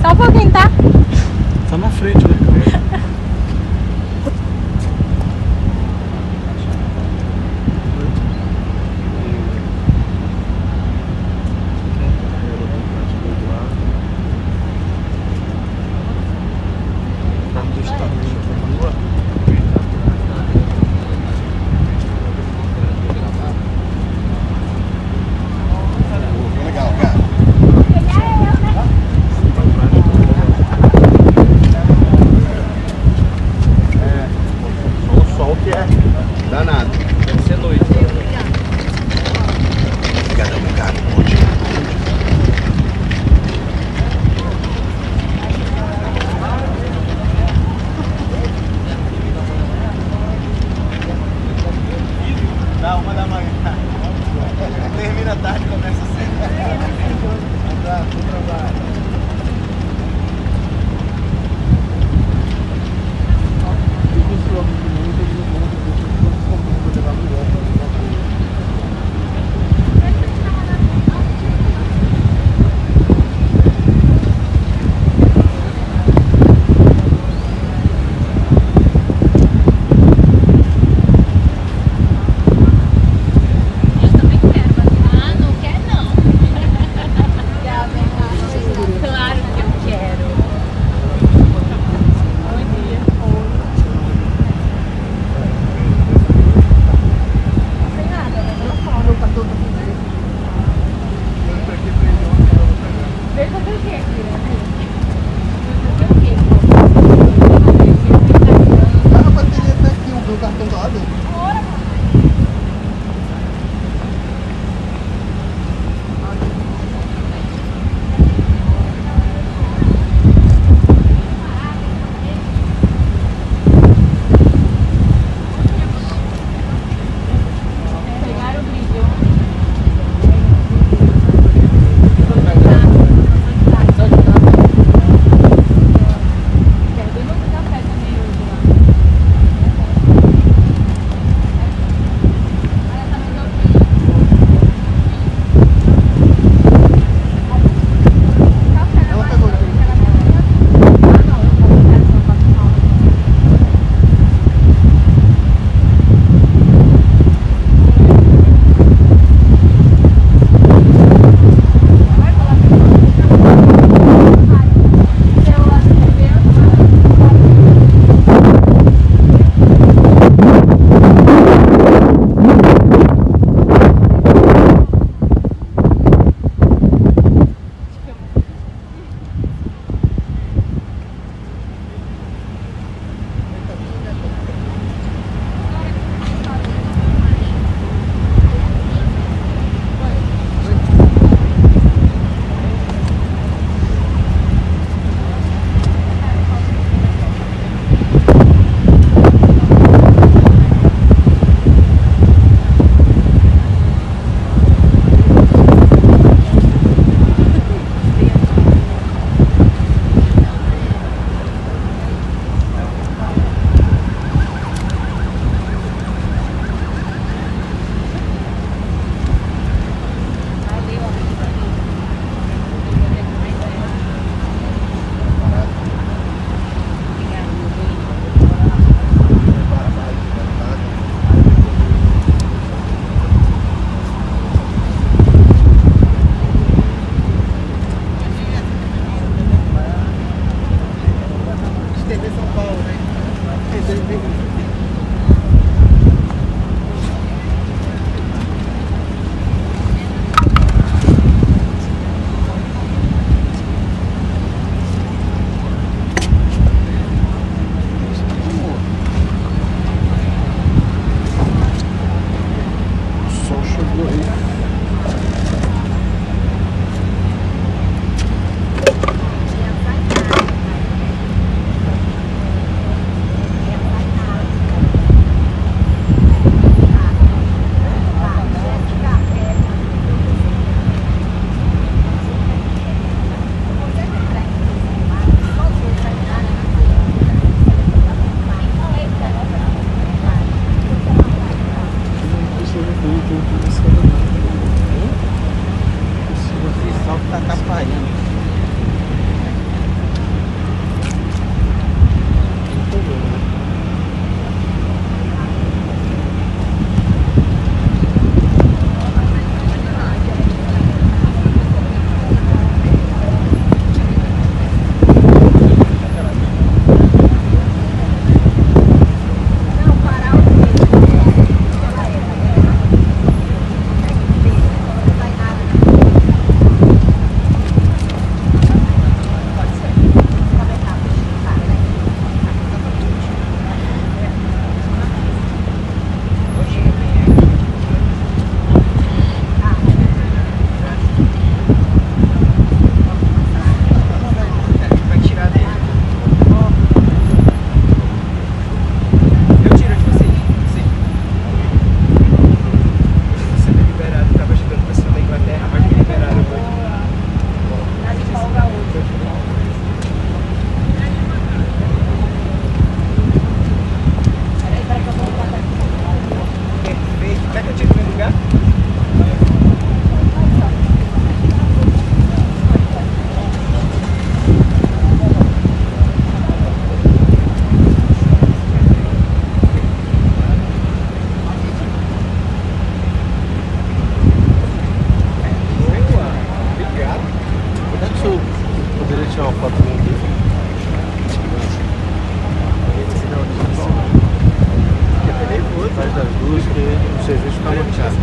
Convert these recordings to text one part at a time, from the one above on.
Só um pouquinho, tá? Isso poderia tirar uma foto aqui. Atrás das duas, que o serviço está bloqueado.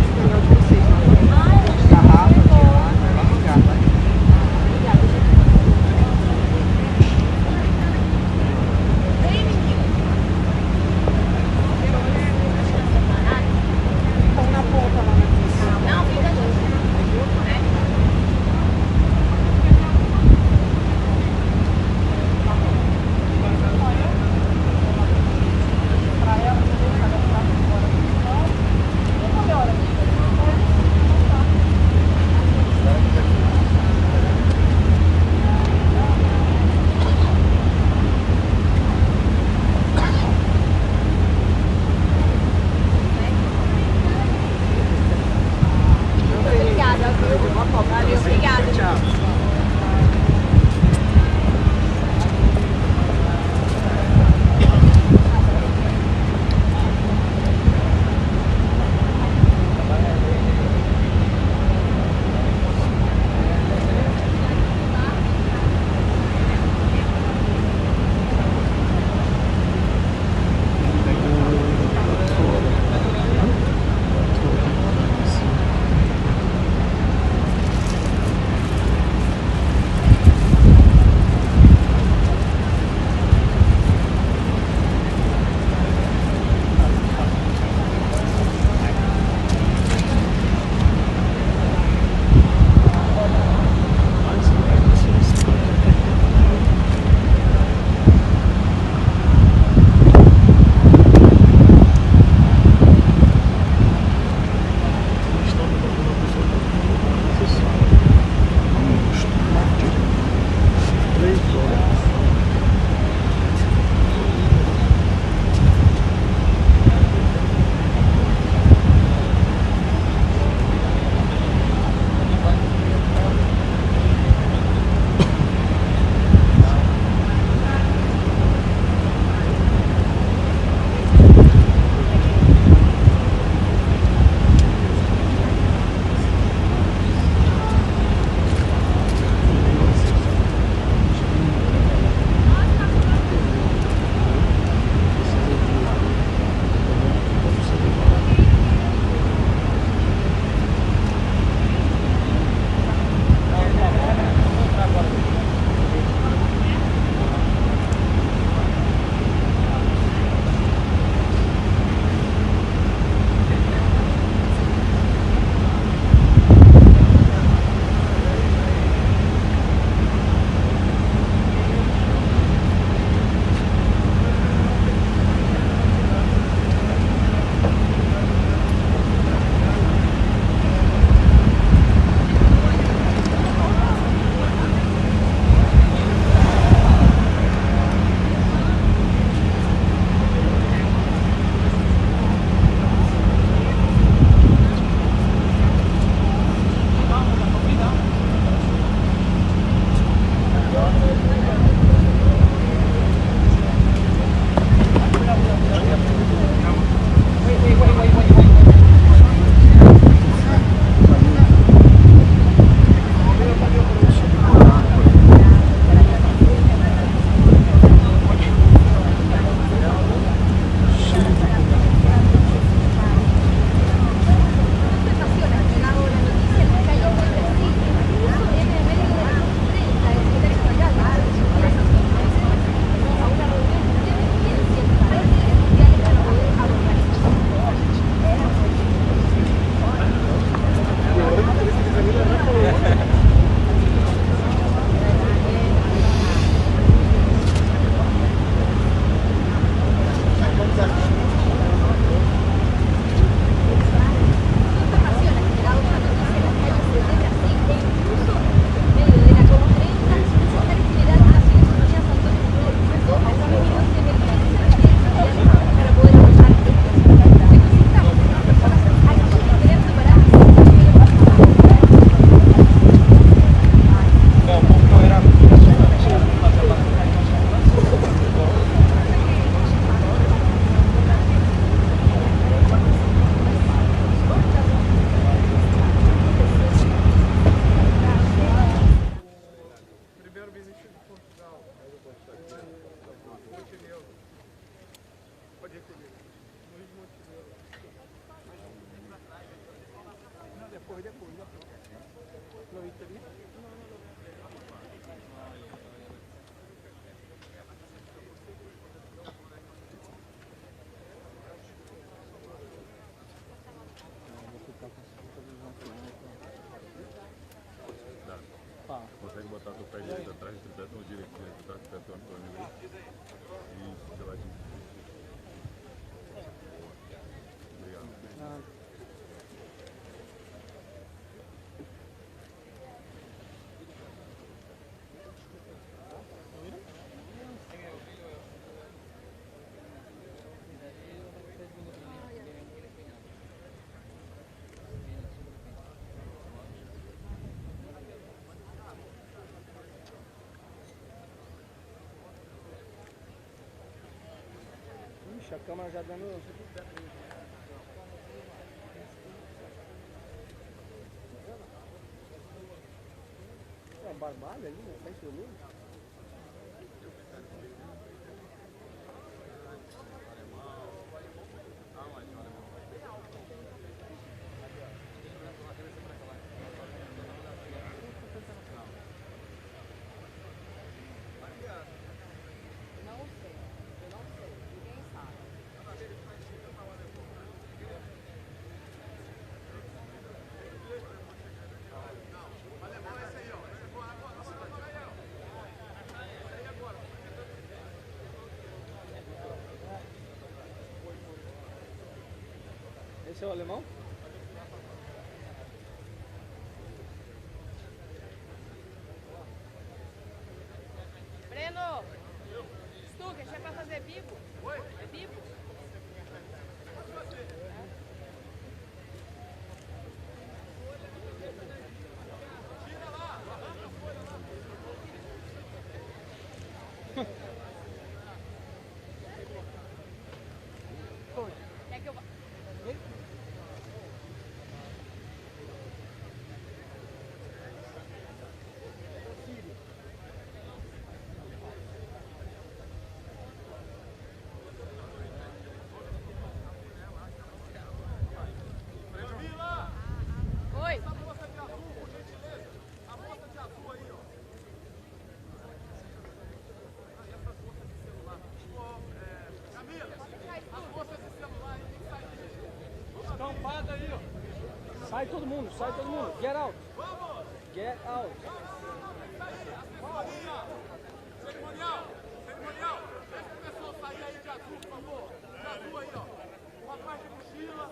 tá com o pé direito atrás, o tripetão direitinho, tá com o tripetão Antônio aí. Isso, geladinho. Obrigado. Ixi, a câmera já dando... É uma barbada ali, né? Tá enxergando? Esse é o alemão? Breno! Stuka, já é pra fazer bico? Oi? É bico? Quer que eu vá? Oi. Estampada aí, ó. Sai todo mundo, sai todo mundo. Get out. Get out. Cerimonial, deixa o pessoal sair aí de azul, por favor. De azul aí, ó. Uma parte de mochila.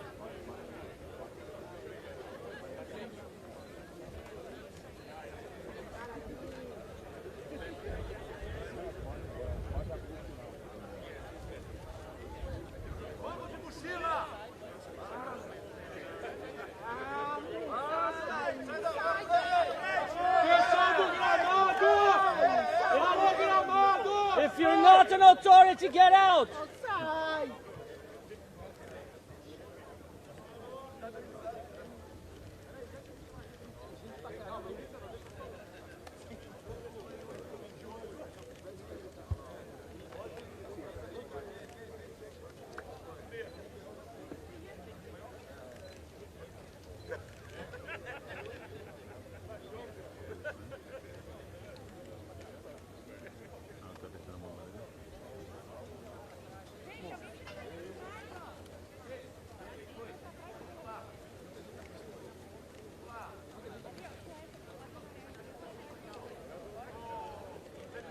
Vamos de mochila! If you're not an authority, get out.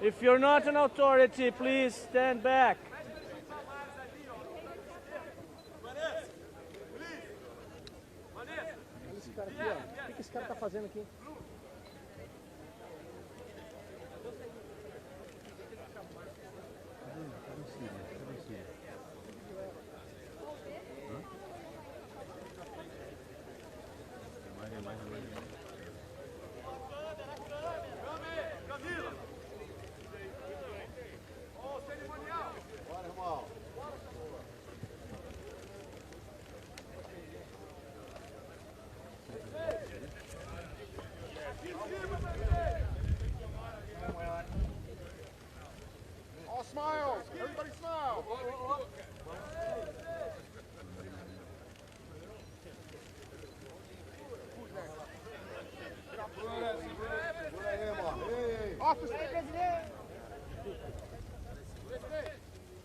If you're not an authority, please stand back. Esse cara aqui, ó. O que esse cara tá fazendo aqui? Camila! Ô, cerimonial! Bora, irmão! All smiles! Everybody smile! Officer! Presidente! Presidente!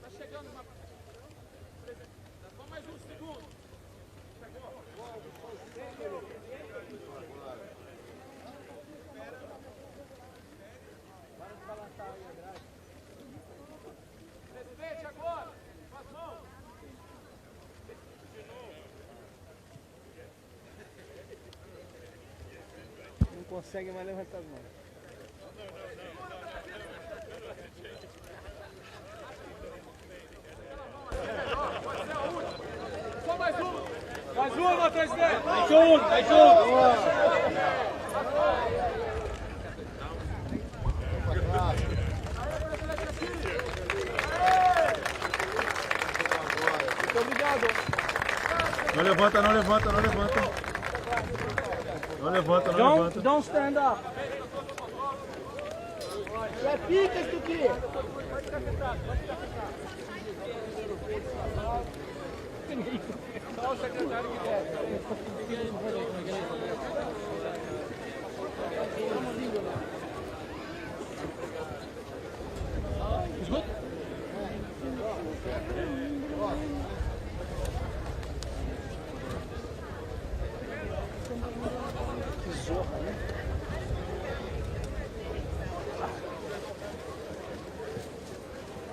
Tá chegando uma... Só mais um segundo! consegue mais levantar as mãos. Só mais uma! Mais uma, presidente! Mais um! Muito obrigado. Não levanta, não levanta, não levanta. Não levanta, não levanta. Don't stand up. É pica isso aqui. Só o secretário que quer.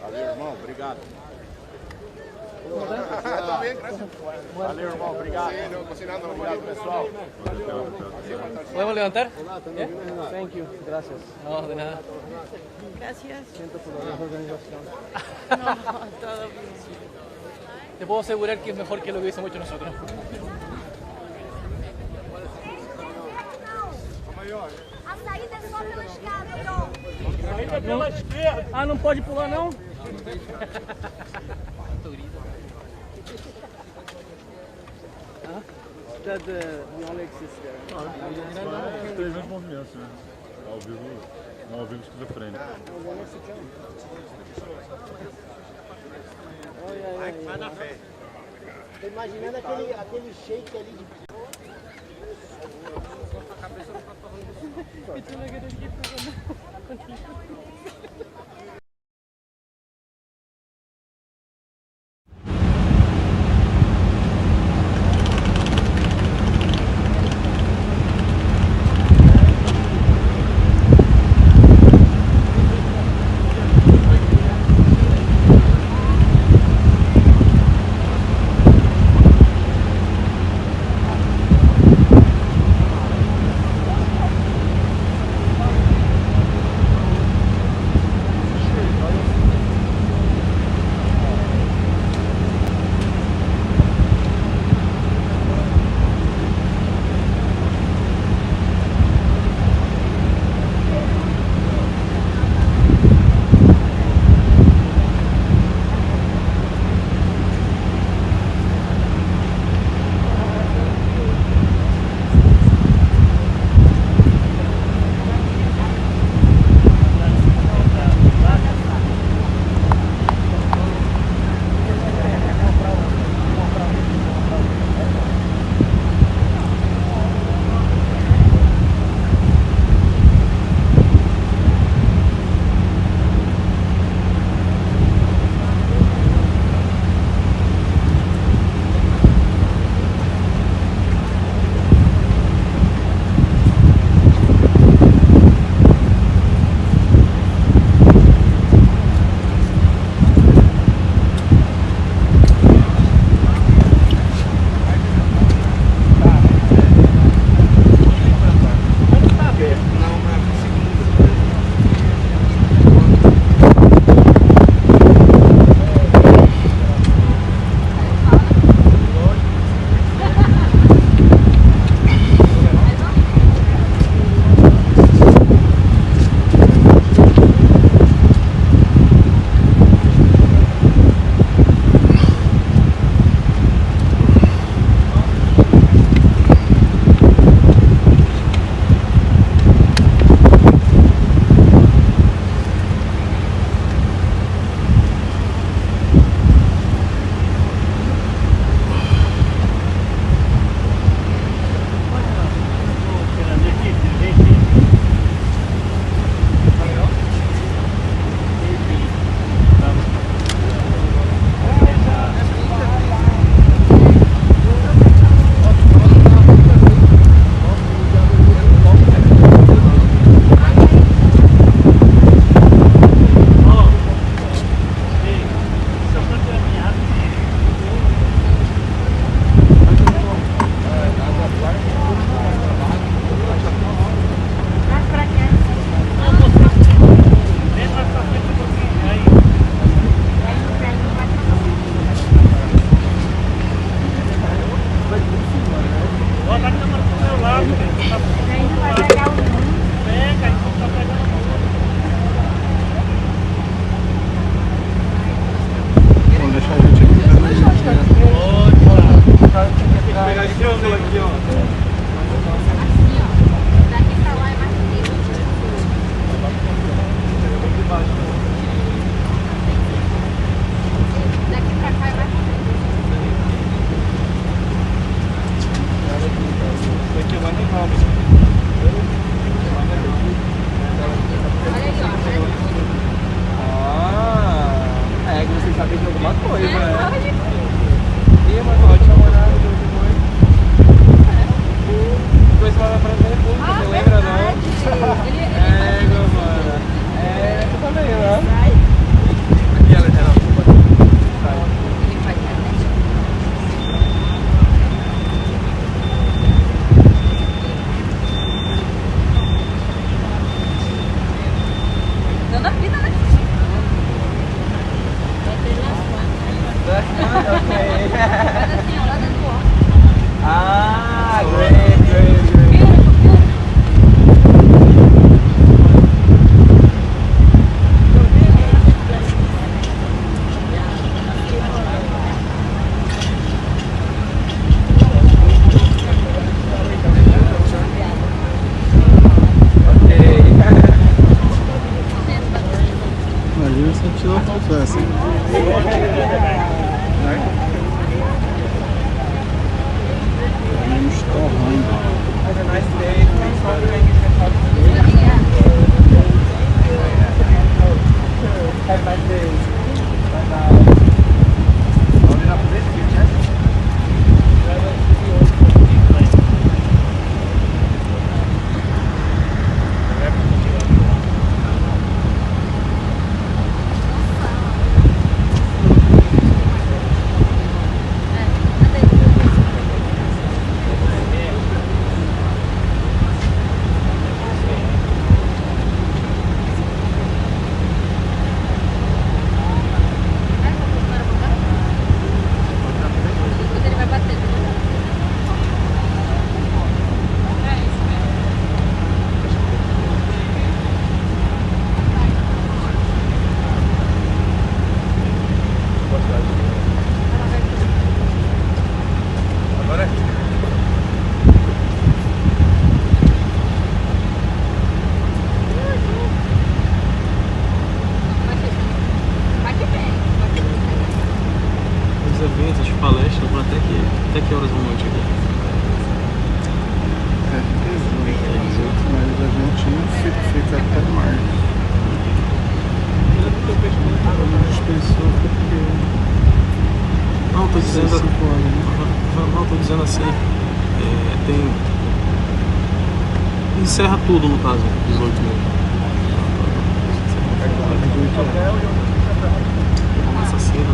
Valeu, irmão. Obrigado. Valeu, irmão, obrigado. Obrigado, pessoal. ¿Podemos levantar? Yeah? Thank you, gracias. No, de nada. Gracias. Siento por la organización. No, todo bien. Te puedo asegurar que es mejor que lo que hubiésemos hecho nosotros. A saída é só pela escada, Dom. Saída pela esquerda. Ah, não pode pular não? That the only exists there. Os três mesmos movimentos, né? Ao vivo, não ao vivo esquizofrênico. Vai na fé. Tô imaginando aquele shake ali de... Se não tivesse. Vamos torrando. Have a nice day. Thanks for coming. Have a nice day. Bye-bye. Até que horas vão noite aqui? É, 18, mas a gente fica até março. A gente pensou porque... Não, tô dizendo... 5 anos, né? Não, tô dizendo assim... tem... Encerra tudo, no caso, 18 meses. 18 anos. Começa assim, né?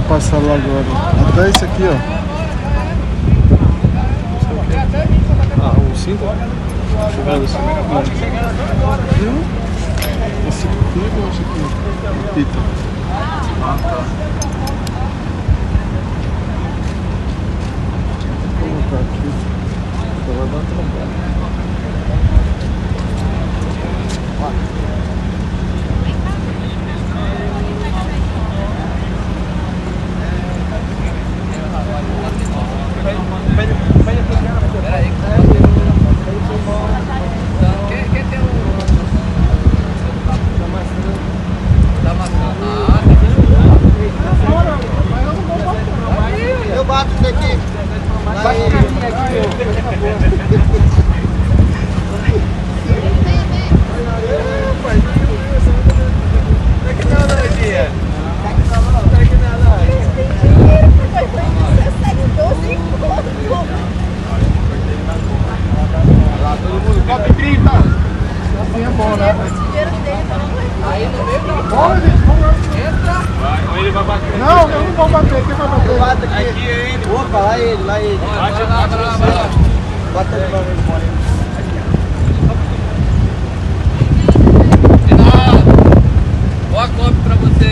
Passar lá agora. Até esse aqui, ó. Ah, o cinto? Chegado assim. Viu? Esse aqui ou esse aqui? Pita. Ah, tá. Vou colocar aqui. Tô levantando. Eu bato isso aqui. Vai ele. Cop30! Assim é bom, né? Aí no meio da Bora, gente, vamos lá. Vai, ele vai bater. Não, eu não vou bater, quem vai bater? Bata aqui. Aqui é ele. Opa, lá ele, lá ele. Bate lá. Bota ele pra ver, bora. Boa Cop pra você.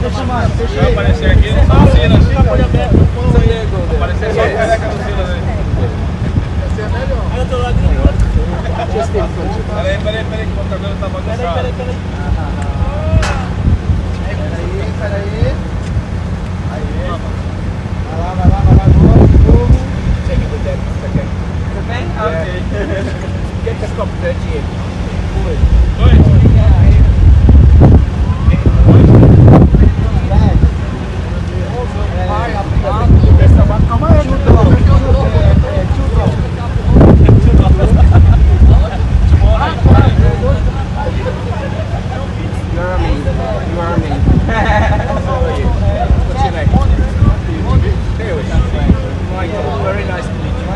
Deixa mais. Vai aparecer aqui no Silas. Vai aparecer só o careca do Silas aí. Esse é melhor. Eu tô lá dentro. Peraí, que o cabelo tá bagunçado. Peraí. Aí. Vai lá, novo. Check it with that, okay? Ok. Get the Cop30 here. Oi. Calma aí, Very nice to meet you.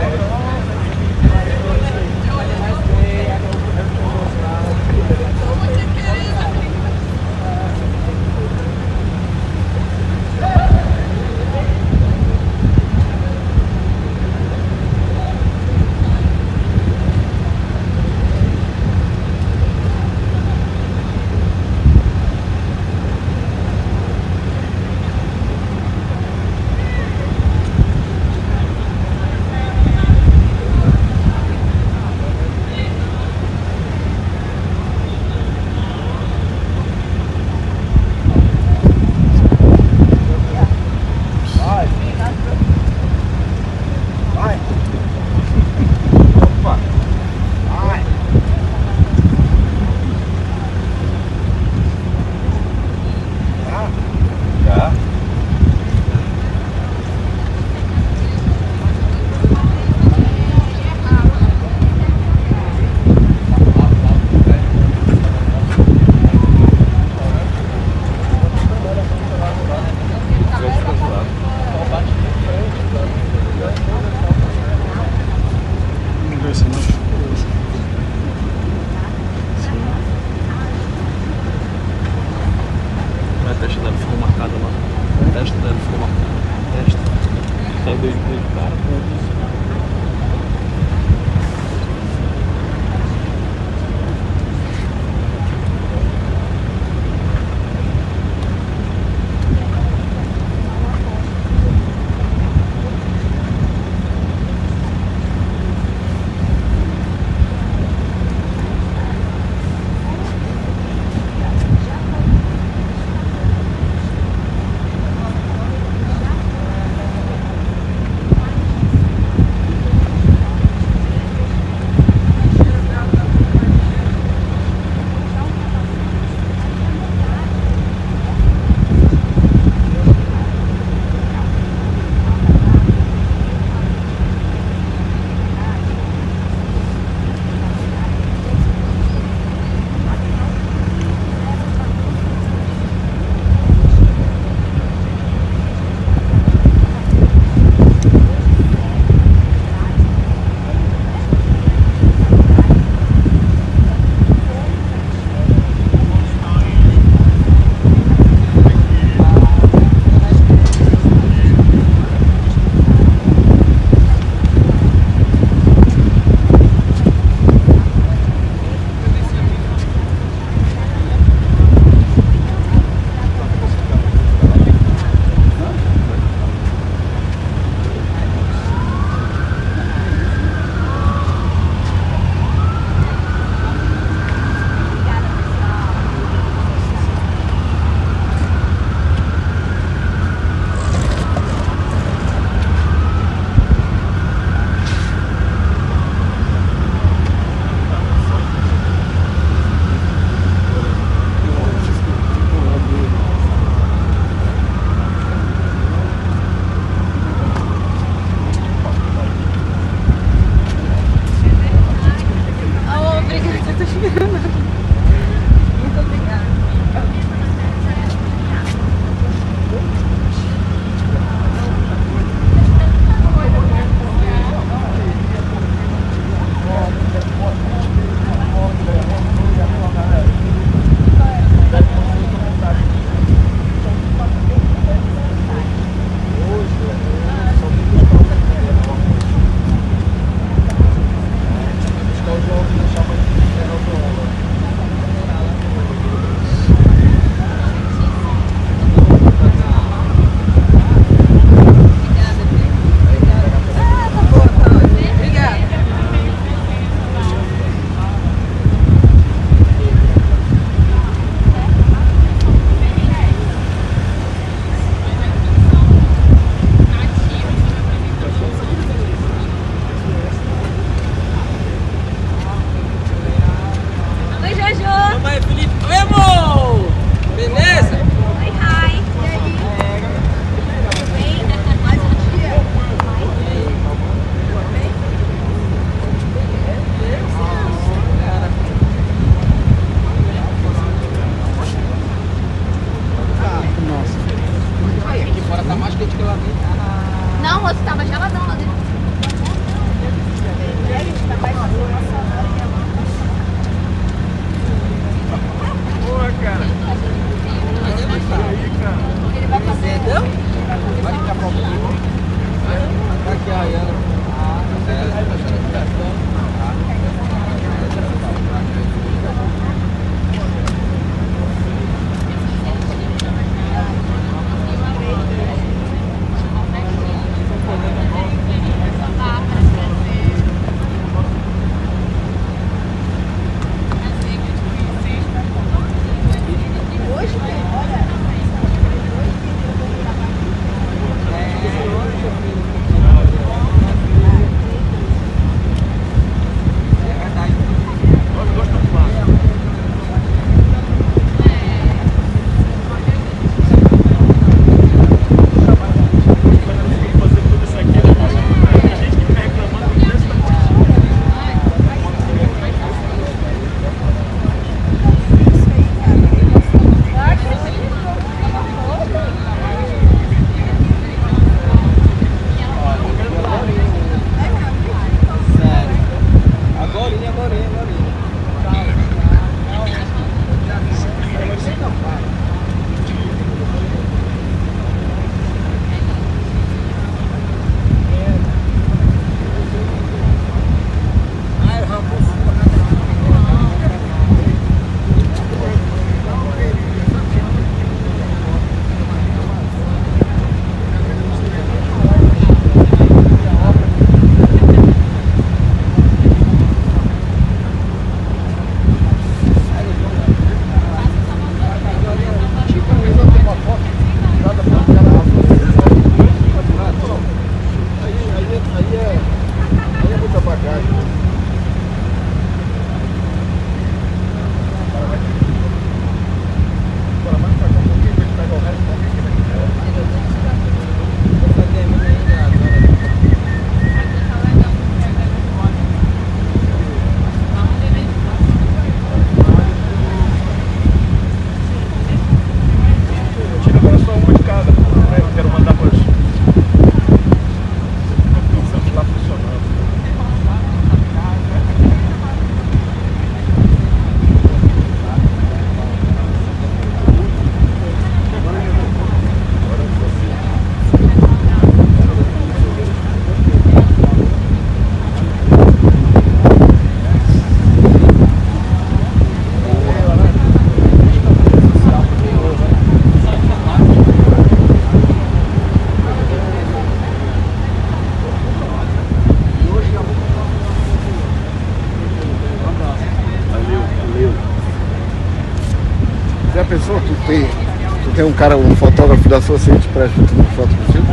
Pessoa, tu tem um cara, um fotógrafo da sua ciência para uma foto contigo?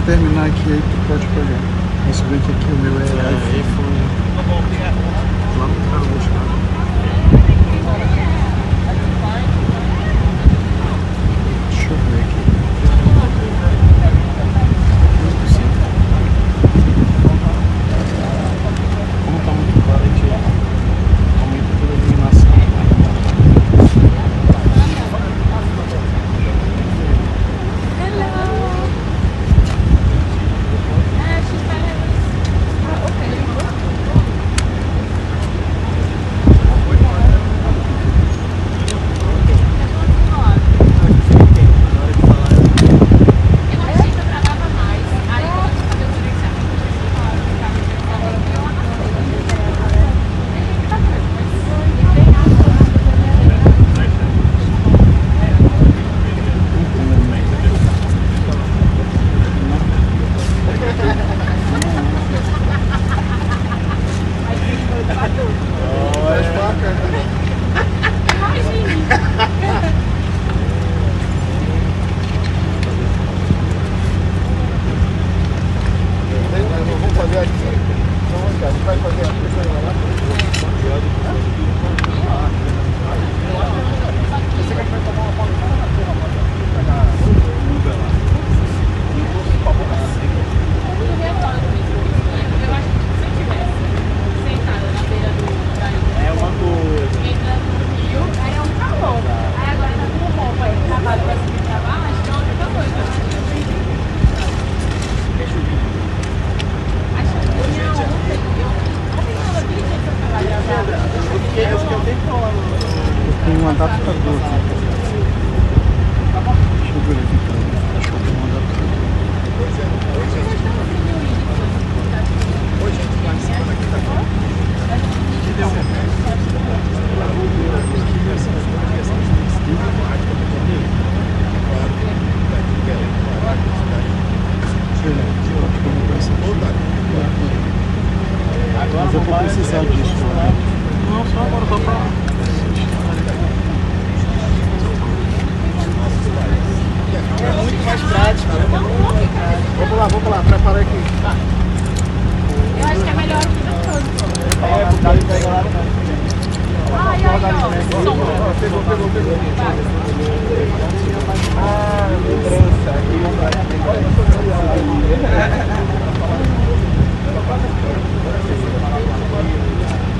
terminar aqui, aí tu pode pegar. Mas se bem que aqui o meu é iPhone. Lá no carro buscar. Deixa eu ver aqui. Como tá muito claro, a gente aumenta toda a iluminação. marcador aqui. Deixa eu ver aqui, cara. Acho que eu vou mandar tudo. Hoje a gente vai em cima daqui, tá bom? Que deu Mas eu vou precisar disso. Não, só agora só pra... É muito mais prático. Vamos lá, prepara aqui. Eu acho que é melhor que não todo. É, botar ele pega lá. Ai, ai, ó. Som. Pegou. Ah, lembrança.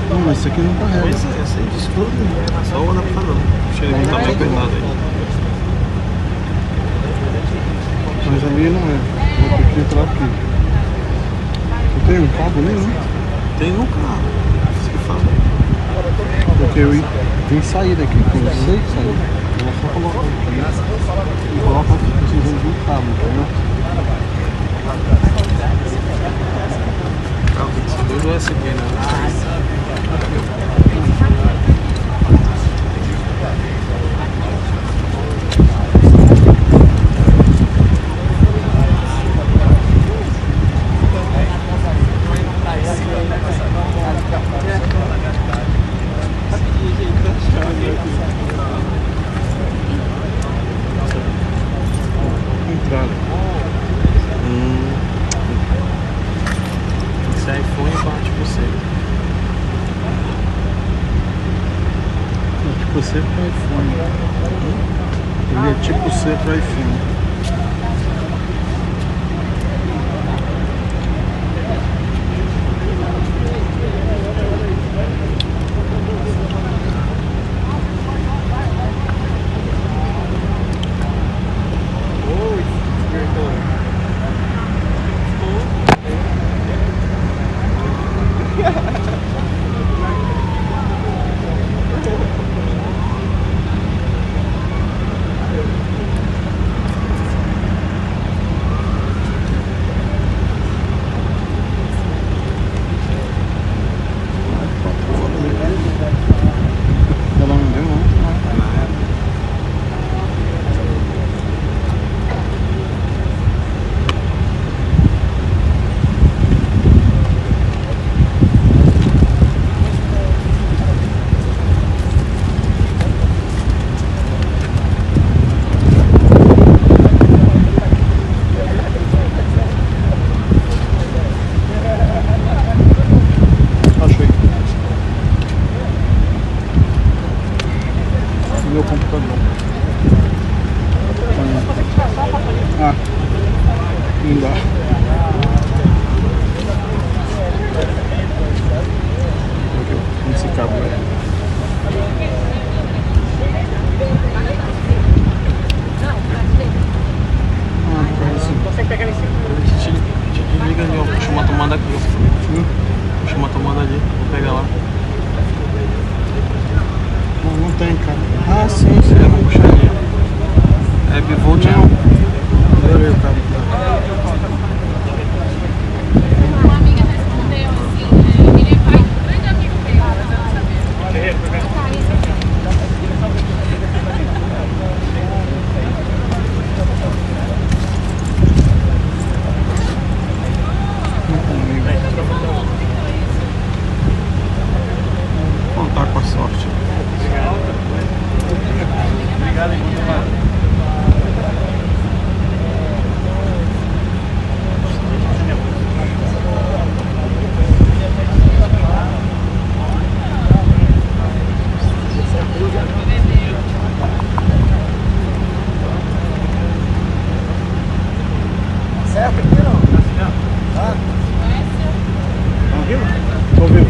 Não, mas isso aqui não carrega. Pois é, esse aí disso tudo. Só o adaptador. Deixa ele tá muito pesado aí. Mas ali não é. Vou ter que entrar aqui. Você tem um cabo ali, né? Tem no carro. Isso que fala. Porque eu vim sair daqui, tem 6 saídas. Eu vou só colocar aqui. E colocar aqui, precisando de um cabo, entendeu? Carro tem que ser 2 USB, né? Entrada. Esse iPhone parte por você. É tipo C para iPhone. Ele é tipo C para iPhone. Meu computador. Ah, não dá. Aqui, esse cabo aí. Consegue pegar em cima? Desliga ali, ó. Puxa uma tomada aqui, ó. Puxa uma tomada ali, vou pegar lá. Não tem, cara. Ah, sim, sim. Eu vou puxar ali. É bivolt, não. Adorei o cabo. Uma amiga respondeu assim, ele é pai do grande amigo meu, saber. Contar com a sorte. Obrigado, hein, muito mais. Certo aqui não? Tá? Ouviu? Ouviu.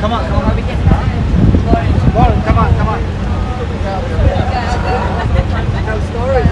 Come on. Lauren, come on. Tell stories.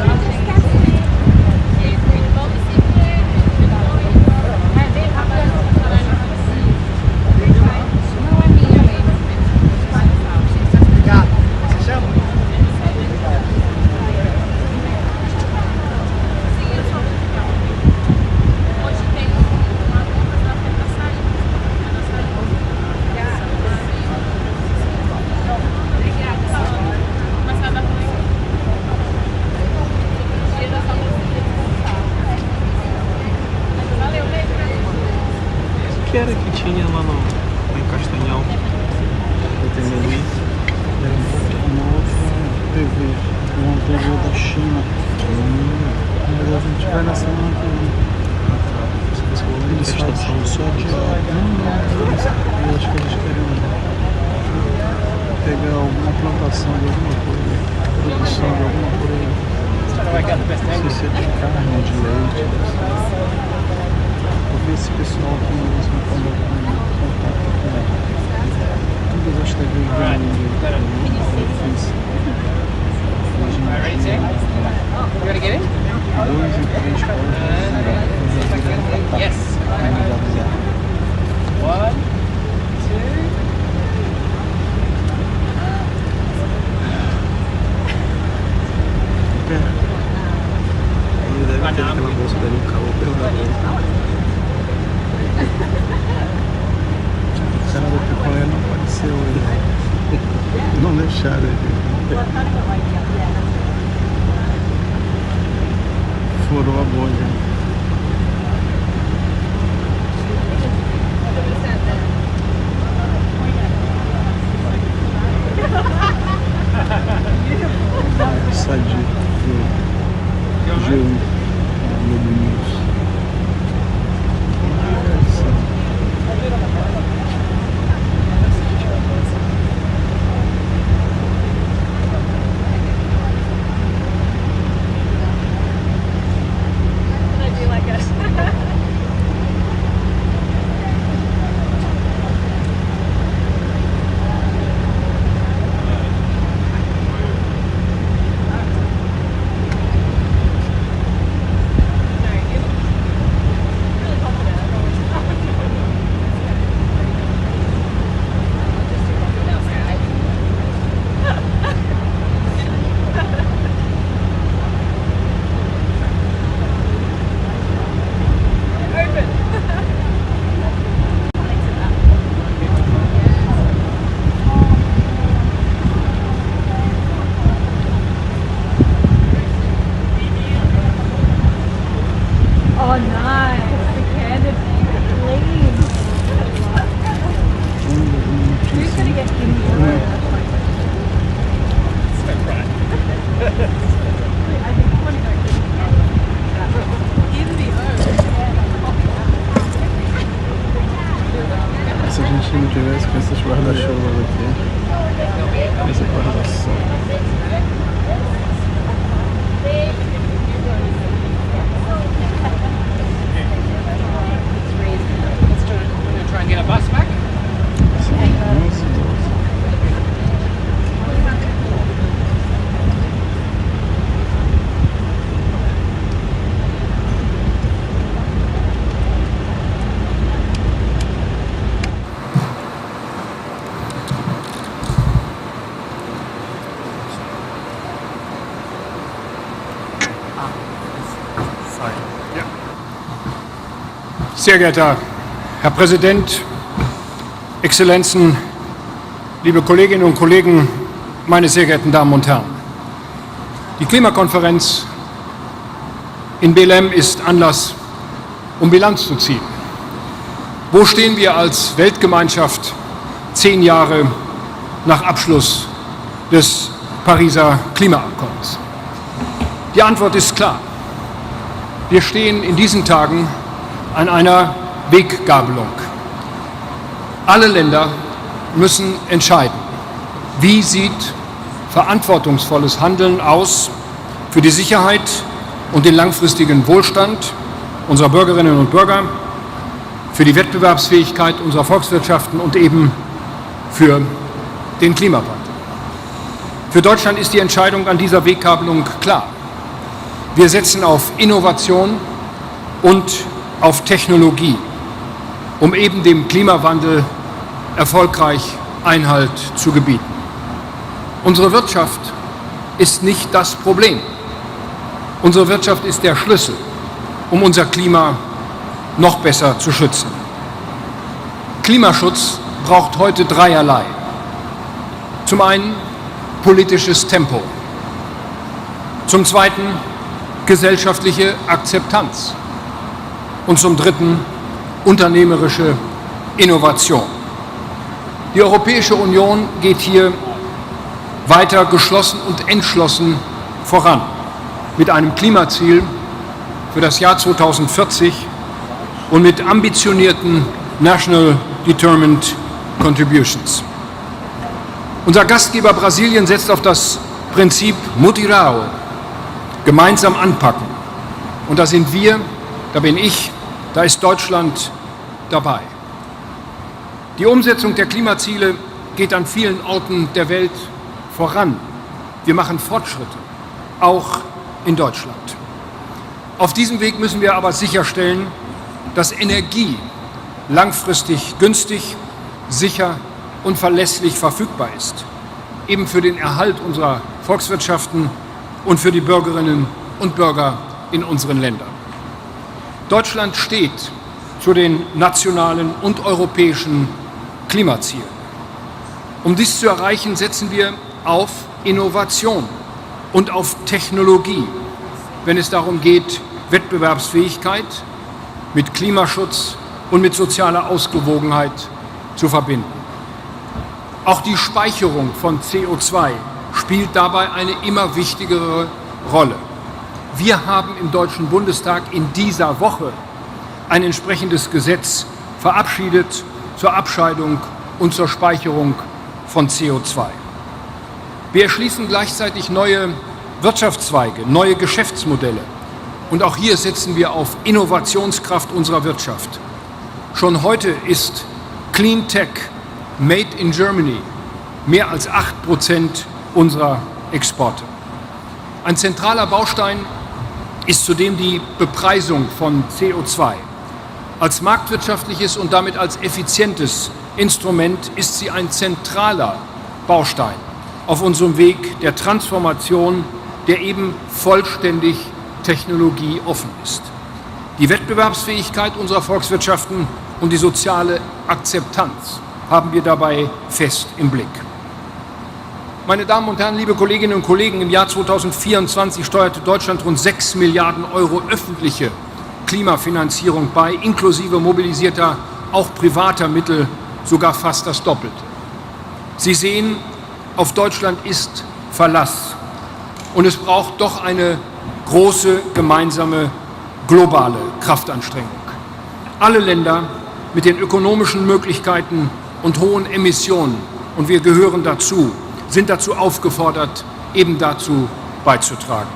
Que era que tinha lá em Castanhal? Eu tenho ali. Era uma outra TV. Uma TV da China. Mas a gente vai nessa TV. Eles fazem só de água. Eu acho que eles querem pegar alguma plantação de alguma coisa. Produção de alguma coisa. Não sei se é de carne, de leite. Vou ver esse pessoal aqui mesmo quando eu contato com todas as TVs do mundo. You wanna get it? 2 e 3 Yes. 1, 2. Ele deve ter aquela bolsa dele, um calor pelo da bolsa. O cara do picolé não apareceu hoje. Não deixaram ele. Furou a bolha. Sadio do G1 Globo News. Se a gente não tivesse com esses guarda-chuvas aqui, essa guarda-sol. Try and get a bus back. Sehr geehrter Herr Präsident, Exzellenzen, liebe Kolleginnen und Kollegen, meine sehr geehrten Damen und Herren. Die Klimakonferenz in Belém ist Anlass, um Bilanz zu ziehen. Wo stehen wir als Weltgemeinschaft 10 Jahre nach Abschluss des Pariser Klimaabkommens? Die Antwort ist klar. Wir stehen in diesen Tagen an einer Weggabelung. Alle Länder müssen entscheiden, wie sieht verantwortungsvolles Handeln aus für die Sicherheit und den langfristigen Wohlstand unserer Bürgerinnen und Bürger, für die Wettbewerbsfähigkeit unserer Volkswirtschaften und eben für den Klimawandel. Für Deutschland ist die Entscheidung an dieser Weggabelung klar. Wir setzen auf Innovation und auf Technologie, um eben dem Klimawandel erfolgreich Einhalt zu gebieten. Unsere Wirtschaft ist nicht das Problem. Unsere Wirtschaft ist der Schlüssel, um unser Klima noch besser zu schützen. Klimaschutz braucht heute dreierlei. Zum einen politisches Tempo. Zum zweiten gesellschaftliche Akzeptanz. Und zum dritten unternehmerische Innovation. Die Europäische Union geht hier weiter geschlossen und entschlossen voran mit einem Klimaziel für das Jahr 2040 und mit ambitionierten National Determined Contributions. Unser Gastgeber Brasilien setzt auf das Prinzip Mutirao, gemeinsam anpacken. Und da sind wir, da bin ich, da ist Deutschland dabei. Die Umsetzung der Klimaziele geht an vielen Orten der Welt voran. Wir machen Fortschritte, auch in Deutschland. Auf diesem Weg müssen wir aber sicherstellen, dass Energie langfristig günstig, sicher und verlässlich verfügbar ist, eben für den Erhalt unserer Volkswirtschaften und für die Bürgerinnen und Bürger in unseren Ländern. Deutschland steht zu den nationalen und europäischen Klimazielen. Um dies zu erreichen, setzen wir auf Innovation und auf Technologie, wenn es darum geht, Wettbewerbsfähigkeit mit Klimaschutz und mit sozialer Ausgewogenheit zu verbinden. Auch die Speicherung von CO2 spielt dabei eine immer wichtigere Rolle. Wir haben im Deutschen Bundestag in dieser Woche ein entsprechendes Gesetz verabschiedet zur Abscheidung und zur Speicherung von CO2. Wir erschließen gleichzeitig neue Wirtschaftszweige, neue Geschäftsmodelle. Und auch hier setzen wir auf Innovationskraft unserer Wirtschaft. Schon heute ist Clean Tech Made in Germany mehr als 8% unserer Exporte. Ein zentraler Baustein ist zudem die Bepreisung von CO2. Als marktwirtschaftliches und damit als effizientes Instrument ist sie ein zentraler Baustein auf unserem Weg der Transformation, der eben vollständig technologieoffen ist. Die Wettbewerbsfähigkeit unserer Volkswirtschaften und die soziale Akzeptanz haben wir dabei fest im Blick. Meine Damen und Herren, liebe Kolleginnen und Kollegen, im Jahr 2024 steuerte Deutschland rund 6 Milliarden Euro öffentliche Klimafinanzierung bei, inklusive mobilisierter, auch privater Mittel, sogar fast das Doppelte. Sie sehen, auf Deutschland ist Verlass. Und es braucht doch eine große gemeinsame globale Kraftanstrengung. Alle Länder mit den ökonomischen Möglichkeiten und hohen Emissionen, und wir gehören dazu, sind dazu aufgefordert, eben dazu beizutragen.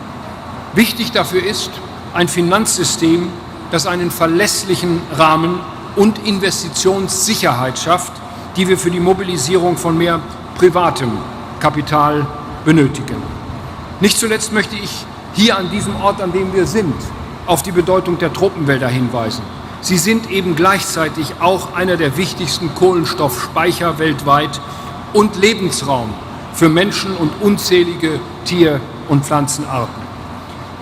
Wichtig dafür ist ein Finanzsystem, das einen verlässlichen Rahmen und Investitionssicherheit schafft, die wir für die Mobilisierung von mehr privatem Kapital benötigen. Nicht zuletzt möchte ich hier an diesem Ort, an dem wir sind, auf die Bedeutung der Tropenwälder hinweisen. Sie sind eben gleichzeitig auch einer der wichtigsten Kohlenstoffspeicher weltweit und Lebensraum für Menschen und unzählige Tier- und Pflanzenarten.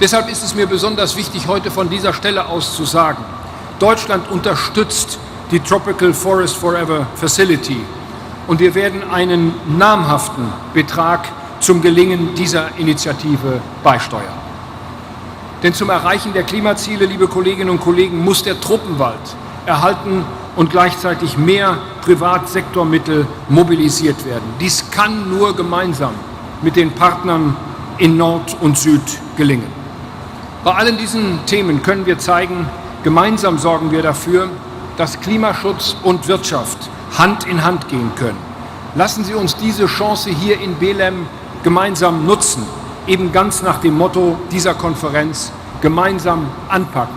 Deshalb ist es mir besonders wichtig, heute von dieser Stelle aus zu sagen, Deutschland unterstützt die Tropical Forest Forever Facility und wir werden einen namhaften Betrag zum Gelingen dieser Initiative beisteuern. Denn zum Erreichen der Klimaziele, liebe Kolleginnen und Kollegen, muss der Tropenwald erhalten und gleichzeitig mehr Privatsektormittel mobilisiert werden. Dies kann nur gemeinsam mit den Partnern in Nord und Süd gelingen. Bei allen diesen Themen können wir zeigen, gemeinsam sorgen wir dafür, dass Klimaschutz und Wirtschaft Hand in Hand gehen können. Lassen Sie uns diese Chance hier in Belem gemeinsam nutzen, eben ganz nach dem Motto dieser Konferenz: gemeinsam anpacken.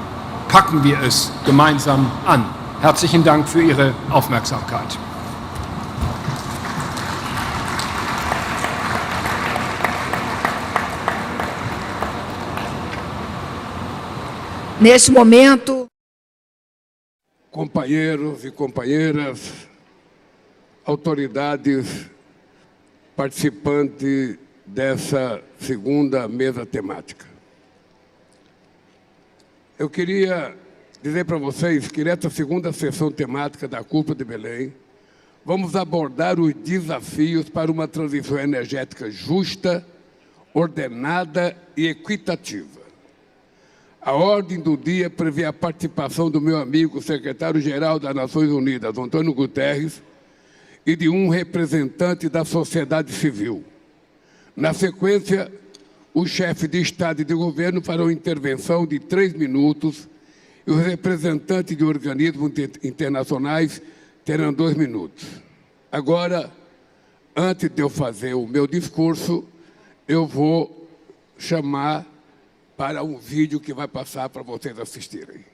Packen wir es gemeinsam an. Herzlichen Dank für Ihre Aufmerksamkeit. Neste momento, companheiros e companheiras, autoridades participantes dessa segunda mesa temática. Eu queria dizer para vocês que nessa segunda sessão temática da Cúpula de Belém, vamos abordar os desafios para uma transição energética justa, ordenada e equitativa. A ordem do dia prevê a participação do meu amigo, secretário-geral das Nações Unidas, Antônio Guterres, e de um representante da sociedade civil. Na sequência, o chefe de Estado e de Governo fará uma intervenção de 3 minutos e os representantes de organismos internacionais terão 2 minutos. Agora, antes de eu fazer o meu discurso, eu vou chamar para um vídeo que vai passar para vocês assistirem.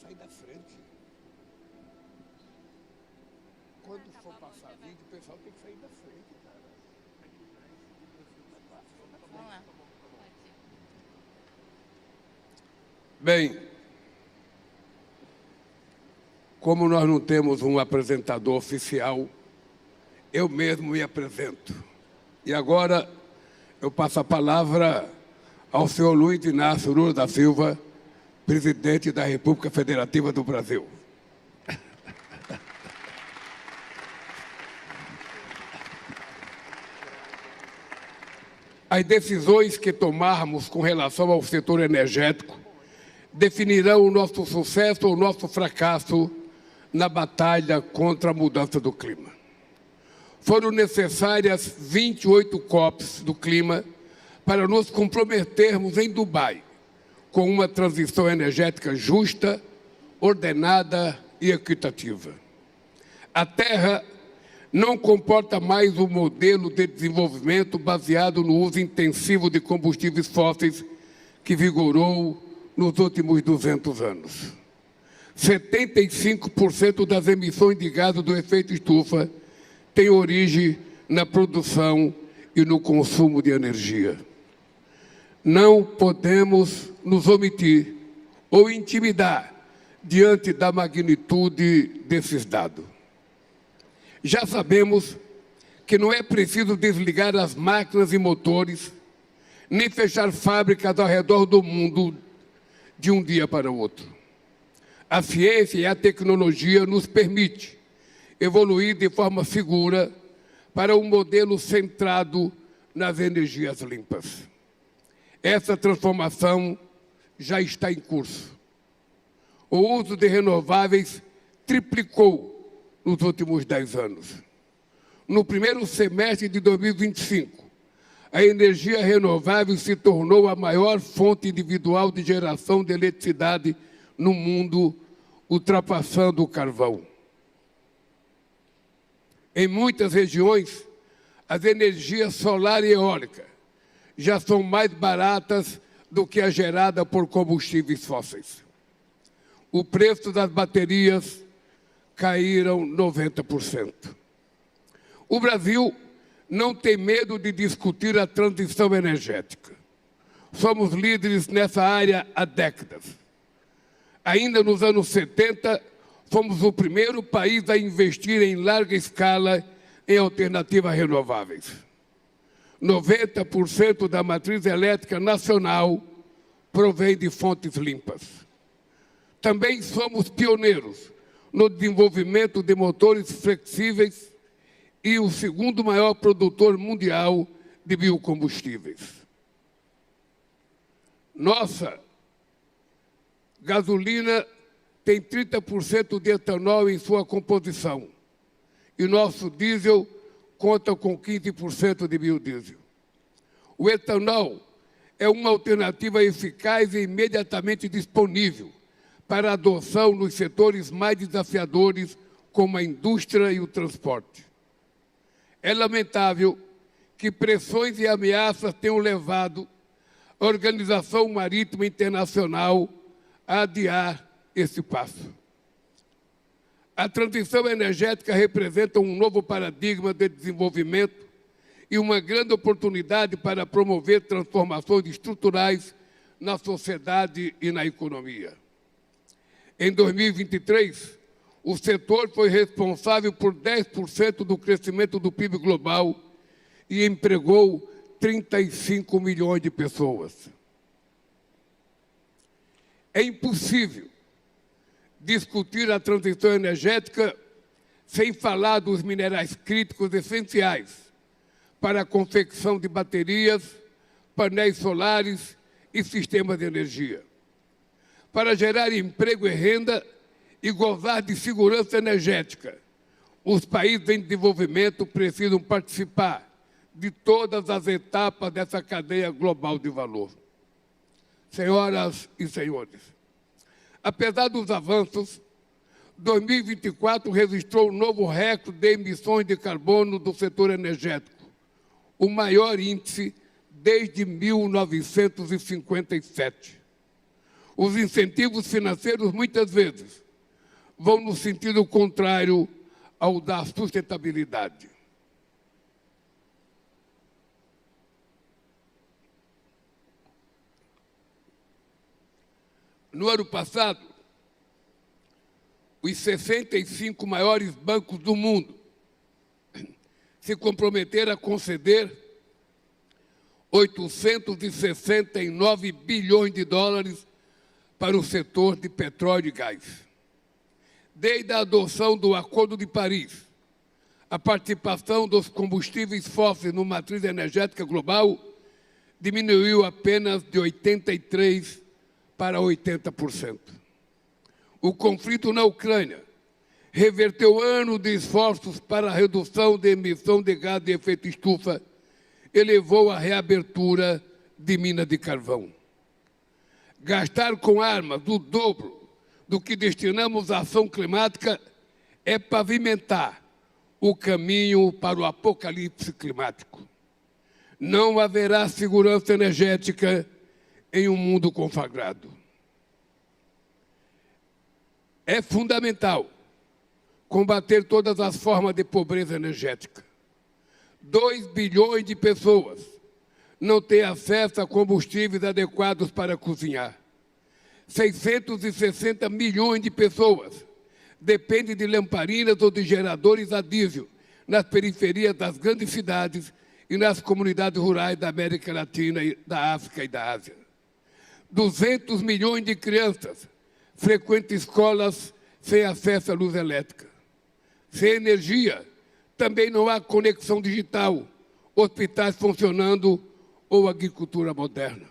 Sair da frente. Quando for passar vídeo, o pessoal tem que sair da frente, cara. Vamos lá. Bem, como nós não temos um apresentador oficial, eu mesmo me apresento. E agora eu passo a palavra ao senhor Luiz Inácio Lula da Silva, presidente da República Federativa do Brasil. As decisões que tomarmos com relação ao setor energético definirão o nosso sucesso ou o nosso fracasso na batalha contra a mudança do clima. Foram necessárias 28 COPs do clima para nos comprometermos em Dubai com uma transição energética justa, ordenada e equitativa. A Terra não comporta mais um modelo de desenvolvimento baseado no uso intensivo de combustíveis fósseis que vigorou nos últimos 200 anos. 75% das emissões de gases do efeito estufa têm origem na produção e no consumo de energia. Não podemos nos omitir ou intimidar diante da magnitude desses dados. Já sabemos que não é preciso desligar as máquinas e motores, nem fechar fábricas ao redor do mundo de um dia para o outro. A ciência e a tecnologia nos permitem evoluir de forma segura para um modelo centrado nas energias limpas. Essa transformação já está em curso. O uso de renováveis triplicou nos últimos 10 anos. No primeiro semestre de 2025, a energia renovável se tornou a maior fonte individual de geração de eletricidade no mundo, ultrapassando o carvão. Em muitas regiões, as energias solar e eólica já são mais baratas do que a gerada por combustíveis fósseis. O preço das baterias caíram 90%. O Brasil não tem medo de discutir a transição energética. Somos líderes nessa área há décadas. Ainda nos anos 70, fomos o primeiro país a investir em larga escala em alternativas renováveis. 90% da matriz elétrica nacional provém de fontes limpas. Também somos pioneiros no desenvolvimento de motores flexíveis e o segundo maior produtor mundial de biocombustíveis. Nossa gasolina tem 30% de etanol em sua composição e nosso diesel conta com 15% de biodiesel. O etanol é uma alternativa eficaz e imediatamente disponível para adoção nos setores mais desafiadores, como a indústria e o transporte. É lamentável que pressões e ameaças tenham levado a Organização Marítima Internacional a adiar esse passo. A transição energética representa um novo paradigma de desenvolvimento e uma grande oportunidade para promover transformações estruturais na sociedade e na economia. Em 2023, o setor foi responsável por 10% do crescimento do PIB global e empregou 35 milhões de pessoas. É impossível discutir a transição energética sem falar dos minerais críticos essenciais para a confecção de baterias, painéis solares e sistemas de energia. Para gerar emprego e renda e gozar de segurança energética, os países em desenvolvimento precisam participar de todas as etapas dessa cadeia global de valor. Senhoras e senhores, apesar dos avanços, 2024 registrou um novo recorde de emissões de carbono do setor energético, o maior índice desde 1957. Os incentivos financeiros, muitas vezes, vão no sentido contrário ao da sustentabilidade. No ano passado, os 65 maiores bancos do mundo se comprometeram a conceder 869 bilhões de dólares para o setor de petróleo e gás. Desde a adoção do Acordo de Paris, a participação dos combustíveis fósseis na matriz energética global diminuiu apenas de 83% para 80%. O conflito na Ucrânia reverteu anos de esforços para a redução da emissão de gás de efeito estufa e levou à reabertura de minas de carvão. Gastar com armas o dobro do que destinamos à ação climática é pavimentar o caminho para o apocalipse climático. Não haverá segurança energética em um mundo conflagrado. É fundamental combater todas as formas de pobreza energética. 2 bilhões de pessoas não têm acesso a combustíveis adequados para cozinhar. 660 milhões de pessoas dependem de lamparinas ou de geradores a diesel nas periferias das grandes cidades e nas comunidades rurais da América Latina, da África e da Ásia. 200 milhões de crianças frequentam escolas sem acesso à luz elétrica. Sem energia, também não há conexão digital, hospitais funcionando ou agricultura moderna.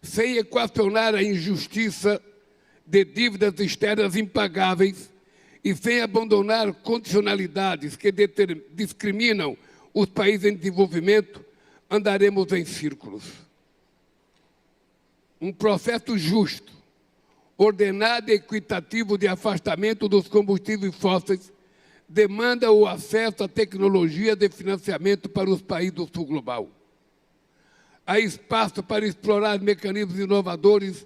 Sem equacionar a injustiça de dívidas externas impagáveis e sem abandonar condicionalidades que discriminam os países em desenvolvimento, andaremos em círculos. Um processo justo, ordenado e equitativo de afastamento dos combustíveis fósseis demanda o acesso à tecnologia de financiamento para os países do sul global. Há espaço para explorar mecanismos inovadores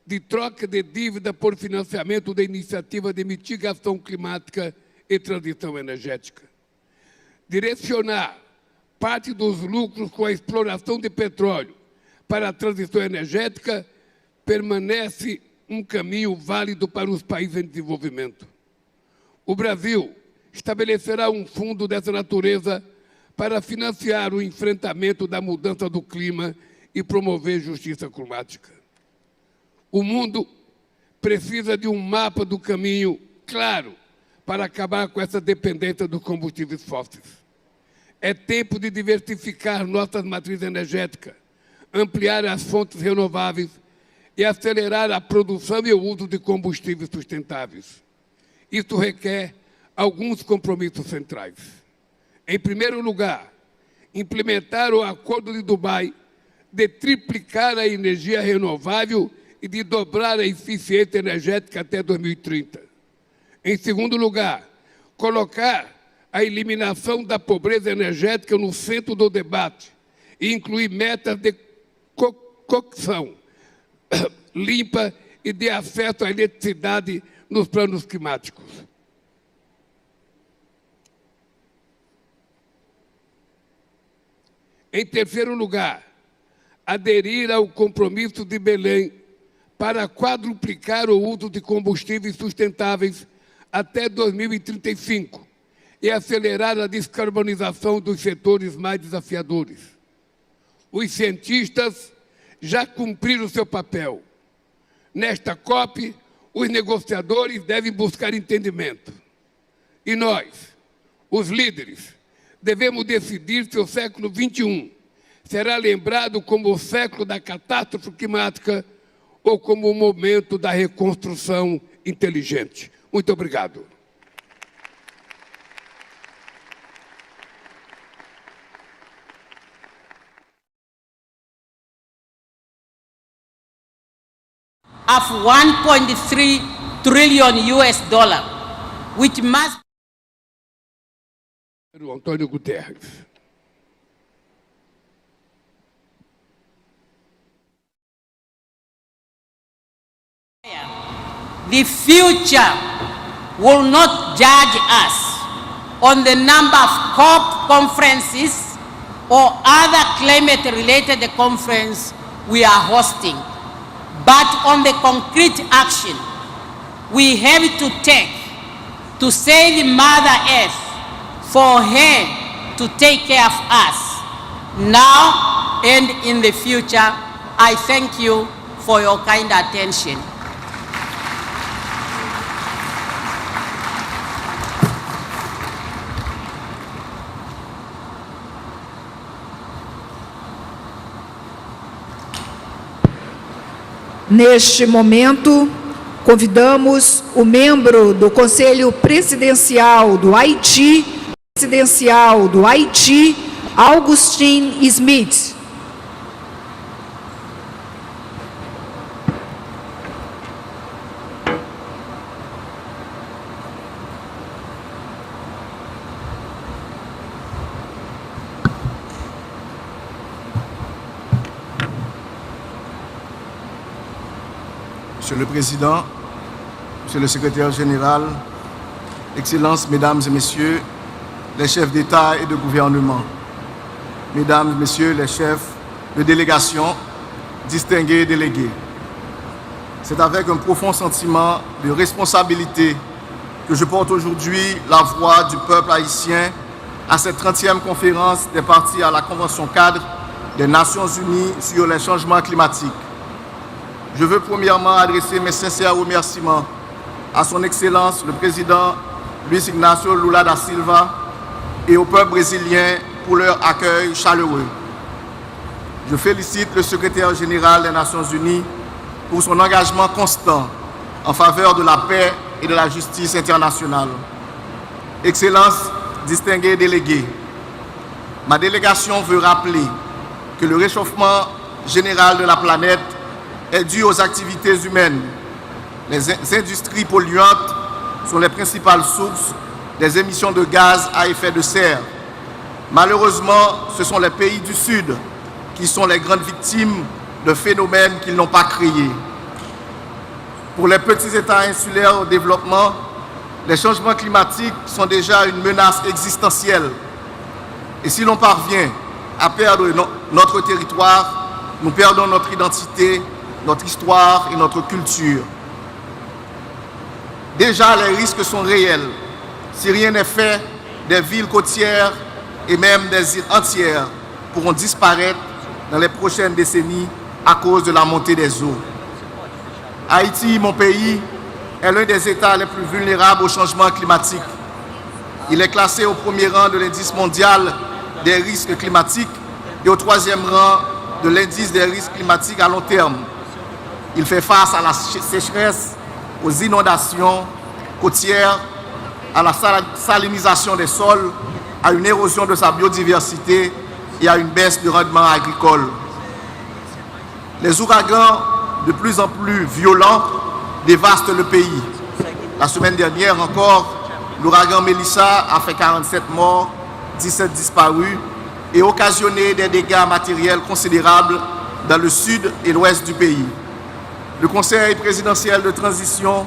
de troca de dívida por financiamento da iniciativa de mitigação climática e transição energética. Direcionar parte dos lucros com a exploração de petróleo para a transição energética permanece um caminho válido para os países em desenvolvimento. O Brasil estabelecerá um fundo dessa natureza para financiar o enfrentamento da mudança do clima e promover justiça climática. O mundo precisa de um mapa do caminho claro para acabar com essa dependência dos combustíveis fósseis. É tempo de diversificar nossas matrizes energéticas, ampliar as fontes renováveis e acelerar a produção e o uso de combustíveis sustentáveis. Isso requer alguns compromissos centrais. Em primeiro lugar, implementar o Acordo de Dubai de triplicar a energia renovável e de dobrar a eficiência energética até 2030. Em segundo lugar, colocar a eliminação da pobreza energética no centro do debate e incluir metas de cocção limpa e de acesso à eletricidade nos planos climáticos. Em terceiro lugar, aderir ao compromisso de Belém para quadruplicar o uso de combustíveis sustentáveis até 2035 e acelerar a descarbonização dos setores mais desafiadores. Os cientistas já cumpriram seu papel. Nesta COP, os negociadores devem buscar entendimento. E nós, os líderes, devemos decidir se o século XXI será lembrado como o século da catástrofe climática ou como o momento da reconstrução inteligente. Muito obrigado. Of 1.3 trillion US dollar, which must... Antônio Guterres. The future will not judge us on the number of COP conferences or other climate-related conferences we are hosting, but on the concrete action we have to take to save Mother Earth, for her to take care of us now and in the future. I thank you for your kind attention. Neste momento, convidamos o membro do Conselho Presidencial do Haiti, Augustin Smith. Monsieur le Président, Monsieur le Secrétaire Général, Excellences, Mesdames et Messieurs, les chefs d'État et de gouvernement, Mesdames et Messieurs les chefs de délégation, distingués délégués. C'est avec un profond sentiment de responsabilité que je porte aujourd'hui la voix du peuple haïtien à cette 30e conférence des parties à la Convention cadre des Nations Unies sur les changements climatiques. Je veux premièrement adresser mes sincères remerciements à son Excellence le Président Luis Ignacio Lula da Silva et au peuple brésilien pour leur accueil chaleureux. Je félicite le Secrétaire général des Nations Unies pour son engagement constant en faveur de la paix et de la justice internationale. Excellences, distingués délégués, ma délégation veut rappeler que le réchauffement général de la planète est dû aux activités humaines. Les industries polluantes sont les principales sources des émissions de gaz à effet de serre. Malheureusement, ce sont les pays du Sud qui sont les grandes victimes de phénomènes qu'ils n'ont pas créés. Pour les petits États insulaires au développement, les changements climatiques sont déjà une menace existentielle. Et si l'on parvient à perdre notre territoire, nous perdons notre identité, notre histoire et notre culture. Déjà, les risques sont réels. Si rien n'est fait, des villes côtières et même des îles entières pourront disparaître dans les prochaines décennies à cause de la montée des eaux. Haïti, mon pays, est l'un des États les plus vulnérables au changement climatique. Il est classé au premier rang de l'indice mondial des risques climatiques et au troisième rang de l'indice des risques climatiques à long terme. Il fait face à la sécheresse, aux inondations côtières, à la salinisation des sols, à une érosion de sa biodiversité et à une baisse du rendement agricole. Les ouragans, de plus en plus violents, dévastent le pays. La semaine dernière encore, l'ouragan Melissa a fait 47 morts, 17 disparus et occasionné des dégâts matériels considérables dans le sud et l'ouest du pays. Le Conseil présidentiel de transition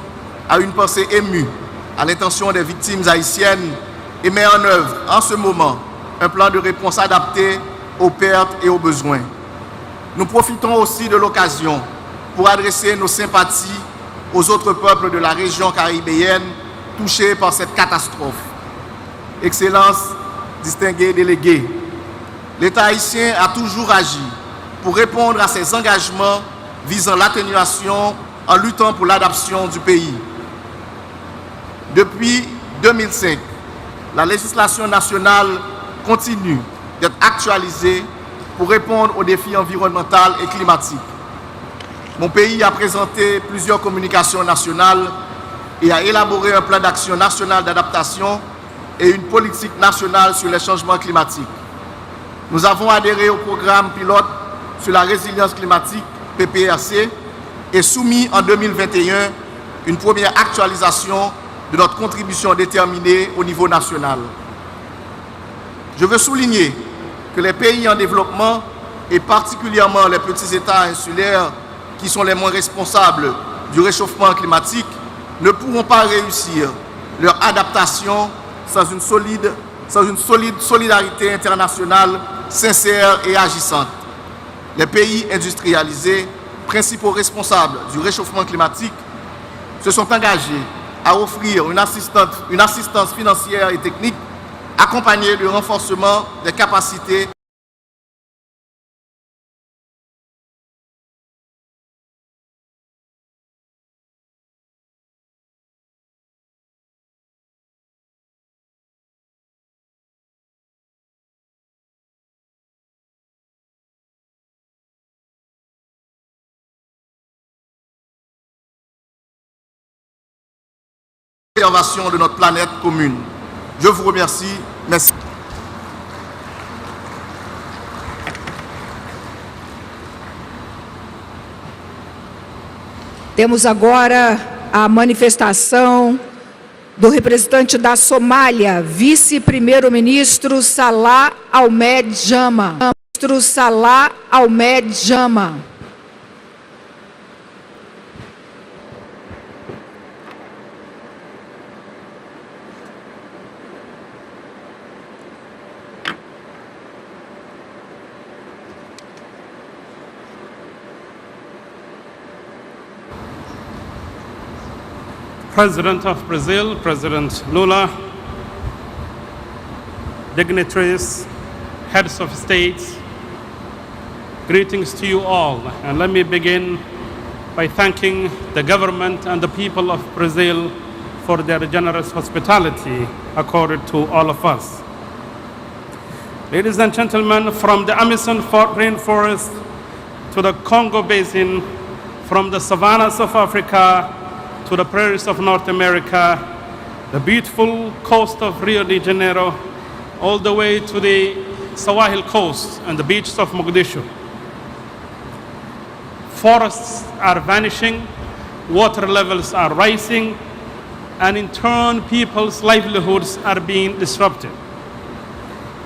a une pensée émue à l'intention des victimes haïtiennes et met en œuvre en ce moment un plan de réponse adapté aux pertes et aux besoins. Nous profitons aussi de l'occasion pour adresser nos sympathies aux autres peuples de la région caribéenne touchés par cette catastrophe. Excellences, distingués délégués, l'État haïtien a toujours agi pour répondre à ses engagements visant l'atténuation en luttant pour l'adaptation du pays. Depuis 2005, la législation nationale continue d'être actualisée pour répondre aux défis environnementaux et climatiques. Mon pays a présenté plusieurs communications nationales et a élaboré un plan d'action national d'adaptation et une politique nationale sur les changements climatiques. Nous avons adhéré au programme pilote sur la résilience climatique, PPRC, et soumis en 2021 une première actualisation de notre contribution déterminée au niveau national. Je veux souligner que les pays en développement, et particulièrement les petits États insulaires qui sont les moins responsables du réchauffement climatique, ne pourront pas réussir leur adaptation sans une solide solidarité internationale sincère et agissante. Les pays industrialisés, principaux responsables du réchauffement climatique, se sont engagés à offrir une assistance financière et technique accompagnée du renforcement des capacités de notre planète commune. Je vous remercie. Merci. Temos agora a manifestação do representante da Somália, vice-primeiro-ministro Salah Ahmed Jama. Ministro Salah Ahmed Jama. President of Brazil, President Lula, dignitaries, heads of states, greetings to you all. And let me begin by thanking the government and the people of Brazil for their generous hospitality accorded to all of us. Ladies and gentlemen, from the Amazon rainforest to the Congo Basin, from the savannas of Africa to the prairies of North America, the beautiful coast of Rio de Janeiro, all the way to the Sahel coast and the beaches of Mogadishu. Forests are vanishing, water levels are rising, and in turn, people's livelihoods are being disrupted.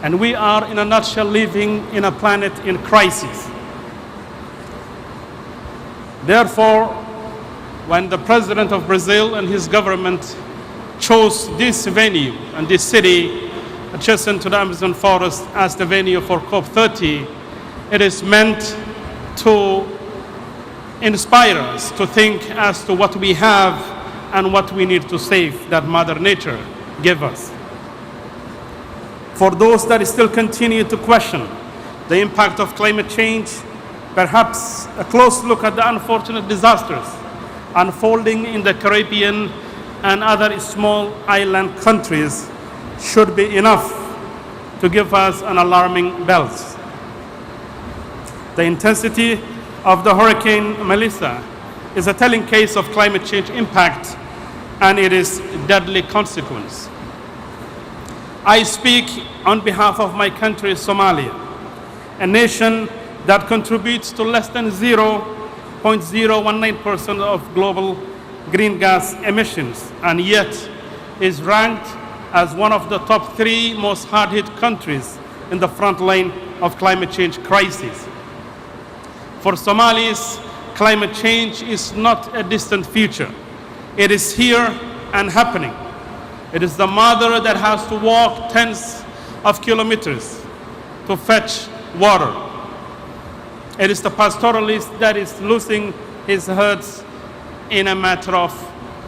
And we are, in a nutshell, living in a planet in crisis. Therefore, when the President of Brazil and his government chose this venue and this city adjacent to the Amazon forest as the venue for COP30, it is meant to inspire us to think as to what we have and what we need to save that Mother Nature gave us. For those that still continue to question the impact of climate change, perhaps a close look at the unfortunate disasters unfolding in the Caribbean and other small island countries should be enough to give us an alarming bells. The intensity of the Hurricane Melissa is a telling case of climate change impact and it is deadly consequence. I speak on behalf of my country, Somalia, a nation that contributes to less than 0.019% of global green gas emissions, and yet is ranked as one of the top 3 most hard-hit countries in the front line of climate change crisis. For Somalis, climate change is not a distant future. It is here and happening. It is the mother that has to walk tens of kilometers to fetch water. It is the pastoralist that is losing his herds in a matter of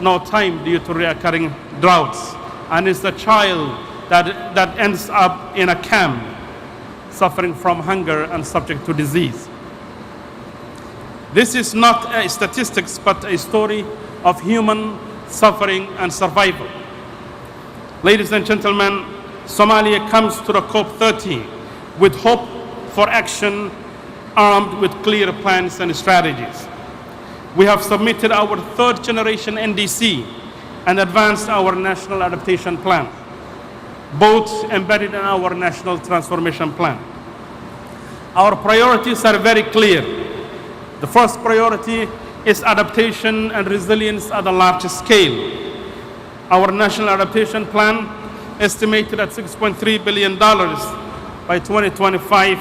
no time due to recurring droughts. And it's the child that ends up in a camp suffering from hunger and subject to disease. This is not a statistics, but a story of human suffering and survival. Ladies and gentlemen, Somalia comes to the COP30 with hope for action, armed with clear plans and strategies. We have submitted our 3rd generation NDC and advanced our National Adaptation Plan, both embedded in our National Transformation Plan. Our priorities are very clear. The first priority is adaptation and resilience at a large scale. Our National Adaptation Plan, estimated at $6.3 billion by 2025,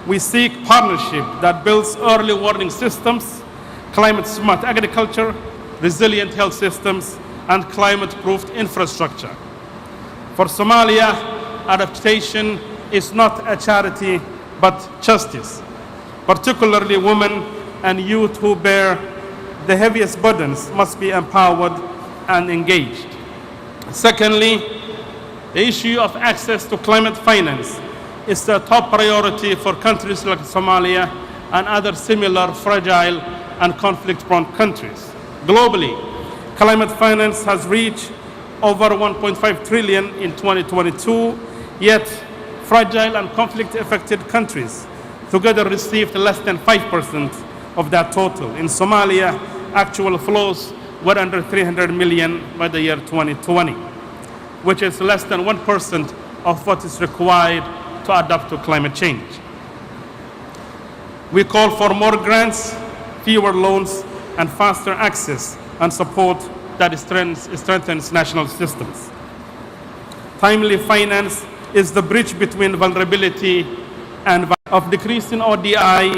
we seek partnership that builds early warning systems, climate-smart agriculture, resilient health systems, and climate-proofed infrastructure. For Somalia, adaptation is not a charity, but justice. Particularly women and youth who bear the heaviest burdens must be empowered and engaged. Secondly, the issue of access to climate finance is the top priority for countries like Somalia and other similar fragile and conflict-prone countries. Globally, climate finance has reached over 1.5 trillion in 2022, yet fragile and conflict-affected countries together received less than 5% of that total. In Somalia, actual flows were under 300 million by the year 2020, which is less than 1% of what is required to adapt to climate change. We call for more grants, fewer loans, and faster access and support that strengthens national systems. Timely finance is the bridge between vulnerability and of decreasing ODI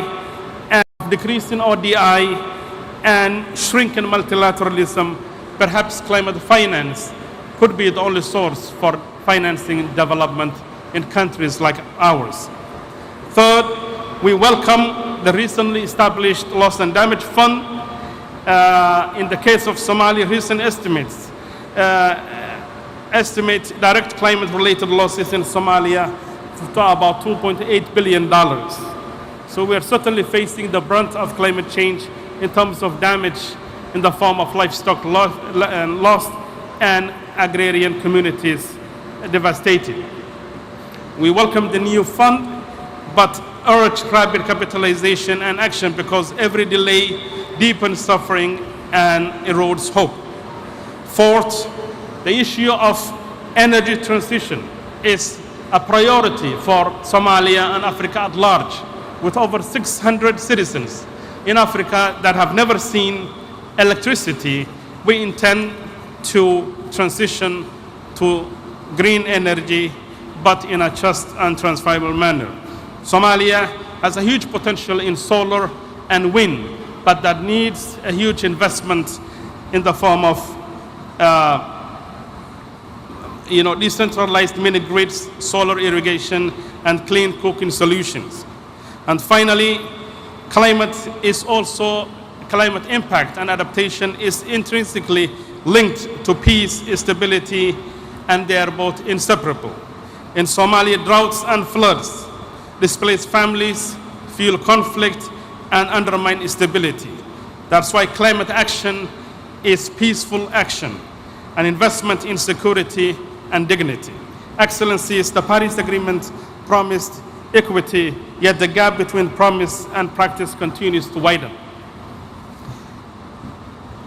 and shrinking multilateralism. Perhaps climate finance could be the only source for financing development in countries like ours. Third, we welcome the recently established Loss and Damage Fund. In the case of Somalia, recent estimates estimate direct climate-related losses in Somalia to about $2.8 billion. So we are certainly facing the brunt of climate change in terms of damage in the form of livestock lost and agrarian communities devastated. We welcome the new fund, but urge rapid capitalization and action because every delay deepens suffering and erodes hope. Fourth, the issue of energy transition is a priority for Somalia and Africa at large, with over 600 citizens in Africa that have never seen electricity. We intend to transition to green energy, but in a just and transferable manner. Somalia has a huge potential in solar and wind, but that needs a huge investment in the form of decentralized mini grids, solar irrigation, and clean cooking solutions. And finally, climate impact and adaptation is intrinsically linked to peace, stability, and they are both inseparable. In Somalia, droughts and floods displace families, fuel conflict, and undermine stability. That's why climate action is peaceful action, an investment in security and dignity. Excellencies, the Paris Agreement promised equity, yet the gap between promise and practice continues to widen.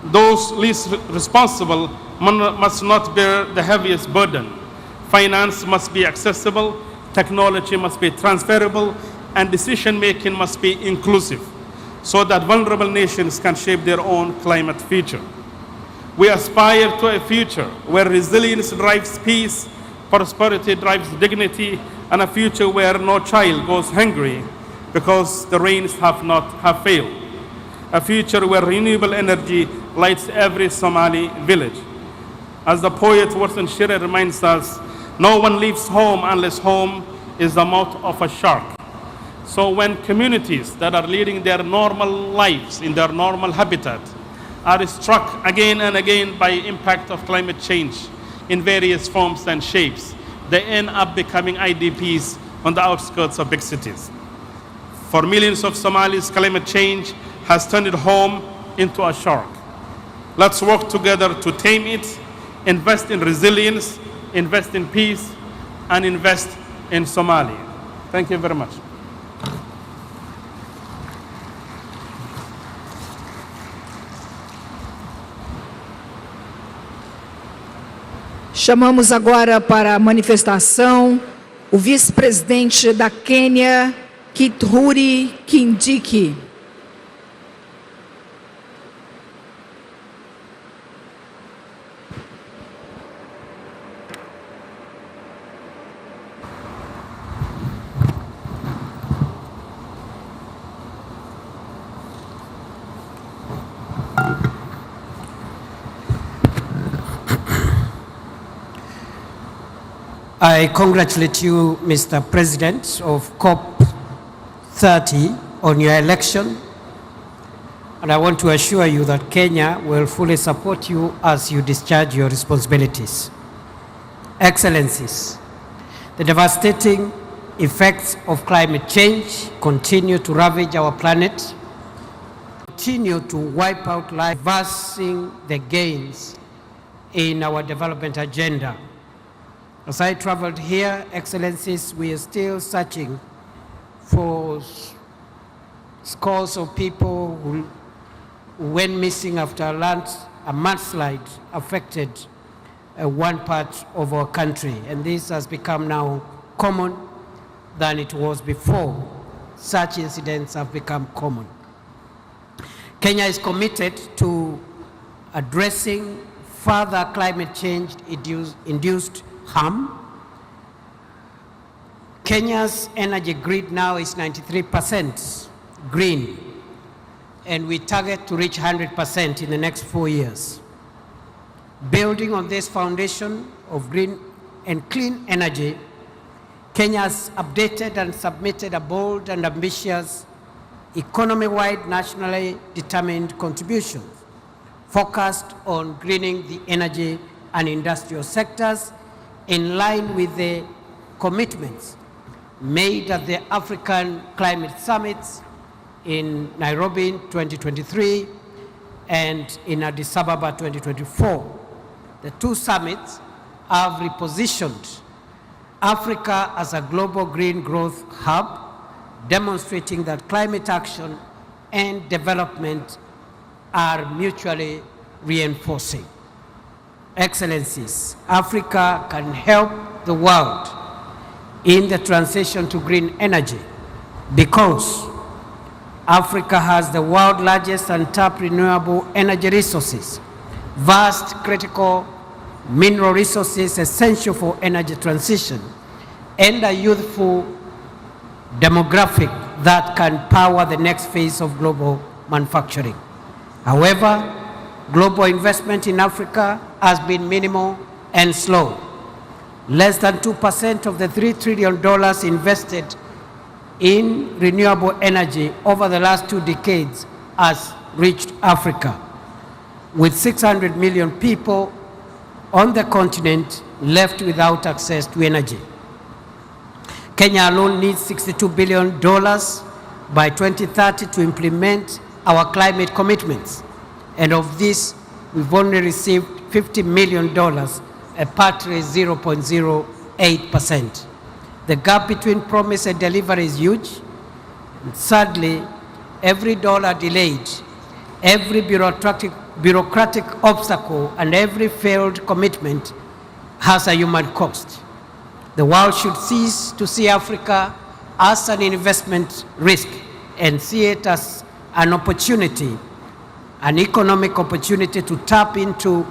Those least responsible must not bear the heaviest burden. Finance must be accessible, technology must be transferable, and decision-making must be inclusive, so that vulnerable nations can shape their own climate future. We aspire to a future where resilience drives peace, prosperity drives dignity, and a future where no child goes hungry because the rains have failed. A future where renewable energy lights every Somali village. As the poet Warsan Shire reminds us, no one leaves home unless home is the mouth of a shark. So when communities that are leading their normal lives in their normal habitat are struck again and again by impact of climate change in various forms and shapes, they end up becoming IDPs on the outskirts of big cities. For millions of Somalis, climate change has turned home into a shark. Let's work together to tame it, invest in resilience, invest in peace, and invest in Somalia. Thank you very much. Chamamos agora para a manifestação o vice-presidente da Quênia, Kithure Kindiki. I congratulate you, Mr. President of Cop30, on your election, and I want to assure you that Kenya will fully support you as you discharge your responsibilities. Excellencies, the devastating effects of climate change continue to ravage our planet, continue to wipe out life, reversing the gains in our development agenda. As I traveled here, Excellencies, we are still searching for scores of people who went missing after a mudslide affected one part of our country. And this has become now common than it was before. Such incidents have become common. Kenya is committed to addressing further climate change-induced harm. Kenya's energy grid now is 93% green, and we target to reach 100% in the next 4 years. Building on this foundation of green and clean energy, Kenya has updated and submitted a bold and ambitious economy-wide nationally determined contribution focused on greening the energy and industrial sectors in line with the commitments made at the African Climate Summits in Nairobi in 2023 and in Addis Ababa 2024. The two summits have repositioned Africa as a global green growth hub, demonstrating that climate action and development are mutually reinforcing. Excellencies, Africa can help the world in the transition to green energy because Africa has the world's largest untapped renewable energy resources, vast critical mineral resources essential for energy transition, and a youthful demographic that can power the next phase of global manufacturing. However, global investment in Africa has been minimal and slow. Less than 2% of the $3 trillion invested in renewable energy over the last 2 decades has reached Africa, with 600 million people on the continent left without access to energy. Kenya alone needs $62 billion by 2030 to implement our climate commitments. And of this, we've only received $50 million, a paltry 0.08%. The gap between promise and delivery is huge. And sadly, every dollar delayed, every bureaucratic obstacle, and every failed commitment has a human cost. The world should cease to see Africa as an investment risk and see it as an opportunity, an economic opportunity to tap into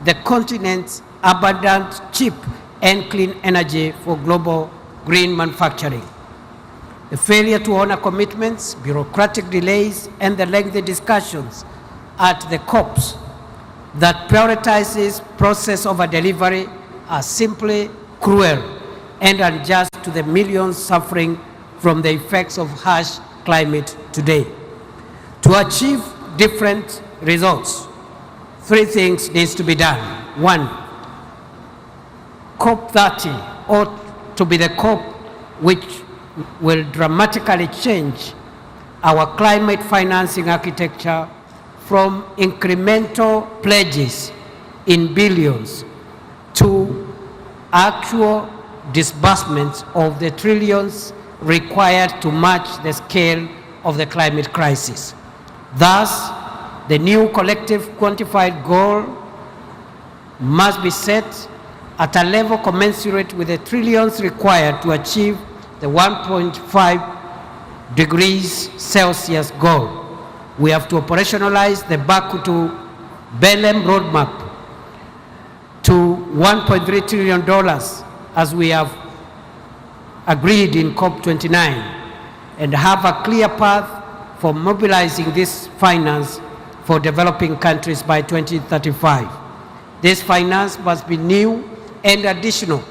the continent's abundant, cheap, and clean energy for global green manufacturing. The failure to honor commitments, bureaucratic delays, and the lengthy discussions at the COPs that prioritizes process over delivery are simply cruel and unjust to the millions suffering from the effects of harsh climate today. To achieve different results, 3 things needs to be done. 1, Cop30 ought to be the COP which will dramatically change our climate financing architecture from incremental pledges in billions to actual disbursements of the trillions required to match the scale of the climate crisis. Thus, the new collective quantified goal must be set at a level commensurate with the trillions required to achieve the 1.5 degrees Celsius goal. We have to operationalize the Baku to Belém roadmap to $1.3 trillion as we have agreed in COP29 and have a clear path for mobilizing this finance for developing countries by 2035. This finance must be new and additional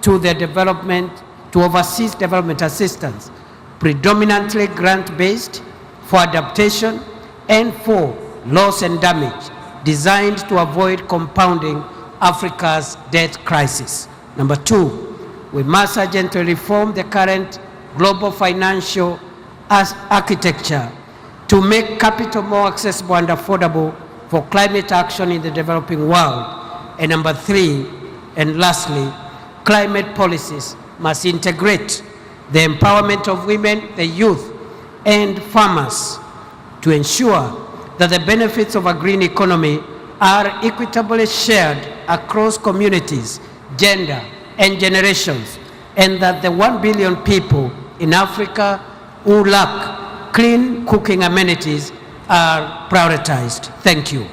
to the development, to overseas development assistance, predominantly grant-based for adaptation and for loss and damage, designed to avoid compounding Africa's debt crisis. Number 2, we must urgently reform the current global financial architecture to make capital more accessible and affordable for climate action in the developing world. And number 3, and lastly, climate policies must integrate the empowerment of women, the youth, and farmers to ensure that the benefits of a green economy are equitably shared across communities, gender, and generations, and that the 1 billion people in Africa who lack clean cooking amenities are prioritized. Thank you.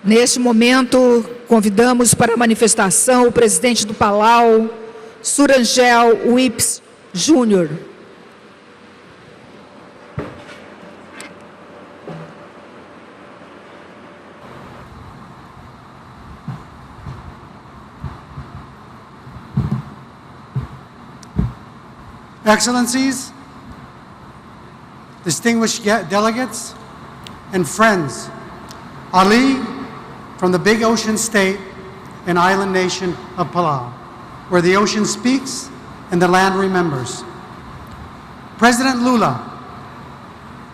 Neste momento, convidamos para a manifestação o presidente do Palau, Surangel Wips Júnior. Excellencies, distinguished delegates, and friends, Ali from the big ocean state and island nation of Palau, where the ocean speaks and the land remembers. President Lula,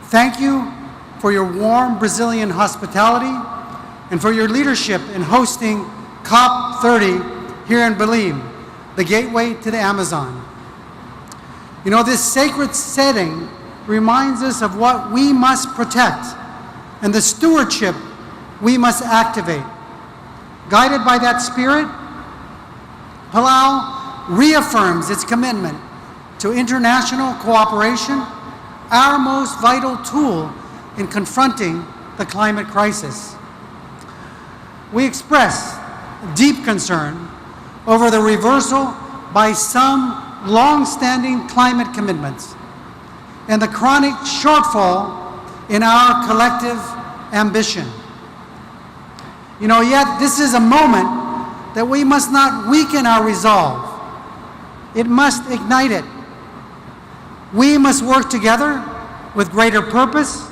thank you for your warm Brazilian hospitality and for your leadership in hosting COP30 here in Belém, the gateway to the Amazon. You know, this sacred setting reminds us of what we must protect and the stewardship we must activate. Guided by that spirit, Palau reaffirms its commitment to international cooperation, our most vital tool in confronting the climate crisis. We express deep concern over the reversal by some long-standing climate commitments and the chronic shortfall in our collective ambition. Yet this is a moment that we must not weaken our resolve. It must ignite it. We must work together with greater purpose,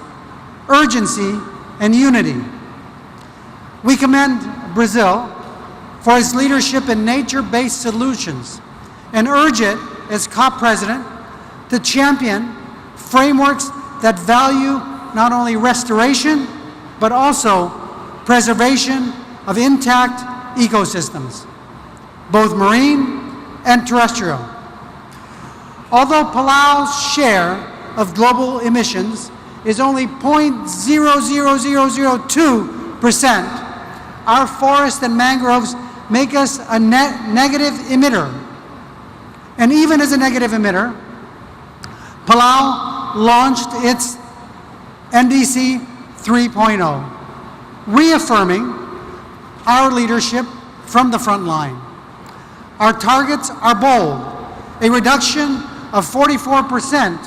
urgency, and unity. We commend Brazil for its leadership in nature-based solutions and urge it, as COP president, to champion frameworks that value not only restoration, but also preservation of intact ecosystems, both marine and terrestrial. Although Palau's share of global emissions is only 0.00002%, our forests and mangroves make us a net negative emitter. And even as a negative emitter, Palau launched its NDC 3.0, reaffirming our leadership from the front line. Our targets are bold, a reduction of 44%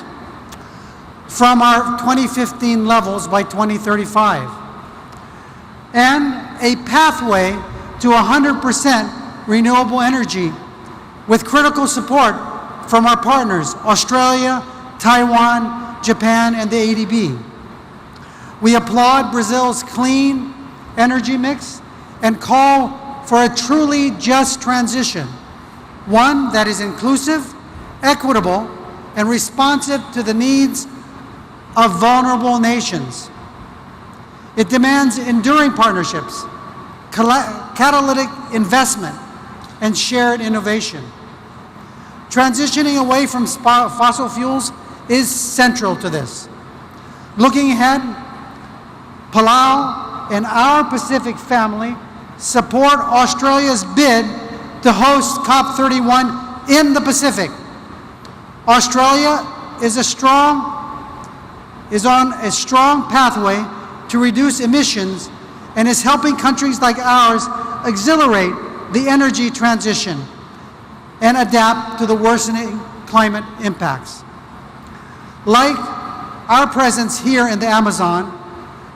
from our 2015 levels by 2035, and a pathway to 100% renewable energy with critical support from our partners, Australia, Taiwan, Japan, and the ADB. We applaud Brazil's clean energy mix and call for a truly just transition, one that is inclusive, equitable, and responsive to the needs of vulnerable nations. It demands enduring partnerships, catalytic investment, and shared innovation. Transitioning away from fossil fuels is central to this. Looking ahead, Palau and our Pacific family support Australia's bid to host COP31 in the Pacific. Australia is on a strong pathway to reduce emissions and is helping countries like ours accelerate the energy transition and adapt to the worsening climate impacts. Like our presence here in the Amazon,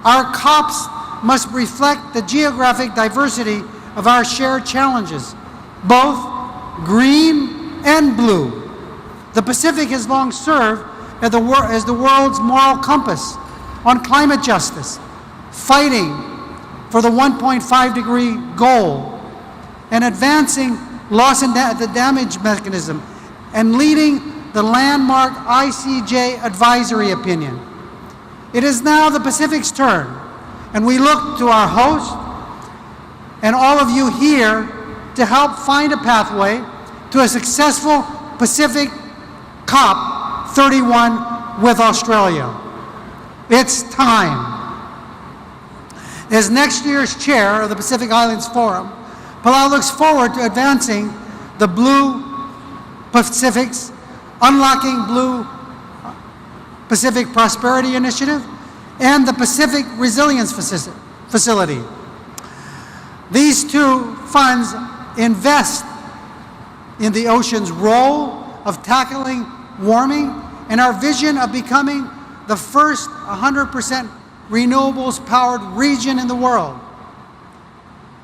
our COPs must reflect the geographic diversity of our shared challenges, both green and blue. The Pacific has long served as the world's moral compass on climate justice, fighting for the 1.5-degree goal, and advancing loss and the damage mechanism, and leading the landmark ICJ advisory opinion. It is now the Pacific's turn, and we look to our host and all of you here to help find a pathway to a successful Pacific COP31 with Australia. It's time. As next year's chair of the Pacific Islands Forum, Palau looks forward to advancing the Blue Pacific's Unlocking Blue Pacific Prosperity Initiative and the Pacific Resilience Facility. These two funds invest in the ocean's role of tackling warming and our vision of becoming the first 100% renewables-powered region in the world.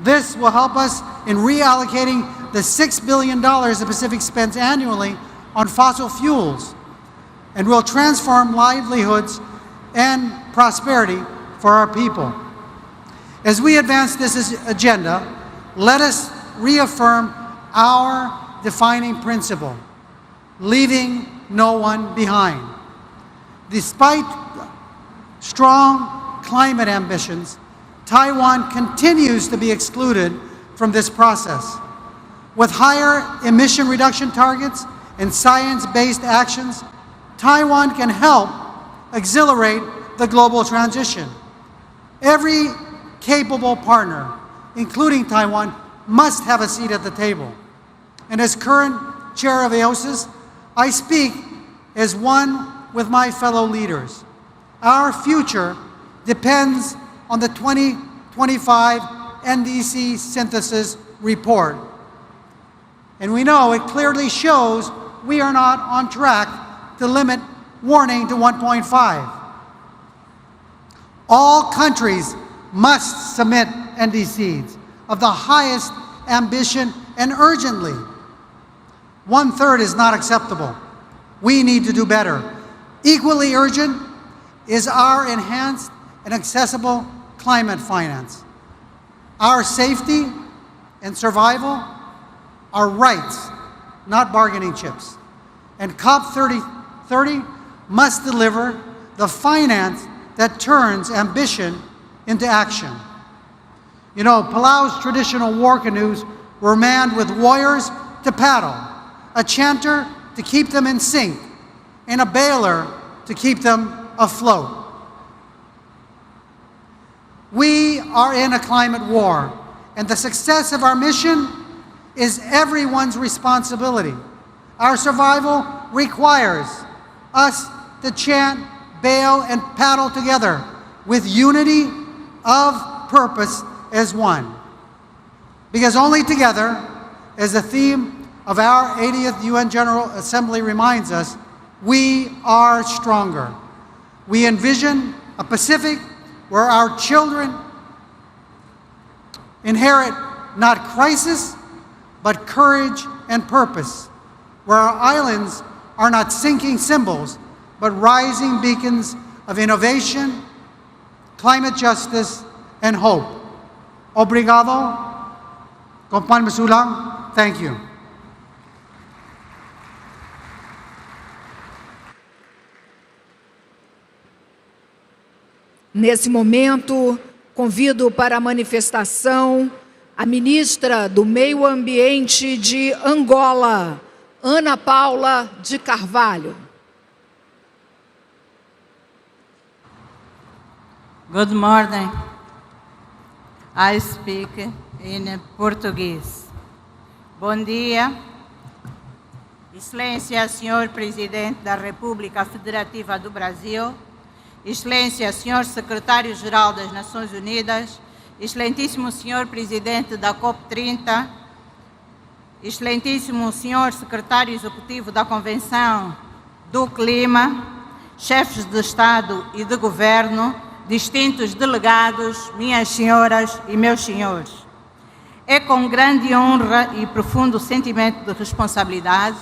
This will help us in reallocating the $6 billion the Pacific spends annually on fossil fuels, and will transform livelihoods and prosperity for our people. As we advance this agenda, let us reaffirm our defining principle: leaving no one behind. Despite strong climate ambitions, Taiwan continues to be excluded from this process. With higher emission reduction targets and science-based actions, Taiwan can help accelerate the global transition. Every capable partner including Taiwan, must have a seat at the table. And as current chair of AOSIS, I speak as one with my fellow leaders. Our future depends on the 2025 NDC Synthesis Report. And we know it clearly shows we are not on track to limit warming to 1.5. All countries must submit NDCs of the highest ambition and urgently. 1/3 is not acceptable. We need to do better. Equally urgent is our enhanced and accessible climate finance. Our safety and survival are rights, not bargaining chips. And Cop30 must deliver the finance that turns ambition into action. You know, Palau's traditional war canoes were manned with warriors to paddle, a chanter to keep them in sync, and a bailer to keep them afloat. We are in a climate war, and the success of our mission is everyone's responsibility. Our survival requires us to chant, bail, and paddle together with unity of purpose as one. Because only together, as the theme of our 80th UN General Assembly reminds us, we are stronger. We envision a Pacific where our children inherit not crisis, but courage and purpose, where our islands are not sinking symbols, but rising beacons of innovation, climate justice, and hope. Obrigado, Compan Masulang. Thank you. Nesse momento, convido para a manifestação a ministra do Meio Ambiente de Angola, Ana Paula de Carvalho. Good morning. I speak in Portuguese. Bom dia. Excelência, Senhor Presidente da República Federativa do Brasil, Excelência, Senhor Secretário-Geral das Nações Unidas, Excelentíssimo Senhor Presidente da Cop30, Excelentíssimo Senhor Secretário Executivo da Convenção do Clima, chefes de Estado e de Governo, distintos delegados, minhas senhoras e meus senhores. É com grande honra e profundo sentimento de responsabilidade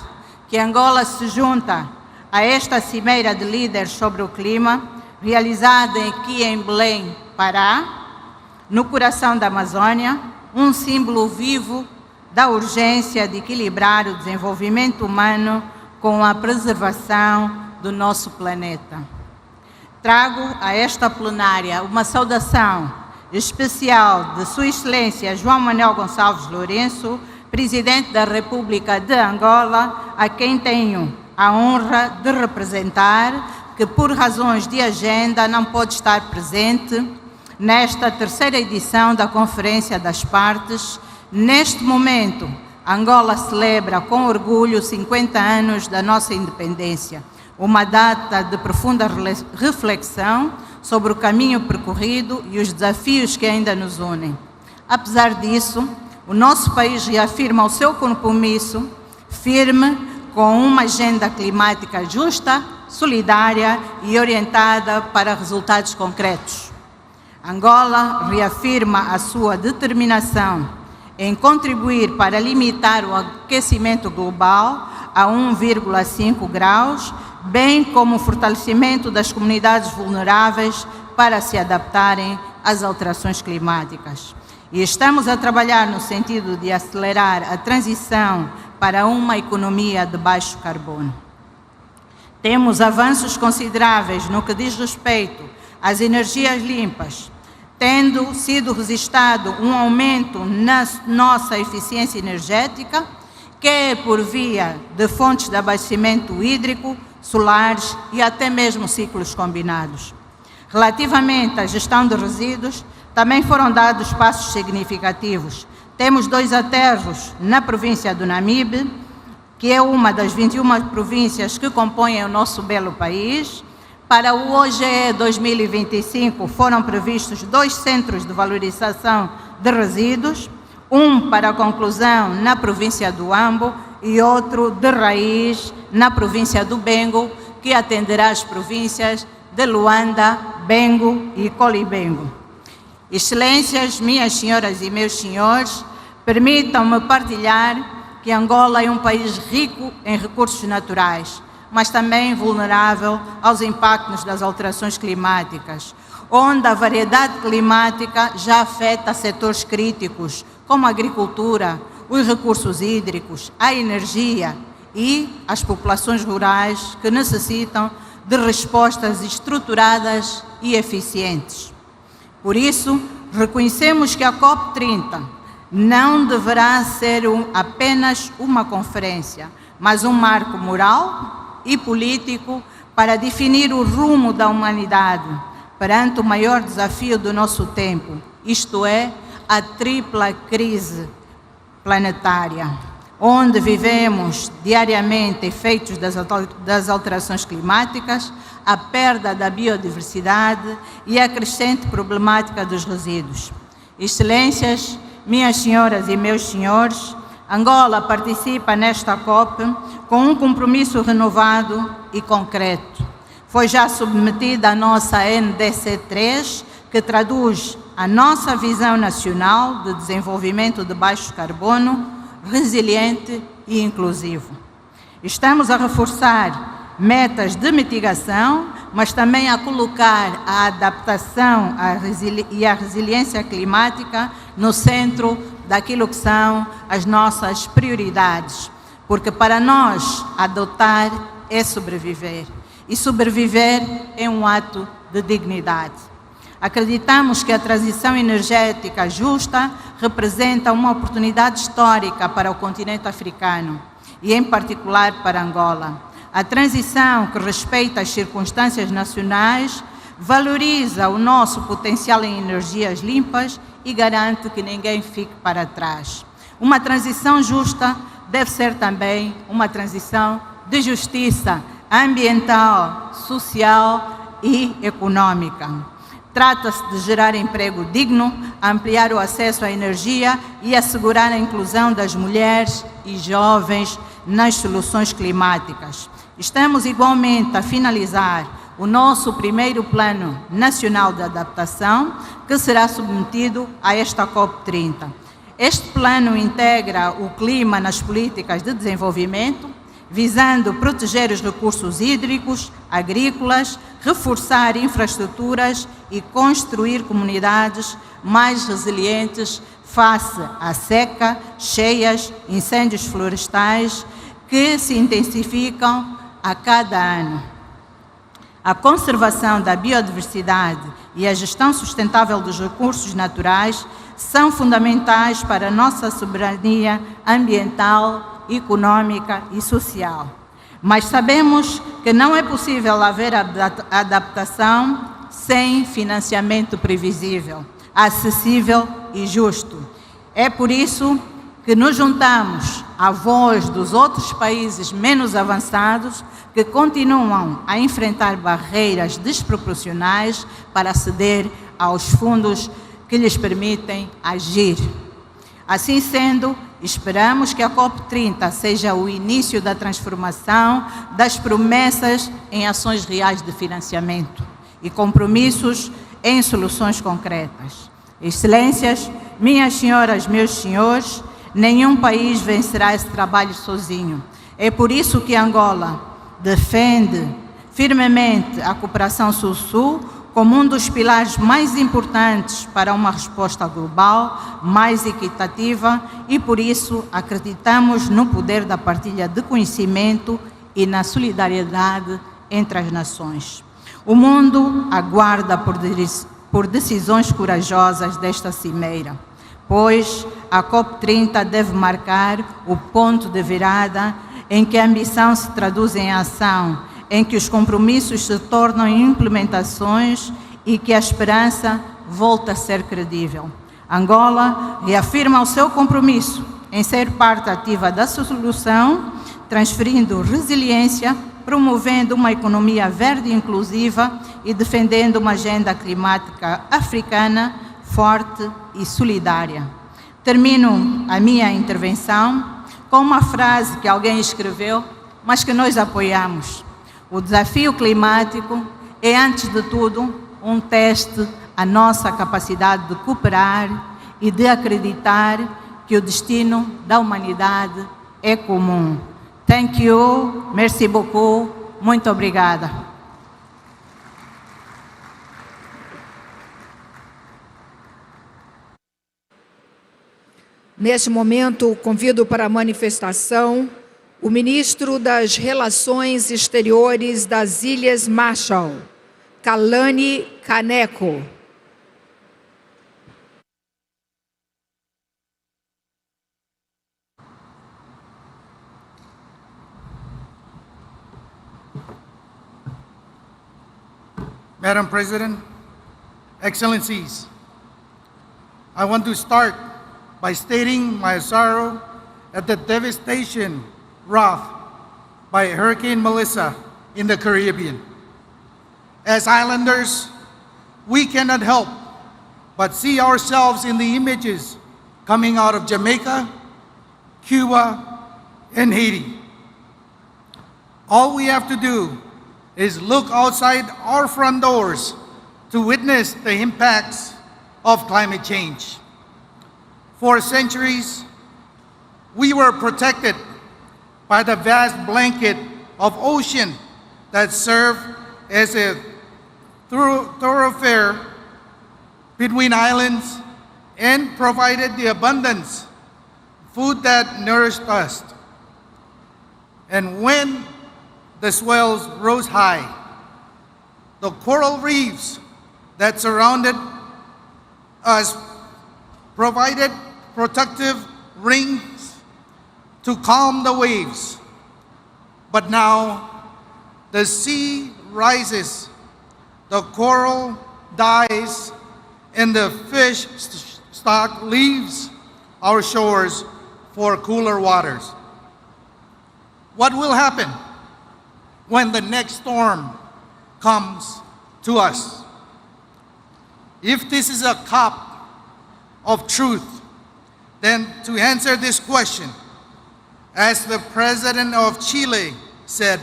que Angola se junta a esta cimeira de líderes sobre o clima, realizada aqui em Belém, Pará, no coração da Amazônia, um símbolo vivo da urgência de equilibrar o desenvolvimento humano com a preservação do nosso planeta. Trago a esta plenária uma saudação especial de Sua Excelência João Manuel Gonçalves Lourenço, Presidente da República de Angola, a quem tenho a honra de representar, que por razões de agenda não pode estar presente nesta terceira edição da Conferência das Partes. Neste momento, Angola celebra com orgulho 50 anos da nossa independência, uma data de profunda reflexão sobre o caminho percorrido e os desafios que ainda nos unem. Apesar disso, o nosso país reafirma o seu compromisso firme com uma agenda climática justa, solidária e orientada para resultados concretos. Angola reafirma a sua determinação em contribuir para limitar o aquecimento global a 1,5 graus, bem como o fortalecimento das comunidades vulneráveis para se adaptarem às alterações climáticas. E estamos a trabalhar no sentido de acelerar a transição para uma economia de baixo carbono. Temos avanços consideráveis no que diz respeito às energias limpas, tendo sido registrado um aumento na nossa eficiência energética, quer por via de fontes de abastecimento hídrico, solares e até mesmo ciclos combinados. Relativamente à gestão de resíduos, também foram dados passos significativos. Temos 2 aterros na província do Namibe, que é uma das 21 províncias que compõem o nosso belo país. Para o OGE 2025 foram previstos 2 centros de valorização de resíduos, um para a conclusão na província do Ambo e outro de raiz na província do Bengo, que atenderá as províncias de Luanda, Bengo e Colibengo. Excelências, minhas senhoras e meus senhores, permitam-me partilhar que Angola é um país rico em recursos naturais, mas também vulnerável aos impactos das alterações climáticas, onde a variedade climática já afeta setores críticos, como a agricultura, os recursos hídricos, a energia e as populações rurais que necessitam de respostas estruturadas e eficientes. Por isso, reconhecemos que a Cop30 não deverá ser apenas uma conferência, mas um marco moral e político para definir o rumo da humanidade perante o maior desafio do nosso tempo, isto é, a tripla crise planetária, onde vivemos diariamente efeitos das alterações climáticas, a perda da biodiversidade e a crescente problemática dos resíduos. Excelências, minhas senhoras e meus senhores, Angola participa nesta COP com um compromisso renovado e concreto. Foi já submetida a nossa NDC3, que traduz a nossa visão nacional de desenvolvimento de baixo carbono, resiliente e inclusivo. Estamos a reforçar metas de mitigação, mas também a colocar a adaptação e a resiliência climática no centro daquilo que são as nossas prioridades, porque para nós adotar é sobreviver, e sobreviver é um ato de dignidade. Acreditamos que a transição energética justa representa uma oportunidade histórica para o continente africano e, em particular, para Angola. A transição que respeita as circunstâncias nacionais valoriza o nosso potencial em energias limpas e garante que ninguém fique para trás. Uma transição justa deve ser também uma transição de justiça ambiental, social e econômica. Trata-se de gerar emprego digno, ampliar o acesso à energia e assegurar a inclusão das mulheres e jovens nas soluções climáticas. Estamos igualmente a finalizar o nosso primeiro Plano Nacional de Adaptação, que será submetido a esta COP30. Este plano integra o clima nas políticas de desenvolvimento, visando proteger os recursos hídricos, agrícolas, reforçar infraestruturas e construir comunidades mais resilientes face à seca, cheias, incêndios florestais que se intensificam a cada ano. A conservação da biodiversidade e a gestão sustentável dos recursos naturais são fundamentais para a nossa soberania ambiental, econômica e social. Mas sabemos que não é possível haver adaptação sem financiamento previsível, acessível e justo. É por isso que nos juntamos à voz dos outros países menos avançados que continuam a enfrentar barreiras desproporcionais para aceder aos fundos que lhes permitem agir. Assim sendo, esperamos que a COP30 seja o início da transformação das promessas em ações reais de financiamento e compromissos em soluções concretas. Excelências, minhas senhoras, meus senhores, nenhum país vencerá esse trabalho sozinho. É por isso que Angola defende firmemente a cooperação Sul-Sul como um dos pilares mais importantes para uma resposta global, mais equitativa, e por isso acreditamos no poder da partilha de conhecimento e na solidariedade entre as nações. O mundo aguarda por decisões corajosas desta cimeira, pois a COP30 deve marcar o ponto de virada em que a ambição se traduz em ação, em que os compromissos se tornam implementações e que a esperança volte a ser credível. Angola reafirma o seu compromisso em ser parte ativa da solução, transferindo resiliência, promovendo uma economia verde e inclusiva e defendendo uma agenda climática africana forte e solidária. Termino a minha intervenção com uma frase que alguém escreveu, mas que nós apoiamos. O desafio climático é, antes de tudo, um teste à nossa capacidade de cooperar e de acreditar que o destino da humanidade é comum. Thank you, merci beaucoup, muito obrigada. Neste momento, convido para a manifestação o ministro das Relações Exteriores das Ilhas Marshall, Kalani Kaneko. Madam President, Excellencies, I want to start by stating my sorrow at the devastation wrought by Hurricane Melissa in the Caribbean. As islanders, we cannot help but see ourselves in the images coming out of Jamaica, Cuba, and Haiti. All we have to do is look outside our front doors to witness the impacts of climate change. For centuries, we were protected by the vast blanket of ocean that served as a thoroughfare between islands and provided the abundance food that nourished us. And when the swells rose high, the coral reefs that surrounded us provided protective rings to calm the waves. But now the sea rises, the coral dies, and the fish stock leaves our shores for cooler waters. What will happen when the next storm comes to us? If this is a cup of truth, then to answer this question, as the President of Chile said,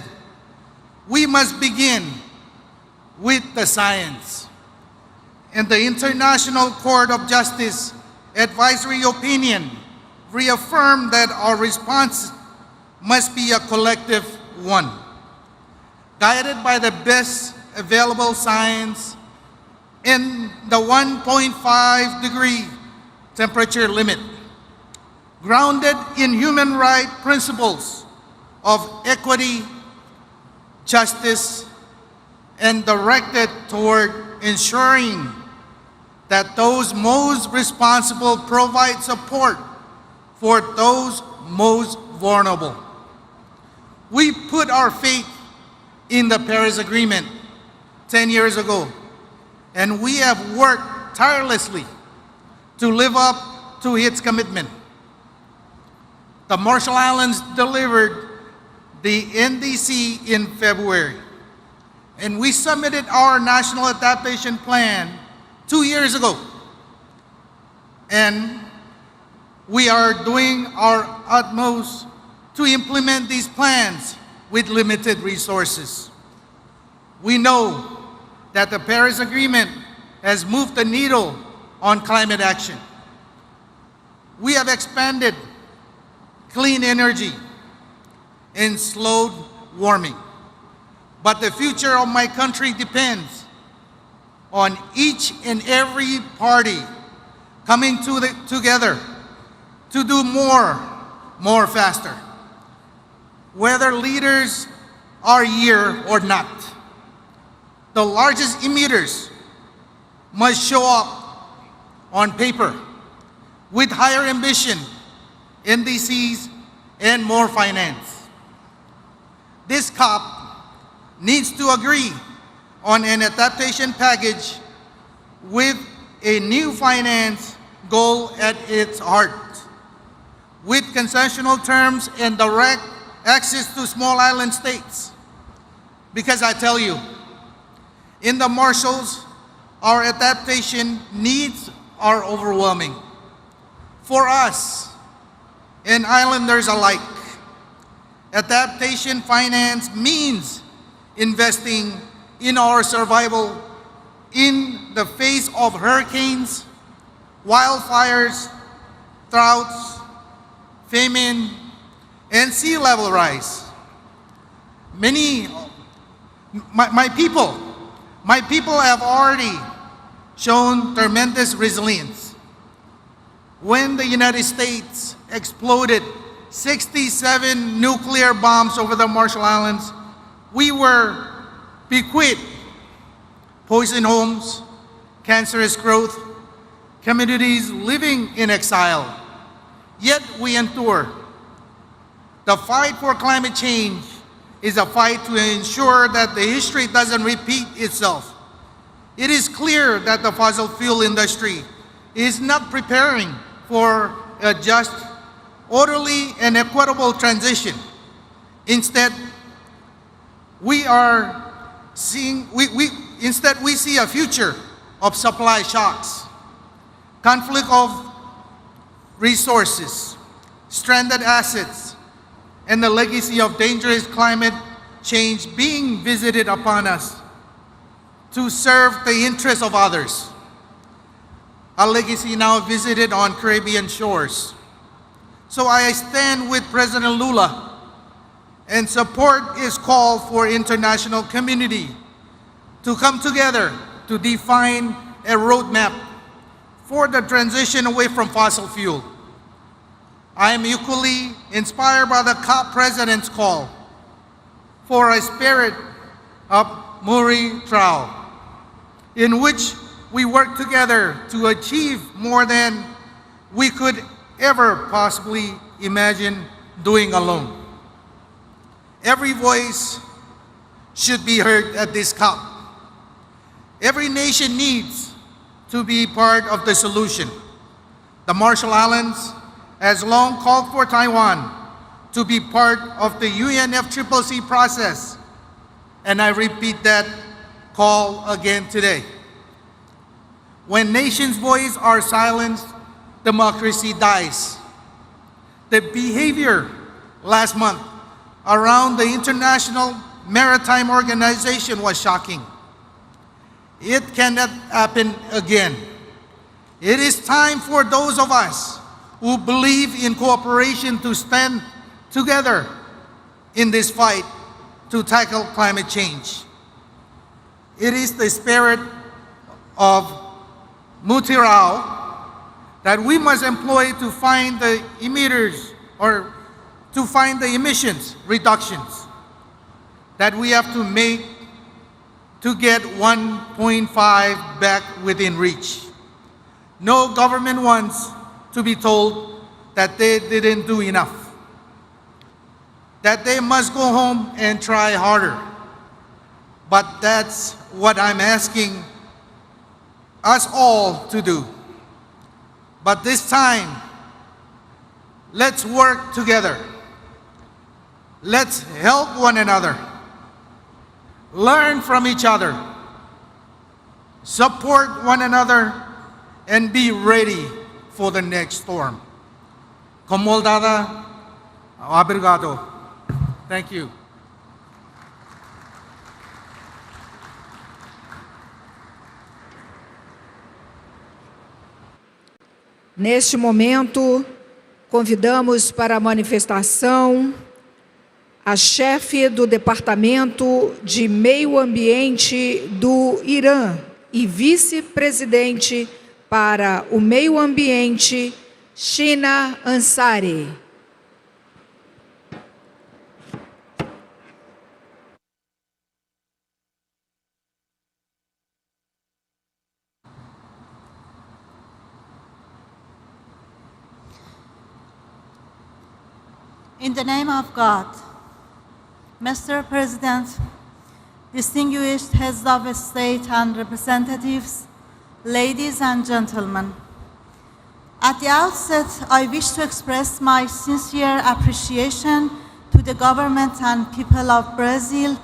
we must begin with the science. And the International Court of Justice advisory opinion reaffirmed that our response must be a collective one, guided by the best available science in the 1.5 degree temperature limit, grounded in human rights principles of equity, justice, and directed toward ensuring that those most responsible provide support for those most vulnerable. We put our faith in the Paris Agreement 10 years ago, and we have worked tirelessly to live up to its commitment. The Marshall Islands delivered the NDC in February, and we submitted our National Adaptation Plan 2 years ago. And we are doing our utmost to implement these plans with limited resources. We know that the Paris Agreement has moved the needle on climate action. We have expanded clean energy and slowed warming. But the future of my country depends on each and every party coming together to do more faster. Whether leaders are here or not, the largest emitters must show up on paper with higher ambition, NDCs, and more finance. This COP needs to agree on an adaptation package with a new finance goal at its heart, with concessional terms and direct access to small island states. Because I tell you, in the Marshalls, our adaptation needs are overwhelming. For us and islanders alike, adaptation finance means investing in our survival in the face of hurricanes, wildfires, droughts, famine, and sea level rise. My people have already shown tremendous resilience. When the United States exploded 67 nuclear bombs over the Marshall Islands, we were bequeathed poisoned homes, cancerous growth, communities living in exile. Yet we endure. The fight for climate change is a fight to ensure that the history doesn't repeat itself. It is clear that the fossil fuel industry is not preparing for a just, orderly, and equitable transition. Instead, we see a future of supply shocks, conflict of resources, stranded assets, and the legacy of dangerous climate change being visited upon us to serve the interests of others. A legacy now visited on Caribbean shores. So I stand with President Lula and support his call for international community to come together to define a roadmap for the transition away from fossil fuel. I am equally inspired by the COP President's call for a spirit of Muri Trao, in which we work together to achieve more than we could ever possibly imagine doing alone. Every voice should be heard at this COP. Every nation needs to be part of the solution. The Marshall Islands has long called for Taiwan to be part of the UNFCCC process, and I repeat that call again today. When nations' voices are silenced, democracy dies. The behavior last month around the International Maritime Organization was shocking. It cannot happen again. It is time for those of us who believe in cooperation to stand together in this fight to tackle climate change. It is the spirit of Mutirao that we must employ to find the emitters, or to find the emissions reductions that we have to make to get 1.5 back within reach. No government wants to be told that they didn't do enough, that they must go home and try harder. But that's what I'm asking us all to do. But this time, let's work together. Let's help one another, learn from each other, support one another, and be ready for the next storm. Commoldada, obrigado. Thank you. Neste momento, convidamos para a manifestação a chefe do Departamento de Meio Ambiente do Irã e vice-presidente para o Meio Ambiente, Shina Ansari. In the name of God, Mr. President, distinguished heads of state and representatives, ladies and gentlemen, at the outset, I wish to express my sincere appreciation to the government and people of Brazil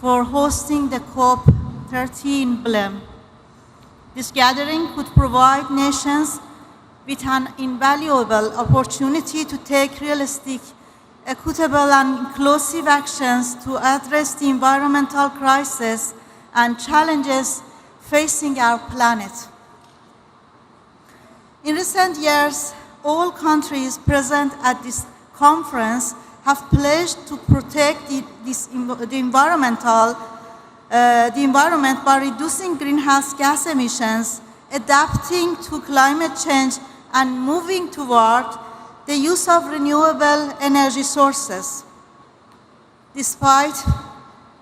for hosting the Cop30 in Belém. This gathering could provide nations with an invaluable opportunity to take realistic, equitable, and inclusive actions to address the environmental crisis and challenges facing our planet. In recent years, all countries present at this conference have pledged to protect the environment by reducing greenhouse gas emissions, adapting to climate change, and moving toward the use of renewable energy sources. Despite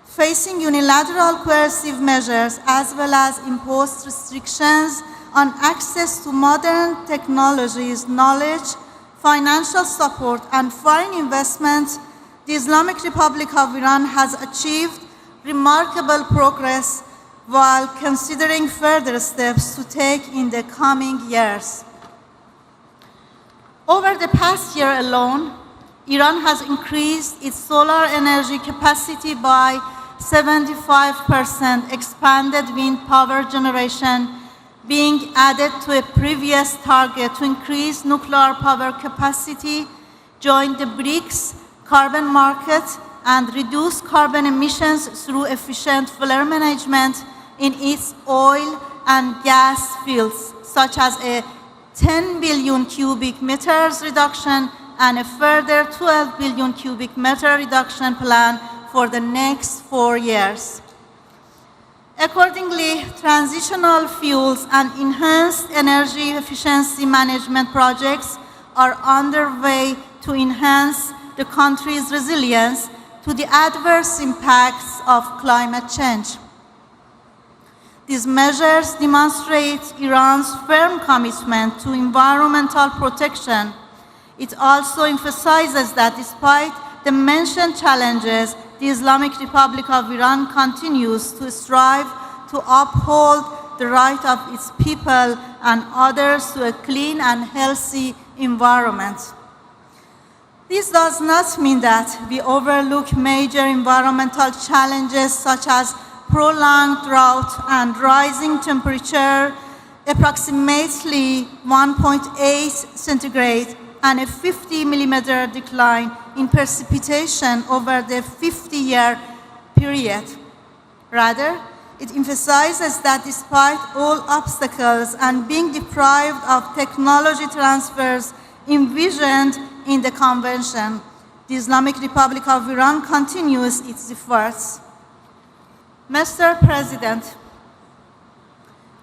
facing unilateral coercive measures as well as imposed restrictions on access to modern technologies, knowledge, financial support, and foreign investment, the Islamic Republic of Iran has achieved remarkable progress while considering further steps to take in the coming years. Over the past year alone, Iran has increased its solar energy capacity by 75%, expanded wind power generation being added to a previous target to increase nuclear power capacity, join the BRICS carbon market, and reduce carbon emissions through efficient flare management in its oil and gas fields, such as a 10 billion cubic meters reduction and a further 12 billion cubic meter reduction plan for the next 4 years. Accordingly, transitional fuels and enhanced energy efficiency management projects are underway to enhance the country's resilience to the adverse impacts of climate change. These measures demonstrate Iran's firm commitment to environmental protection. It also emphasizes that despite the mentioned challenges, the Islamic Republic of Iran continues to strive to uphold the right of its people and others to a clean and healthy environment. This does not mean that we overlook major environmental challenges such as prolonged drought and rising temperature, approximately 1.8 centigrade, and a 50 millimeter decline in precipitation over the 50-year period. Rather, it emphasizes that despite all obstacles and being deprived of technology transfers envisioned in the Convention, the Islamic Republic of Iran continues its efforts. Mr. President,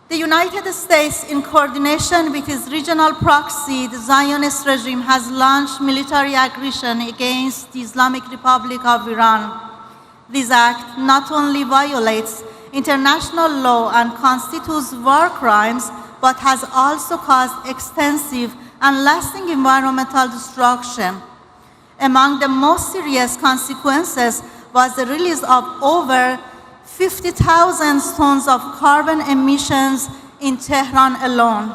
the United States, in coordination with its regional proxy, the Zionist regime, has launched military aggression against the Islamic Republic of Iran. This act not only violates international law and constitutes war crimes, but has also caused extensive and lasting environmental destruction. Among the most serious consequences was the release of over 50,000 tons of carbon emissions in Tehran alone.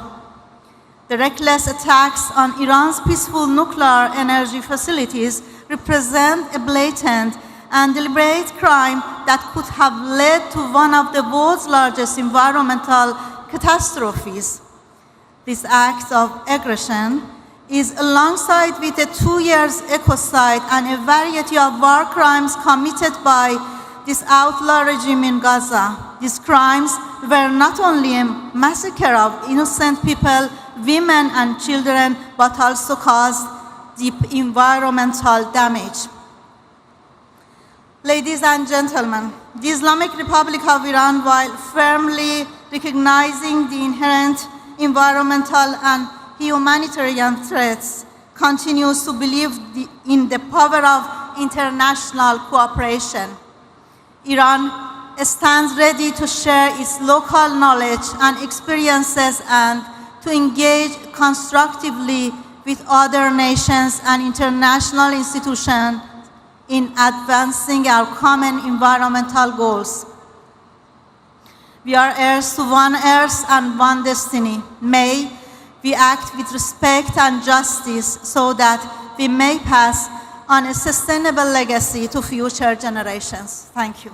The reckless attacks on Iran's peaceful nuclear energy facilities represent a blatant and deliberate crime that could have led to one of the world's largest environmental catastrophes. This act of aggression is alongside with a 2 years ecocide and a variety of war crimes committed by this outlaw regime in Gaza. These crimes were not only a massacre of innocent people, women and children, but also caused deep environmental damage. Ladies and gentlemen, the Islamic Republic of Iran, while firmly recognizing the inherent environmental and humanitarian threats, continues to believe in the power of international cooperation. Iran stands ready to share its local knowledge and experiences and to engage constructively with other nations and international institutions in advancing our common environmental goals. We are heirs to one earth and one destiny. May we act with respect and justice so that we may pass on a sustainable legacy to future generations. Thank you.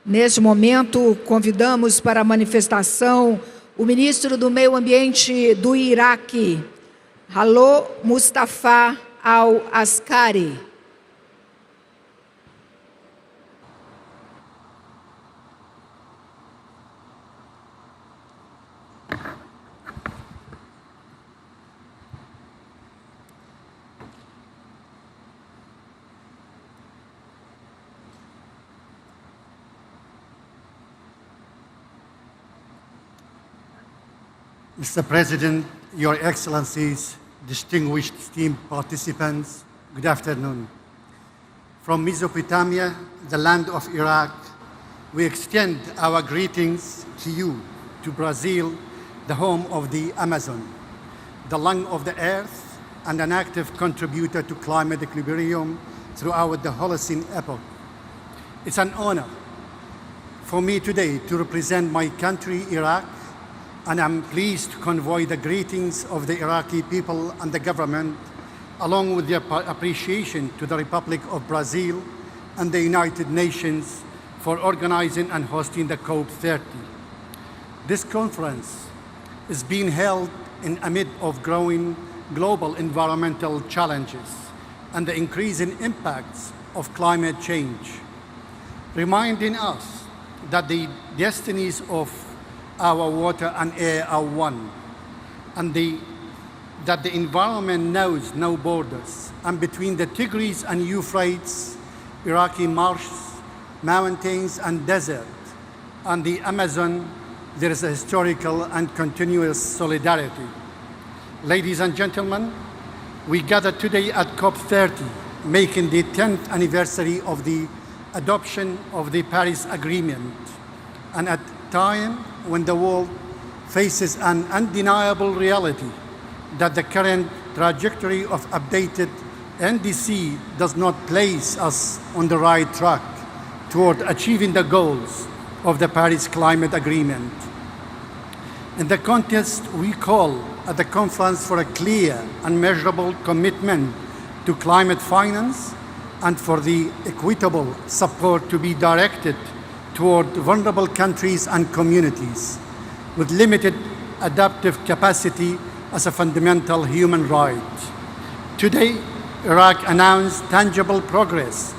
Neste momento, convidamos para a manifestação o ministro do Meio Ambiente do Iraque, Halo Mustafa Al-Askari. Mr. President, Your Excellencies, distinguished esteemed participants, good afternoon. From Mesopotamia, the land of Iraq, we extend our greetings to you, to Brazil, the home of the Amazon, the lung of the earth, and an active contributor to climate equilibrium throughout the Holocene epoch. It's an honor for me today to represent my country, Iraq, and I'm pleased to convey the greetings of the Iraqi people and the government, along with their appreciation to the Republic of Brazil and the United Nations for organizing and hosting the Cop30. This conference is being held in amid of growing global environmental challenges and the increasing impacts of climate change, reminding us that the destinies of our water and air are one, and that the environment knows no borders. And between the Tigris and Euphrates, Iraqi marshes, mountains and desert, and the Amazon, there is a historical and continuous solidarity. Ladies and gentlemen, we gather today at COP30, making the 10th anniversary of the adoption of the Paris Agreement, and at a time when the world faces an undeniable reality that the current trajectory of updated NDC does not place us on the right track toward achieving the goals of the Paris Climate Agreement. In the context, we call at the conference for a clear and measurable commitment to climate finance and for the equitable support to be directed toward vulnerable countries and communities with limited adaptive capacity as a fundamental human right. Today, Iraq announced tangible progress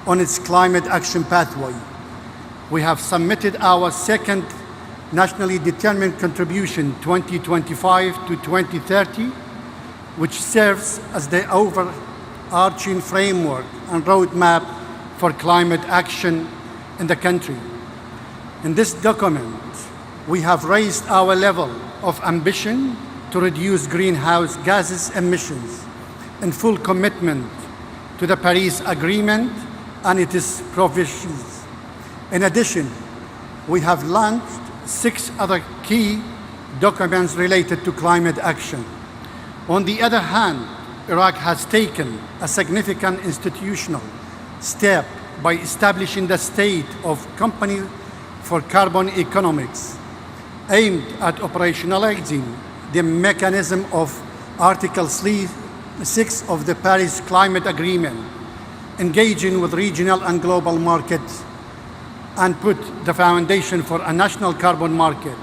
on its climate action pathway. We have submitted our second nationally determined contribution 2025 to 2030, which serves as the overarching framework and roadmap for climate action in the country. In this document, we have raised our level of ambition to reduce greenhouse gases emissions in full commitment to the Paris Agreement and its provisions. In addition, we have launched 6 other key documents related to climate action. On the other hand, Iraq has taken a significant institutional step by establishing the State of Company for Carbon Economics, aimed at operationalizing the mechanism of Article 6 of the Paris Climate Agreement, engaging with regional and global markets, and put the foundation for a national carbon market.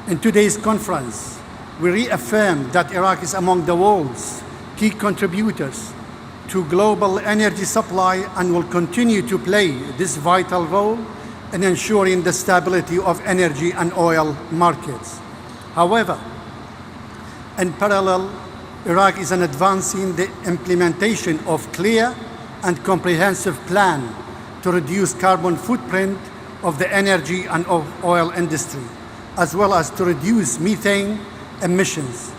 In today's conference, we reaffirm that Iraq is among the world's key contributors to global energy supply and will continue to play this vital role in ensuring the stability of energy and oil markets. However, in parallel, Iraq is advancing the implementation of clear and comprehensive plan to reduce carbon footprint of the energy and of oil industry, as well as to reduce methane emissions.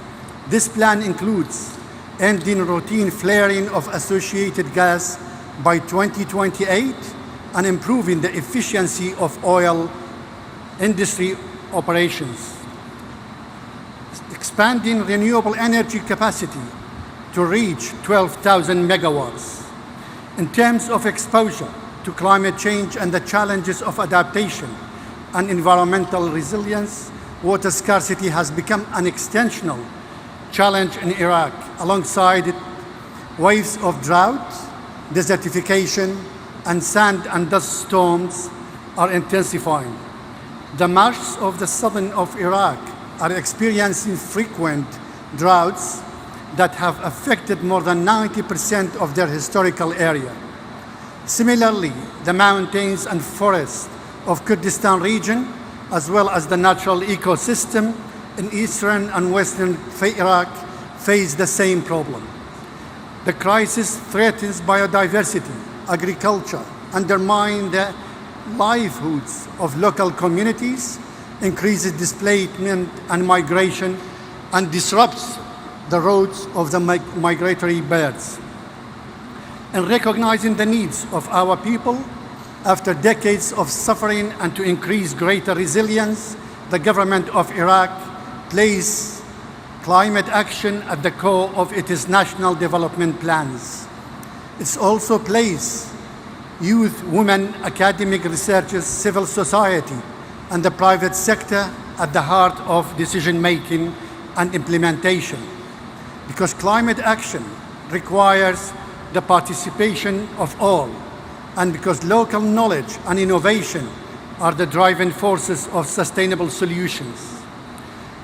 This plan includes ending routine flaring of associated gas by 2028 and improving the efficiency of oil industry operations, expanding renewable energy capacity to reach 12,000 megawatts, In terms of exposure to climate change and the challenges of adaptation and environmental resilience, water scarcity has become an extensional challenge in Iraq, alongside it, waves of drought, desertification, and sand and dust storms are intensifying. The marshes of the southern of Iraq are experiencing frequent droughts that have affected more than 90% of their historical area. Similarly, the mountains and forests of Kurdistan region, as well as the natural ecosystem in eastern and western Iraq, face the same problem. The crisis threatens biodiversity, agriculture, undermines the livelihoods of local communities, increases displacement and migration, and disrupts the roads of the migratory birds. In recognizing the needs of our people, after decades of suffering and to increase greater resilience, the government of Iraq places climate action at the core of its national development plans. It also places youth, women, academic researchers, civil society, and the private sector at the heart of decision-making and implementation. Because climate action requires the participation of all, and because local knowledge and innovation are the driving forces of sustainable solutions.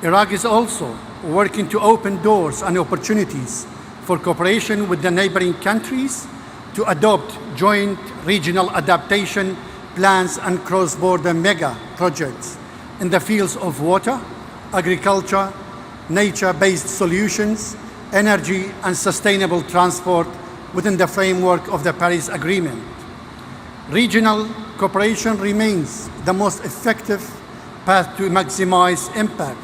Iraq is also working to open doors and opportunities for cooperation with the neighboring countries to adopt joint regional adaptation plans and cross-border mega projects in the fields of water, agriculture, nature-based solutions, energy, and sustainable transport within the framework of the Paris Agreement. Regional cooperation remains the most effective path to maximize impact,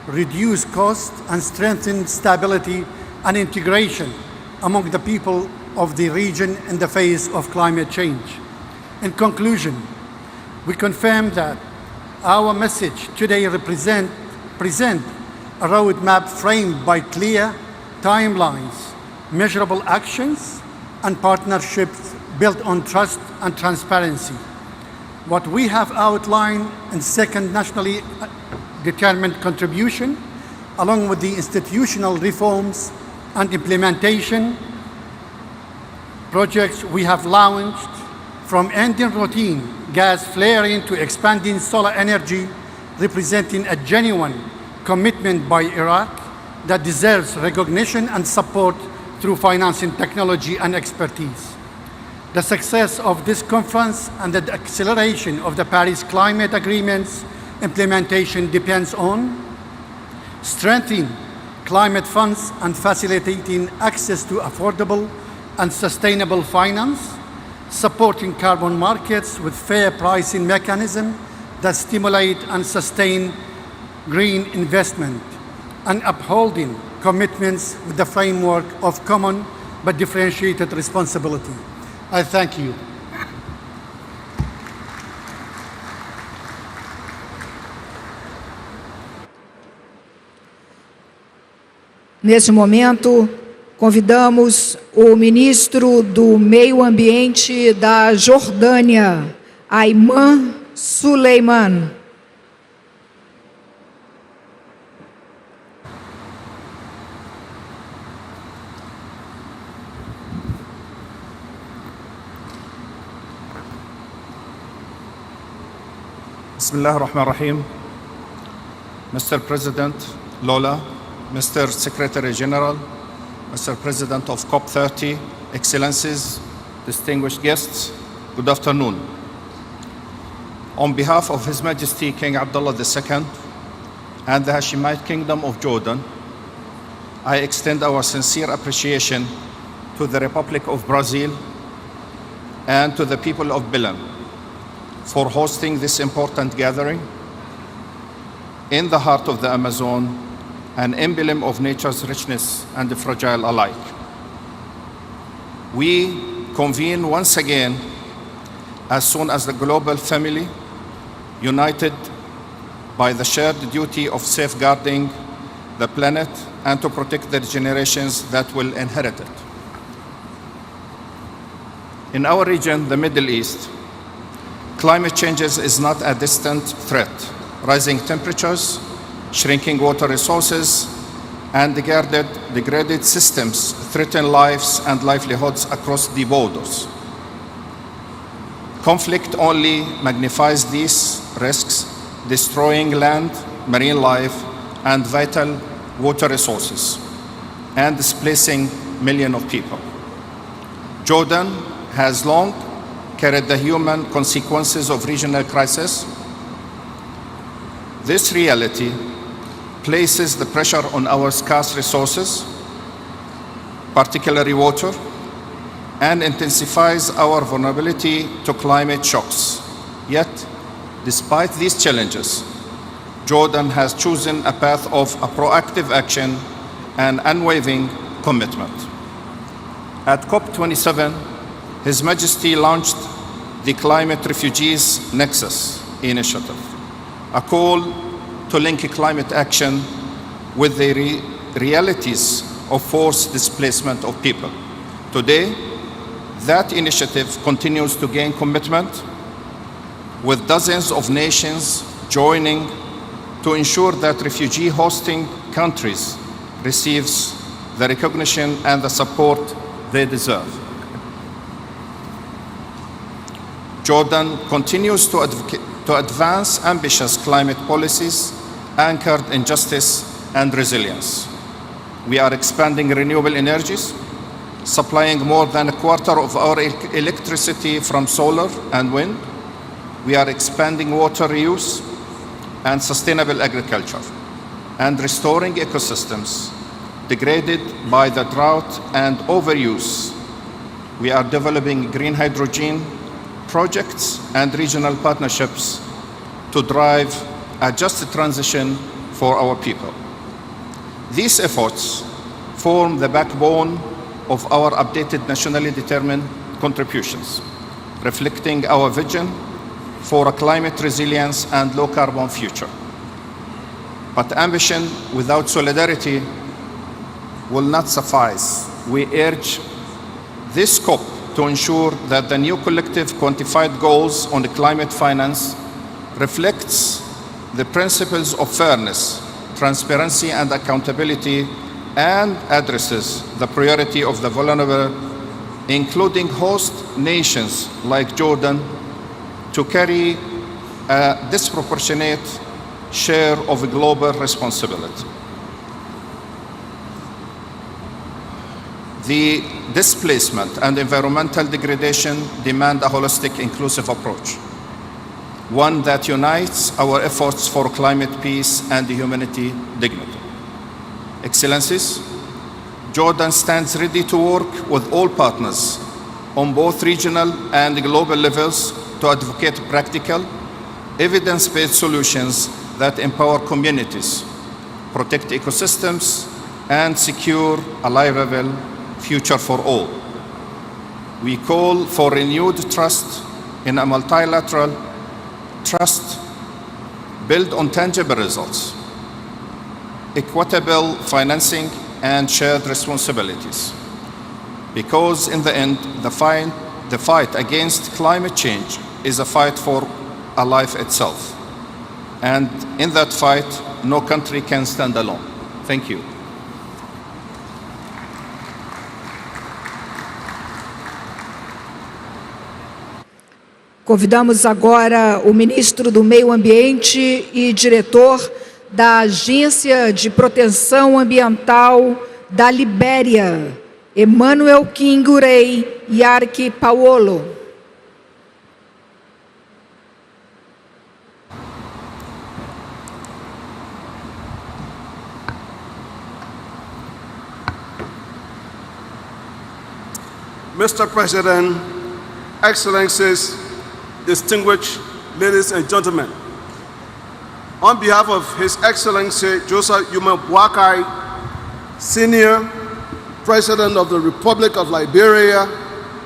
reduce cost, and strengthen stability and integration among the people of the region in the face of climate change. In conclusion, we confirm that our message today present a roadmap framed by clear timelines, measurable actions, and partnerships built on trust and transparency. What we have outlined in second nationally determined contribution, along with the institutional reforms and implementation projects we have launched, from ending routine gas flaring to expanding solar energy, representing a genuine commitment by Iraq that deserves recognition and support through financing, technology, and expertise. The success of this conference and the acceleration of the Paris Climate Agreement's implementation depends on strengthening climate funds and facilitating access to affordable and sustainable finance, supporting carbon markets with fair pricing mechanisms that stimulate and sustain green investment, and upholding commitments with the framework of common but differentiated responsibility. I thank you. Nesse momento, convidamos o ministro do Meio Ambiente da Jordânia, Ayman Suleiman. Bismillah ar-Rahman ar-Rahim. Mr. President Lola, Mr. Secretary General, Mr. President of Cop30, Excellencies, distinguished guests, good afternoon. On behalf of His Majesty King Abdullah II and the Hashemite Kingdom of Jordan, I extend our sincere appreciation to the Republic of Brazil and to the people of Belém for hosting this important gathering in the heart of the Amazon, an emblem of nature's richness and fragile alike. We convene once again as soon as the global family, united by the shared duty of safeguarding the planet and to protect the generations that will inherit it. In our region, the Middle East, climate change is not a distant threat. Rising temperatures, shrinking water resources, and degraded systems threaten lives and livelihoods across the borders. Conflict only magnifies these risks, destroying land, marine life, and vital water resources, and displacing millions of people. Jordan has long carried the human consequences of regional crisis. This reality places the pressure on our scarce resources, particularly water, and intensifies our vulnerability to climate shocks. Yet, despite these challenges, Jordan has chosen a path of a proactive action and unwavering commitment. At COP27, His Majesty launched the Climate Refugees Nexus initiative, a call to link climate action with the realities of forced displacement of people. Today, that initiative continues to gain commitment, with dozens of nations joining to ensure that refugee hosting countries receives the recognition and the support they deserve. Jordan continues to advance ambitious climate policies anchored in justice and resilience. We are expanding renewable energies, supplying more than a quarter of our electricity from solar and wind. We are expanding water reuse and sustainable agriculture, and restoring ecosystems degraded by the drought and overuse. We are developing green hydrogen projects and regional partnerships to drive a just transition for our people. These efforts form the backbone of our updated nationally determined contributions, reflecting our vision for a climate resilience and low carbon future. But ambition without solidarity will not suffice. We urge this COP to ensure that the new collective quantified goals on the climate finance reflects the principles of fairness, transparency, and accountability, and addresses the priority of the vulnerable, including host nations like Jordan, to carry a disproportionate share of global responsibility. The displacement and environmental degradation demand a holistic, inclusive approach, one that unites our efforts for climate peace and humanity dignity. Excellencies, Jordan stands ready to work with all partners on both regional and global levels to advocate practical, evidence-based solutions that empower communities, protect ecosystems, and secure a livable future for all. We call for renewed trust in a multilateral trust built on tangible results, equitable financing, and shared responsibilities. Because in the end, the fight against climate change is a fight for a life itself. And in that fight, no country can stand alone. Thank you. Convidamos agora o ministro do Meio Ambiente e diretor da Agência de Proteção Ambiental da Libéria, Emmanuel Kingurei Yarki Paulo. Mr. President, Excellencies, distinguished ladies and gentlemen, on behalf of His Excellency Joseph Yuma Boakai, Senior President of the Republic of Liberia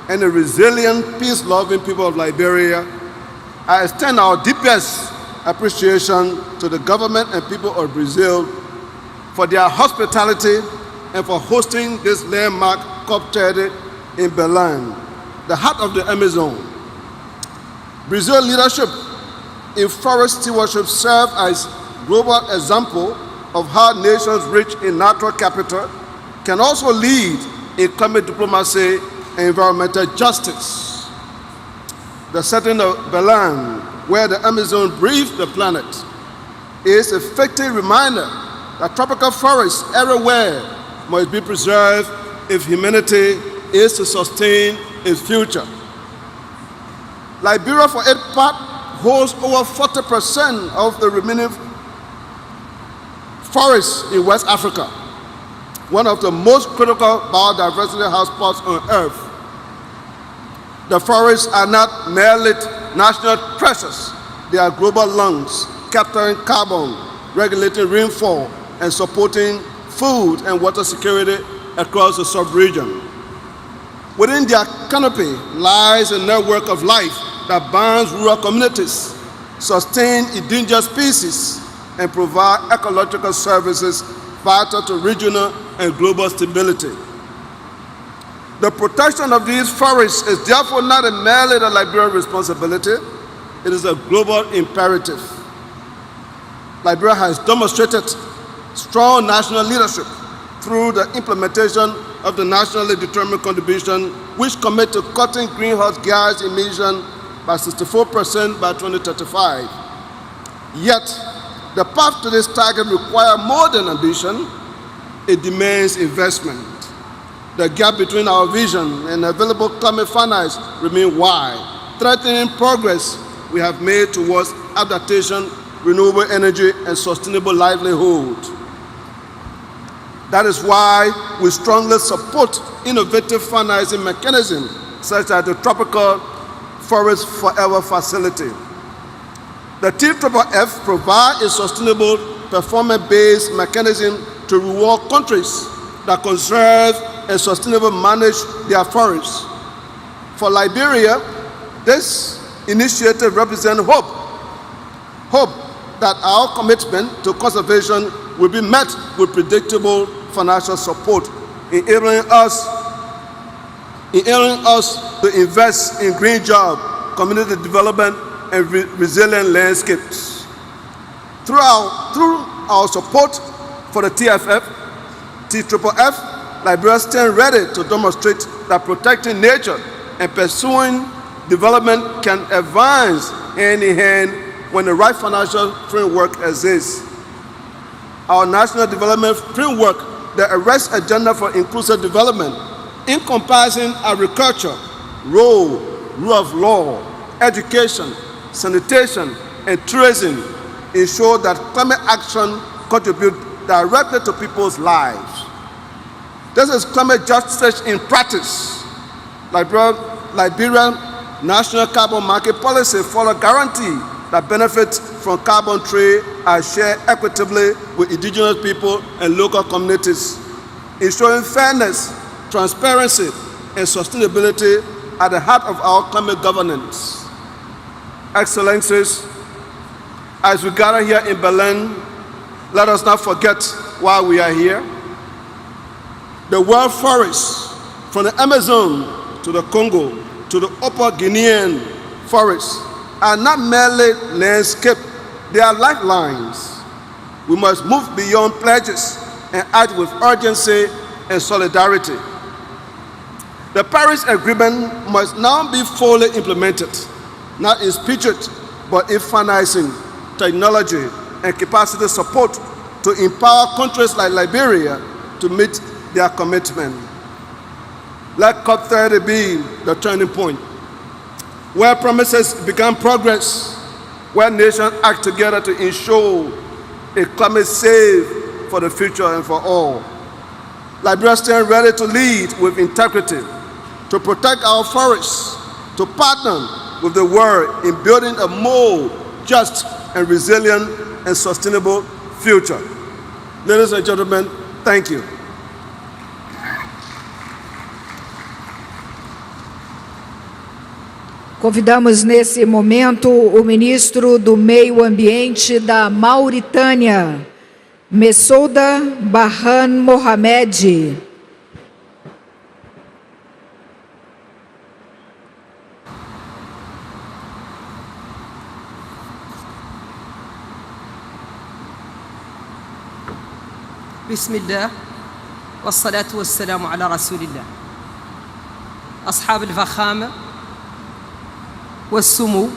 and the resilient, peace-loving people of Liberia, I extend our deepest appreciation to the government and people of Brazil for their hospitality and for hosting this landmark COP30 in Berlin. the heart of the Amazon. Brazil's leadership in forest stewardship serves as global example of how nations rich in natural capital can also lead in climate diplomacy and environmental justice. The setting of Belém, where the Amazon breathes the planet, is a fitting reminder that tropical forests everywhere must be preserved if humanity is to sustain its future. Liberia, for its part, holds over 40% of the remaining forests in West Africa, one of the most critical biodiversity hotspots on Earth. The forests are not merely national treasures, they are global lungs, capturing carbon, regulating rainfall, and supporting food and water security across the sub-region. Within their canopy lies a network of life that binds rural communities, sustain endangered species, and provide ecological services vital to regional and global stability. The protection of these forests is therefore not merely the Liberian responsibility, it is a global imperative. Liberia has demonstrated strong national leadership through the implementation of the nationally determined contribution, which commit to cutting greenhouse gas emissions by 64% by 2035. Yet, the path to this target requires more than ambition, it demands investment. The gap between our vision and available climate finance remains wide, threatening progress we have made towards adaptation, renewable energy, and sustainable livelihood. That is why we strongly support innovative financing mechanisms such as the Tropical Forest Forever Facility. The TFFF provides a sustainable performance-based mechanism to reward countries that conserve and sustainably manage their forests. For Liberia, this initiative represents hope that our commitment to conservation will be met with predictable financial support, enabling us to invest in green jobs, community development, and resilient landscapes. Through our support for the TFFF, Liberia stands ready to demonstrate that protecting nature and pursuing development can advance hand in hand when the right financial framework exists. Our national development framework, the arrest agenda for inclusive development, encompassing agriculture, rule of law, education, sanitation, and tourism, ensure that climate action contributes directly to people's lives. This is climate justice in practice. Liberian national carbon market policy follows guarantee that benefits from carbon trade are shared equitably with indigenous people and local communities, ensuring fairness, transparency, and sustainability at the heart of our climate governance. Excellencies, as we gather here in Berlin, let us not forget why we are here. The world forests, from the Amazon to the Congo to the Upper Guinean forests, are not merely landscape, they are lifelines. We must move beyond pledges and act with urgency and solidarity. The Paris Agreement must now be fully implemented, not in speeches, but in financing, technology, and capacity support to empower countries like Liberia to meet their commitment. Let Cop30 be the turning point, where promises become progress, where nations act together to ensure a climate safe for the future and for all. Liberia stands ready to lead with integrity, to protect our forests, to partner with the world in building a more just and resilient and sustainable future. Ladies and gentlemen, thank you. Convidamos nesse momento o ministro do Meio Ambiente da Mauritânia, Messouda Barhan Mohamed. بسم الله والصلاة والسلام على رسول الله. أصحاب الفخامة والسمو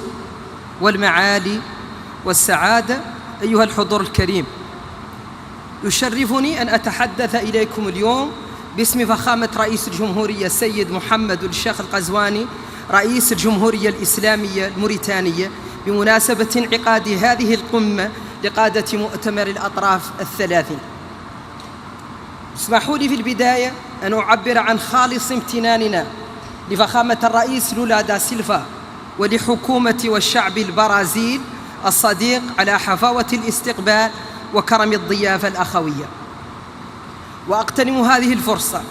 والمعالي والسعادة، أيها الحضور الكريم، يشرفني أن أتحدث إليكم اليوم باسم فخامة رئيس الجمهورية السيد محمد الشيخ القزواني رئيس الجمهورية الإسلامية الموريتانية بمناسبة انعقاد هذه القمة لقادة مؤتمر الأطراف الثلاثين. اسمحوا لي في البداية أن أعبر عن خالص امتناننا لفخامة الرئيس لولا دا سيلفا ولحكومة والشعب البرازيل الصديق على حفاوة الاستقبال وكرم الضيافة الأخوية. وأغتنم هذه الفرصة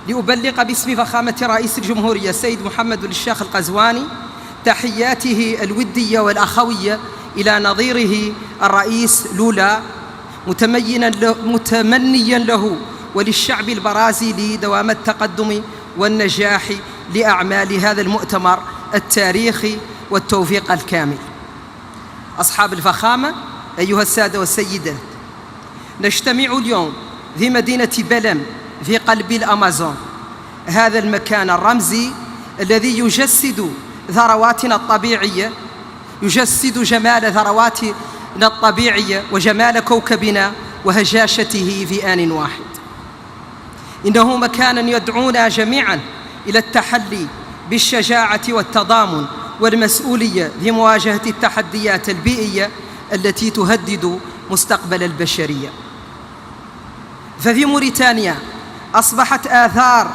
لأبلغ باسم فخامة رئيس الجمهورية السيد محمد الشيخ القزواني تحياته الودية والأخوية إلى نظيره الرئيس لولا، متمنيا له وللشعب البرازيلي دوام التقدم والنجاح لأعمال هذا المؤتمر التاريخي والتوفيق الكامل. أصحاب الفخامة، أيها السادة والسيدات، نجتمع اليوم في مدينة بلم في قلب الأمازون، هذا المكان الرمزي الذي يجسد ثرواتنا الطبيعية، يجسد جمال ثرواتنا الطبيعية وجمال كوكبنا وهجاشته في آن واحد. إنه مكان يدعونا جميعا إلى التحلي بالشجاعة والتضامن والمسؤولية في مواجهة التحديات البيئية التي تهدد مستقبل البشرية. ففي موريتانيا أصبحت آثار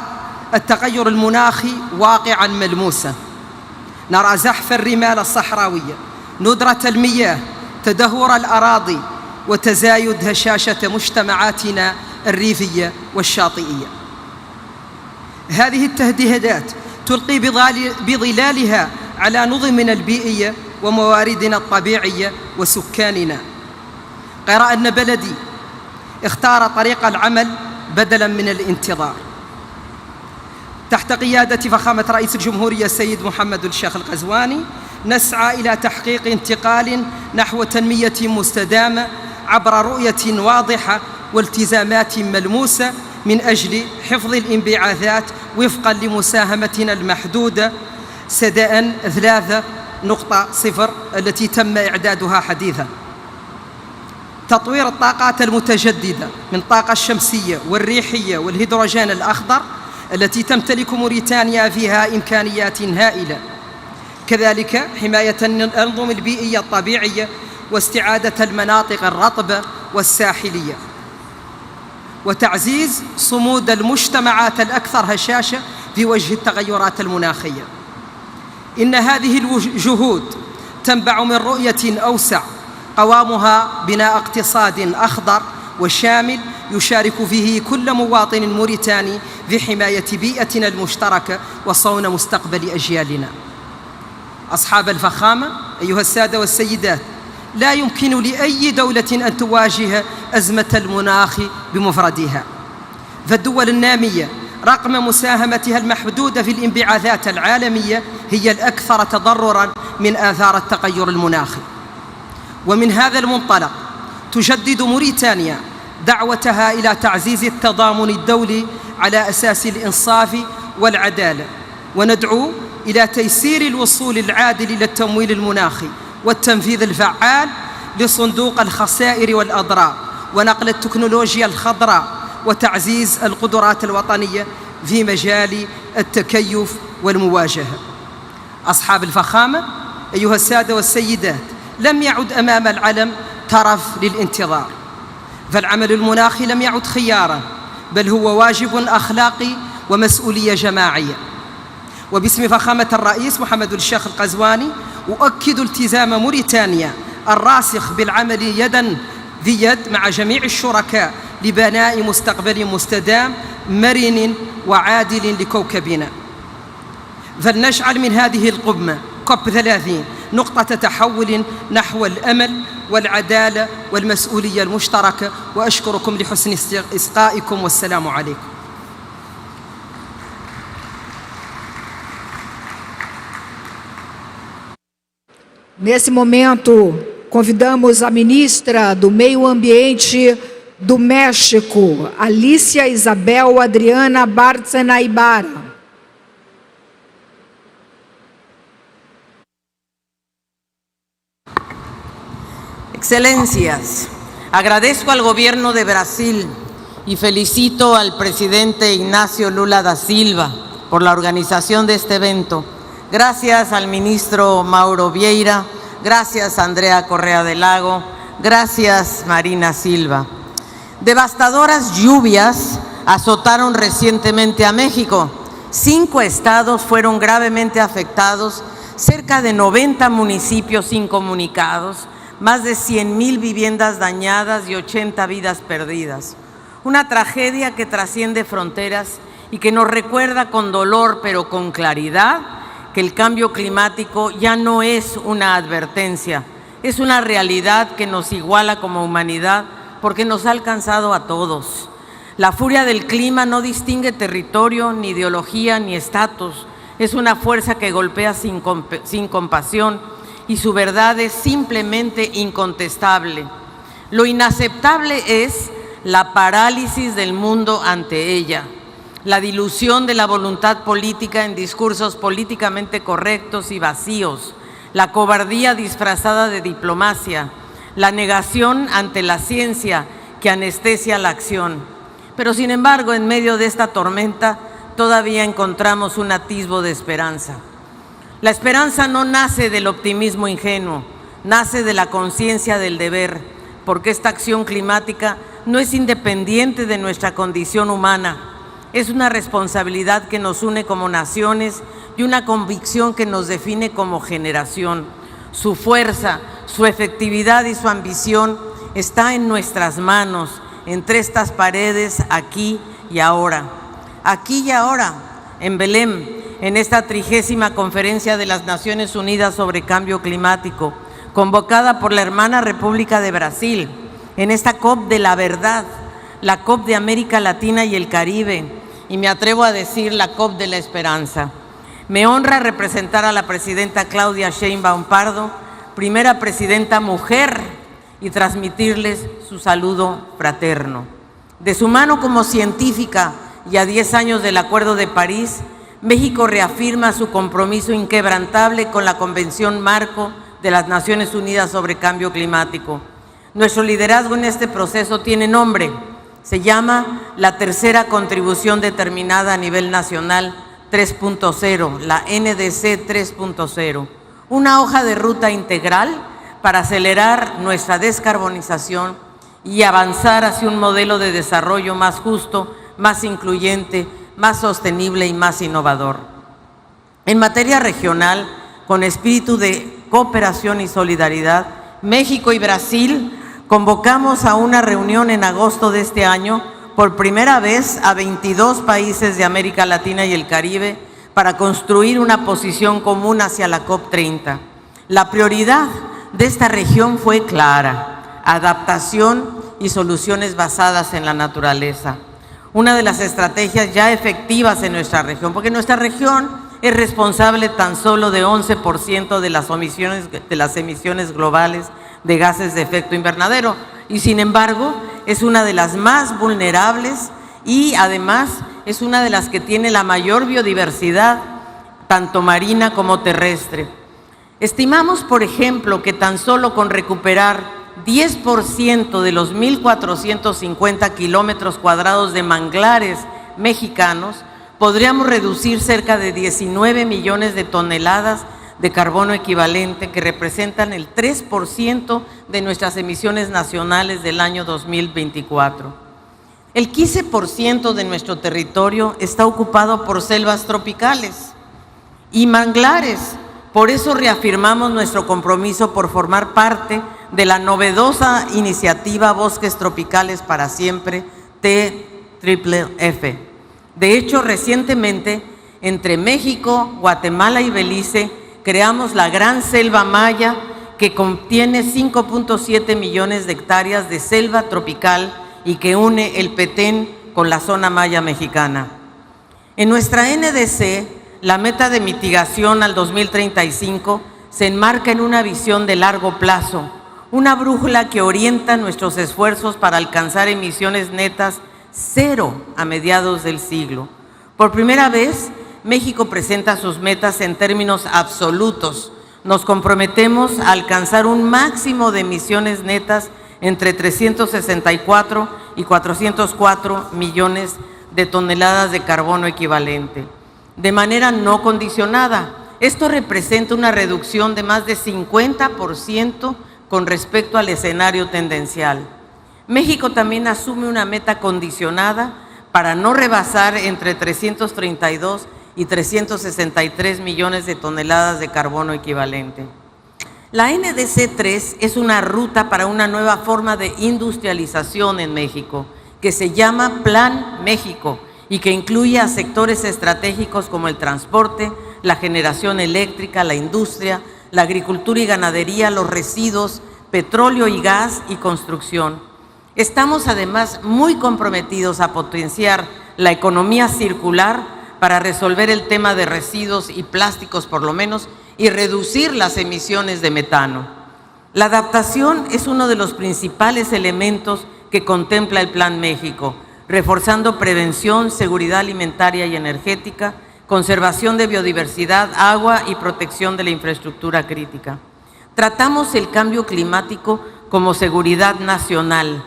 التغير المناخي واقعا ملموسا. نرى زحف الرمال الصحراوية، ندرة المياه، تدهور الأراضي، وتزايد هشاشة مجتمعاتنا الريفية والشاطئية. هذه التهديدات تلقي بظلالها على نظمنا البيئية ومواردنا الطبيعية وسكاننا. غير أن بلدي اختار طريق العمل بدلاً من الانتظار. تحت قيادة فخامة رئيس الجمهورية السيد محمد الشيخ القزواني نسعى إلى تحقيق انتقال نحو تنمية مستدامة عبر رؤية واضحة والتزامات ملموسة من أجل حفظ الانبعاثات وفقاً لمساهمتنا المحدودة سداء 3.0 التي تم إعدادها حديثاً. تطوير الطاقات المتجددة من الطاقة الشمسية والريحية والهيدروجين الأخضر التي تمتلك موريتانيا فيها إمكانيات هائلة. كذلك حماية الأنظمة البيئية الطبيعية واستعادة المناطق الرطبة والساحلية، وتعزيز صمود المجتمعات الأكثر هشاشة في وجه التغيرات المناخية. إن هذه الجهود تنبع من رؤية أوسع قوامها بناء اقتصاد أخضر وشامل يشارك فيه كل مواطن موريتاني في حماية بيئتنا المشتركة وصون مستقبل أجيالنا. أصحاب الفخامة، أيها السادة والسيدات، لا يمكن لأي دولة أن تواجه أزمة المناخ بمفردها، فالدول النامية رغم مساهمتها المحدودة في الانبعاثات العالمية هي الأكثر تضرراً من آثار التغير المناخي. ومن هذا المنطلق تجدد موريتانيا دعوتها إلى تعزيز التضامن الدولي على أساس الإنصاف والعدالة، وندعو إلى تيسير الوصول العادل إلى التمويل المناخي والتنفيذ الفعال لصندوق الخسائر والأضرار ونقل التكنولوجيا الخضراء وتعزيز القدرات الوطنية في مجال التكيف والمواجهة. أصحاب الفخامة، أيها السادة والسيدات، لم يعد أمام العلم ترف للانتظار، فالعمل المناخي لم يعد خياراً، بل هو واجب أخلاقي ومسؤولية جماعية. وباسم فخامة الرئيس محمد الشيخ القزواني أؤكد التزام موريتانيا الراسخ بالعمل يداً في يد مع جميع الشركاء لبناء مستقبل مستدام مرن وعادل لكوكبنا. فلنجعل من هذه القمة COP30 نقطة تحول نحو الأمل والعدالة والمسؤولية المشتركة، وأشكركم لحسن إصغائكم والسلام عليكم. Nesse momento, convidamos a ministra do Meio Ambiente do México, Alicia Isabel Adriana Bárcena Ibarra. Excelencias, agradezco al Gobierno de Brasil y felicito al presidente Ignacio Lula da Silva por la organización de este evento. Gracias al ministro Mauro Vieira, gracias Andrea Correa del Lago, gracias Marina Silva. Devastadoras lluvias azotaron recientemente a México. 5 estados fueron gravemente afectados, cerca de 90 municipios incomunicados, más de 100,000 viviendas dañadas y 80 vidas perdidas. Una tragedia que trasciende fronteras y que nos recuerda con dolor, pero con claridad, que el cambio climático ya no es una advertencia, es una realidad que nos iguala como humanidad porque nos ha alcanzado a todos. La furia del clima no distingue territorio, ni ideología, ni estatus. Es una fuerza que golpea sin compasión y su verdad es simplemente incontestable. Lo inaceptable es la parálisis del mundo ante ella, la dilución de la voluntad política en discursos políticamente correctos y vacíos, la cobardía disfrazada de diplomacia, la negación ante la ciencia que anestesia la acción. Pero sin embargo, en medio de esta tormenta, todavía encontramos un atisbo de esperanza. La esperanza no nace del optimismo ingenuo, nace de la conciencia del deber, porque esta acción climática no es independiente de nuestra condición humana, es una responsabilidad que nos une como naciones y una convicción que nos define como generación. Su fuerza, su efectividad y su ambición está en nuestras manos, entre estas paredes, aquí y ahora. Aquí y ahora, en Belém, en esta 30ª Conferencia de las Naciones Unidas sobre Cambio Climático, convocada por la hermana República de Brasil, en esta COP de la verdad, la COP de América Latina y el Caribe, y me atrevo a decir la COP de la esperanza. Me honra representar a la presidenta Claudia Sheinbaum Pardo, primera presidenta mujer, y transmitirles su saludo fraterno. De su mano como científica y a 10 años del Acuerdo de París, México reafirma su compromiso inquebrantable con la Convención Marco de las Naciones Unidas sobre Cambio Climático. Nuestro liderazgo en este proceso tiene nombre, se llama la tercera contribución determinada a nivel nacional 3.0, la NDC 3.0, una hoja de ruta integral para acelerar nuestra descarbonización y avanzar hacia un modelo de desarrollo más justo, más incluyente, más sostenible y más innovador. En materia regional, con espíritu de cooperación y solidaridad, México y Brasil convocamos a una reunión en agosto de este año, por primera vez a 22 países de América Latina y el Caribe, para construir una posición común hacia la COP30. La prioridad de esta región fue clara: adaptación y soluciones basadas en la naturaleza. Una de las estrategias ya efectivas en nuestra región, porque nuestra región es responsable tan solo de 11% de las emisiones globales de gases de efecto invernadero, y sin embargo es una de las más vulnerables y además es una de las que tiene la mayor biodiversidad, tanto marina como terrestre. Estimamos, por ejemplo, que tan solo con recuperar 10% de los 1.450 kilómetros cuadrados de manglares mexicanos, podríamos reducir cerca de 19 millones de toneladas de carbono equivalente, que representan el 3% de nuestras emisiones nacionales del año 2024. El 15% de nuestro territorio está ocupado por selvas tropicales y manglares. Por eso reafirmamos nuestro compromiso por formar parte de la novedosa iniciativa Bosques Tropicales para Siempre, TFFF. De hecho, recientemente, entre México, Guatemala y Belice, creamos la Gran Selva Maya, que contiene 5.7 millones de hectáreas de selva tropical y que une el Petén con la zona maya mexicana. En nuestra NDC, la meta de mitigación al 2035 se enmarca en una visión de largo plazo, una brújula que orienta nuestros esfuerzos para alcanzar emisiones netas cero a mediados del siglo. Por primera vez, México presenta sus metas en términos absolutos. Nos comprometemos a alcanzar un máximo de emisiones netas entre 364 y 404 millones de toneladas de carbono equivalente. De manera no condicionada, esto representa una reducción de más de 50% con respecto al escenario tendencial. México también asume una meta condicionada para no rebasar entre 332 y 363 millones de toneladas de carbono equivalente. La NDC 3 es una ruta para una nueva forma de industrialización en México, que se llama Plan México y que incluye a sectores estratégicos como el transporte, la generación eléctrica, la industria, la agricultura y ganadería, los residuos, petróleo y gas y construcción. Estamos además muy comprometidos a potenciar la economía circular para resolver el tema de residuos y plásticos por lo menos y reducir las emisiones de metano. La adaptación es uno de los principales elementos que contempla el Plan México, reforzando prevención, seguridad alimentaria y energética, conservación de biodiversidad, agua y protección de la infraestructura crítica. Tratamos el cambio climático como seguridad nacional.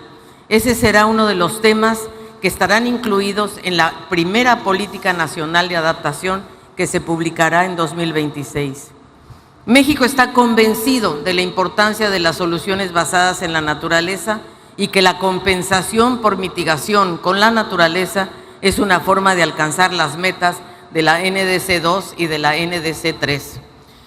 Ese será uno de los temas que estarán incluidos en la primera Política Nacional de Adaptación que se publicará en 2026. México está convencido de la importancia de las soluciones basadas en la naturaleza y que la compensación por mitigación con la naturaleza es una forma de alcanzar las metas de la NDC 2 y de la NDC 3.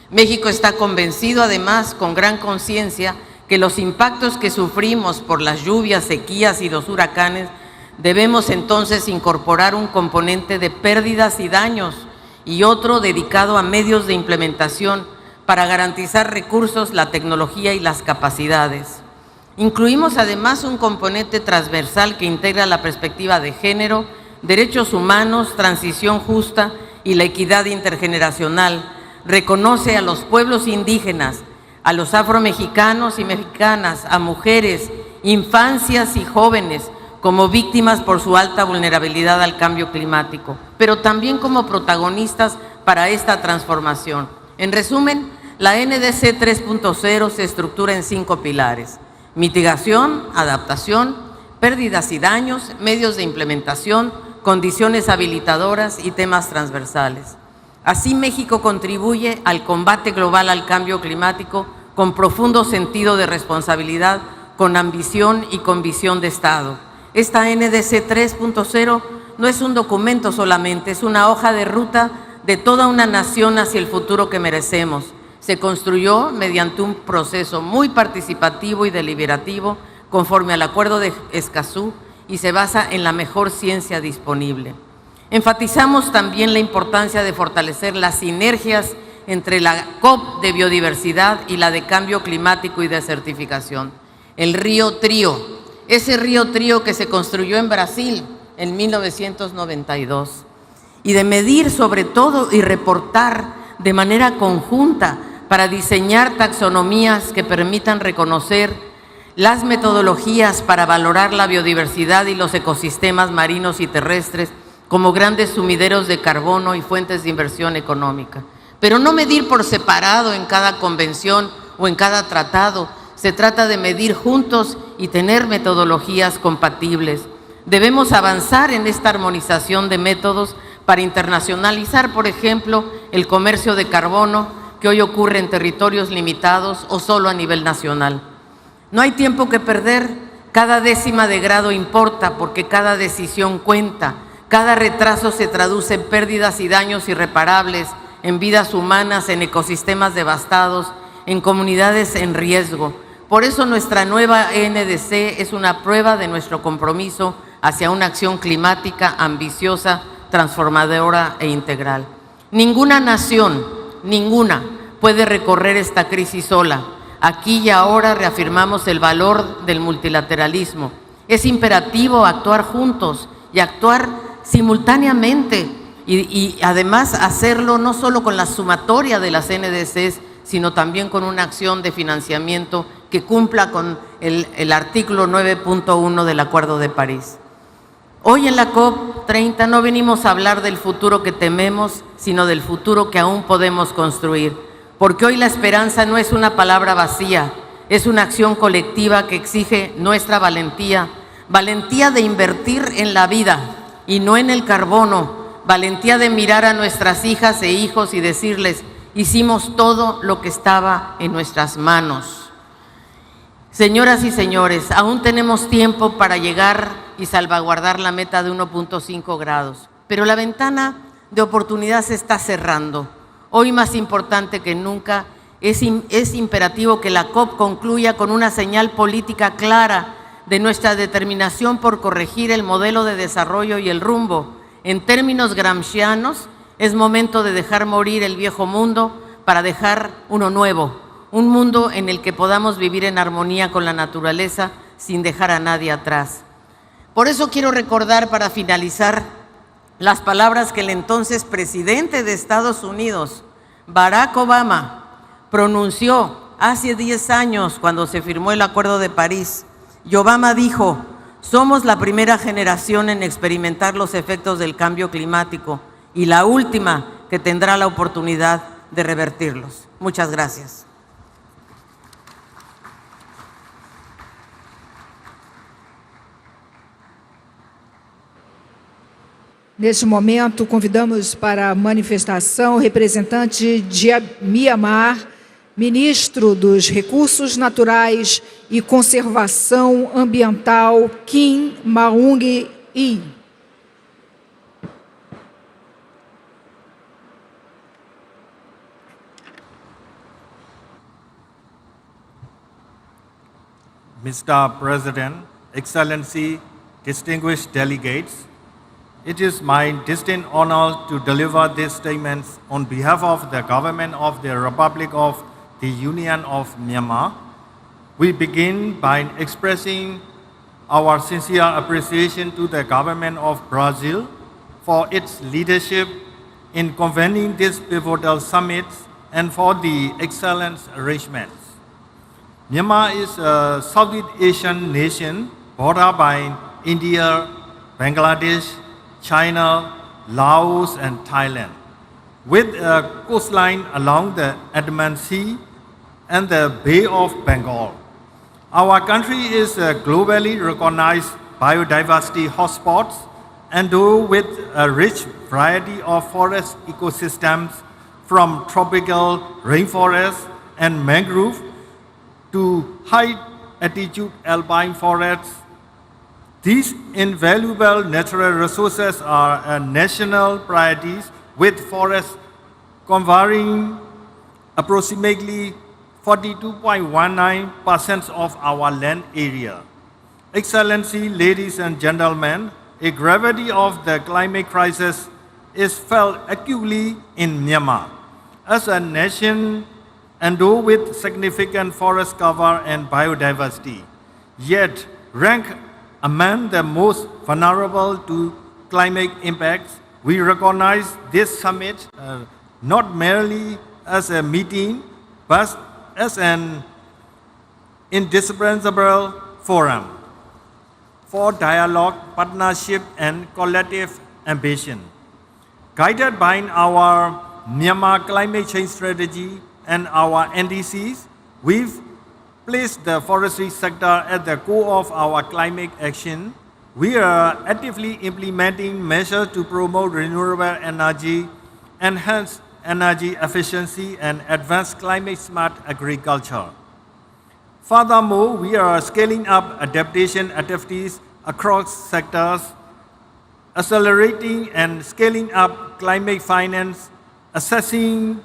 México está convencido además con gran conciencia que los impactos que sufrimos por las lluvias, sequías y los huracanes debemos entonces incorporar un componente de pérdidas y daños y otro dedicado a medios de implementación para garantizar recursos, la tecnología y las capacidades. Incluimos además un componente transversal que integra la perspectiva de género, derechos humanos, transición justa y la equidad intergeneracional. Reconoce a los pueblos indígenas, a los afromexicanos y mexicanas, a mujeres, infancias y jóvenes como víctimas por su alta vulnerabilidad al cambio climático, pero también como protagonistas para esta transformación. En resumen, la NDC 3.0 se estructura en 5 pilares: mitigación, adaptación, pérdidas y daños, medios de implementación, condiciones habilitadoras y temas transversales. Así, México contribuye al combate global al cambio climático con profundo sentido de responsabilidad, con ambición y con visión de Estado. Esta NDC 3.0 no es un documento solamente, es una hoja de ruta de toda una nación hacia el futuro que merecemos. Se construyó mediante un proceso muy participativo y deliberativo conforme al Acuerdo de Escazú y se basa en la mejor ciencia disponible. Enfatizamos también la importancia de fortalecer las sinergias entre la COP de biodiversidad y la de cambio climático y desertificación. El río Trío, ese río Trío que se construyó en Brasil en 1992. Y de medir sobre todo y reportar de manera conjunta para diseñar taxonomías que permitan reconocer las metodologías para valorar la biodiversidad y los ecosistemas marinos y terrestres como grandes sumideros de carbono y fuentes de inversión económica. Pero no medir por separado en cada convención o en cada tratado. Se trata de medir juntos y tener metodologías compatibles. Debemos avanzar en esta armonización de métodos para internacionalizar, por ejemplo, el comercio de carbono que hoy ocurre en territorios limitados o solo a nivel nacional. No hay tiempo que perder, cada décima de grado importa porque cada decisión cuenta, cada retraso se traduce en pérdidas y daños irreparables, en vidas humanas, en ecosistemas devastados, en comunidades en riesgo. Por eso nuestra nueva NDC es una prueba de nuestro compromiso hacia una acción climática ambiciosa, transformadora e integral. Ninguna nación, ninguna, puede recorrer esta crisis sola. Aquí y ahora reafirmamos el valor del multilateralismo. Es imperativo actuar juntos y actuar simultáneamente y además hacerlo no solo con la sumatoria de las NDCs, sino también con una acción de financiamiento que cumpla con el artículo 9.1 del Acuerdo de París. Hoy en la COP30 no venimos a hablar del futuro que tememos, sino del futuro que aún podemos construir, porque hoy la esperanza no es una palabra vacía, es una acción colectiva que exige nuestra valentía, valentía de invertir en la vida y no en el carbono, valentía de mirar a nuestras hijas e hijos y decirles, hicimos todo lo que estaba en nuestras manos. Señoras y señores, aún tenemos tiempo para llegar y salvaguardar la meta de 1.5 grados, pero la ventana de oportunidad se está cerrando. Hoy más importante que nunca es imperativo que la COP concluya con una señal política clara de nuestra determinación por corregir el modelo de desarrollo y el rumbo. En términos gramscianos, es momento de dejar morir el viejo mundo para dejar uno nuevo, un mundo en el que podamos vivir en armonía con la naturaleza sin dejar a nadie atrás. Por eso quiero recordar para finalizar las palabras que el entonces presidente de Estados Unidos, Barack Obama, pronunció hace 10 años cuando se firmó el Acuerdo de París. Y Obama dijo, somos la primera generación en experimentar los efectos del cambio climático y la última que tendrá la oportunidad de revertirlos. Muchas gracias. Neste momento, convidamos para a manifestação o representante de Myanmar, ministro dos Recursos Naturais e Conservação Ambiental, Kim Maung-hee. Mr. President, Excellency, distinguished delegates, it is my distinct honor to deliver these statements on behalf of the government of the Republic of the Union of Myanmar. We begin by expressing our sincere appreciation to the government of Brazil for its leadership in convening this pivotal summit and for the excellent arrangements. Myanmar is a Southeast Asian nation bordered by India, Bangladesh, China, Laos, and Thailand, with a coastline along the Andaman Sea and the Bay of Bengal. Our country is a globally recognized biodiversity hotspot, endowed with a rich variety of forest ecosystems, from tropical rainforests and mangrove to high-altitude alpine forests. These invaluable natural resources are national priorities, with forests covering approximately 42.19% of our land area. Excellency, ladies and gentlemen, the gravity of the climate crisis is felt acutely in Myanmar. As a nation endowed with significant forest cover and biodiversity, yet ranked among the most vulnerable to climate impacts, we recognize this summit not merely as a meeting, but as an indispensable forum for dialogue, partnership, and collective ambition. Guided by our Myanmar climate change strategy and our NDCs, we've placed the forestry sector at the core of our climate action. We are actively implementing measures to promote renewable energy, enhance energy efficiency, and advance climate-smart agriculture. Furthermore, we are scaling up adaptation activities across sectors, accelerating and scaling up climate finance, assessing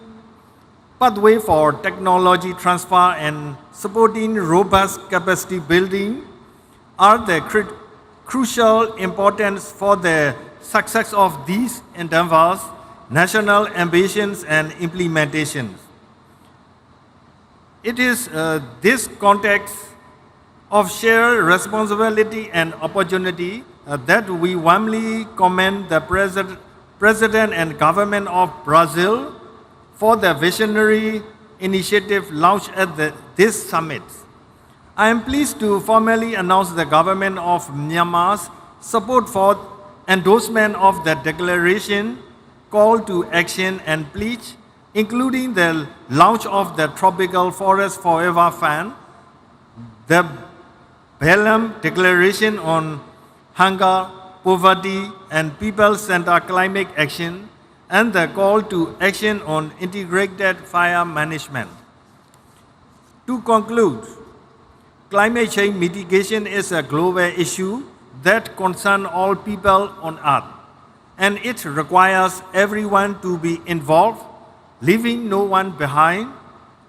pathway for technology transfer, and supporting robust capacity building are the crucial importance for the success of these endeavors, national ambitions, and implementations. It is this context of shared responsibility and opportunity that we warmly commend the President and government of Brazil for the visionary initiative launched at this summit. I am pleased to formally announce the government of Myanmar's support for endorsement of the declaration, call to action and pledge, including the launch of the Tropical Forest Forever Fund, the Belém Declaration on Hunger, Poverty and People-Centered Climate Action, and the call to action on integrated fire management. To conclude, climate change mitigation is a global issue that concerns all people on Earth, and it requires everyone to be involved, leaving no one behind.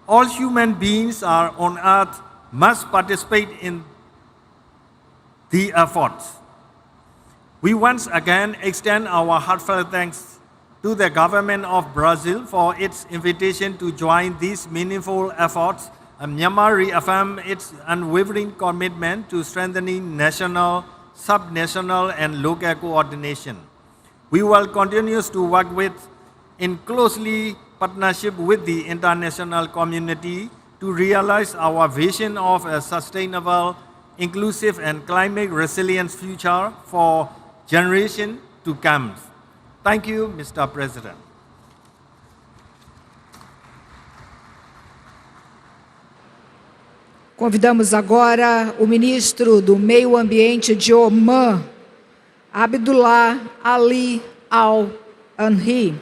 All human beings are on Earth must participate in the efforts. We once again extend our heartfelt thanks to the government of Brazil for its invitation to join these meaningful efforts, and Myanmar reaffirms its unwavering commitment to strengthening national, subnational, and local coordination. We will continue to work in closely partnership with the international community to realize our vision of a sustainable, inclusive, and climate resilient future for generations to come. Thank you, Mr. President. Convidamos agora o ministro do Meio Ambiente de Omã, Abdullah Ali Al-Anhi.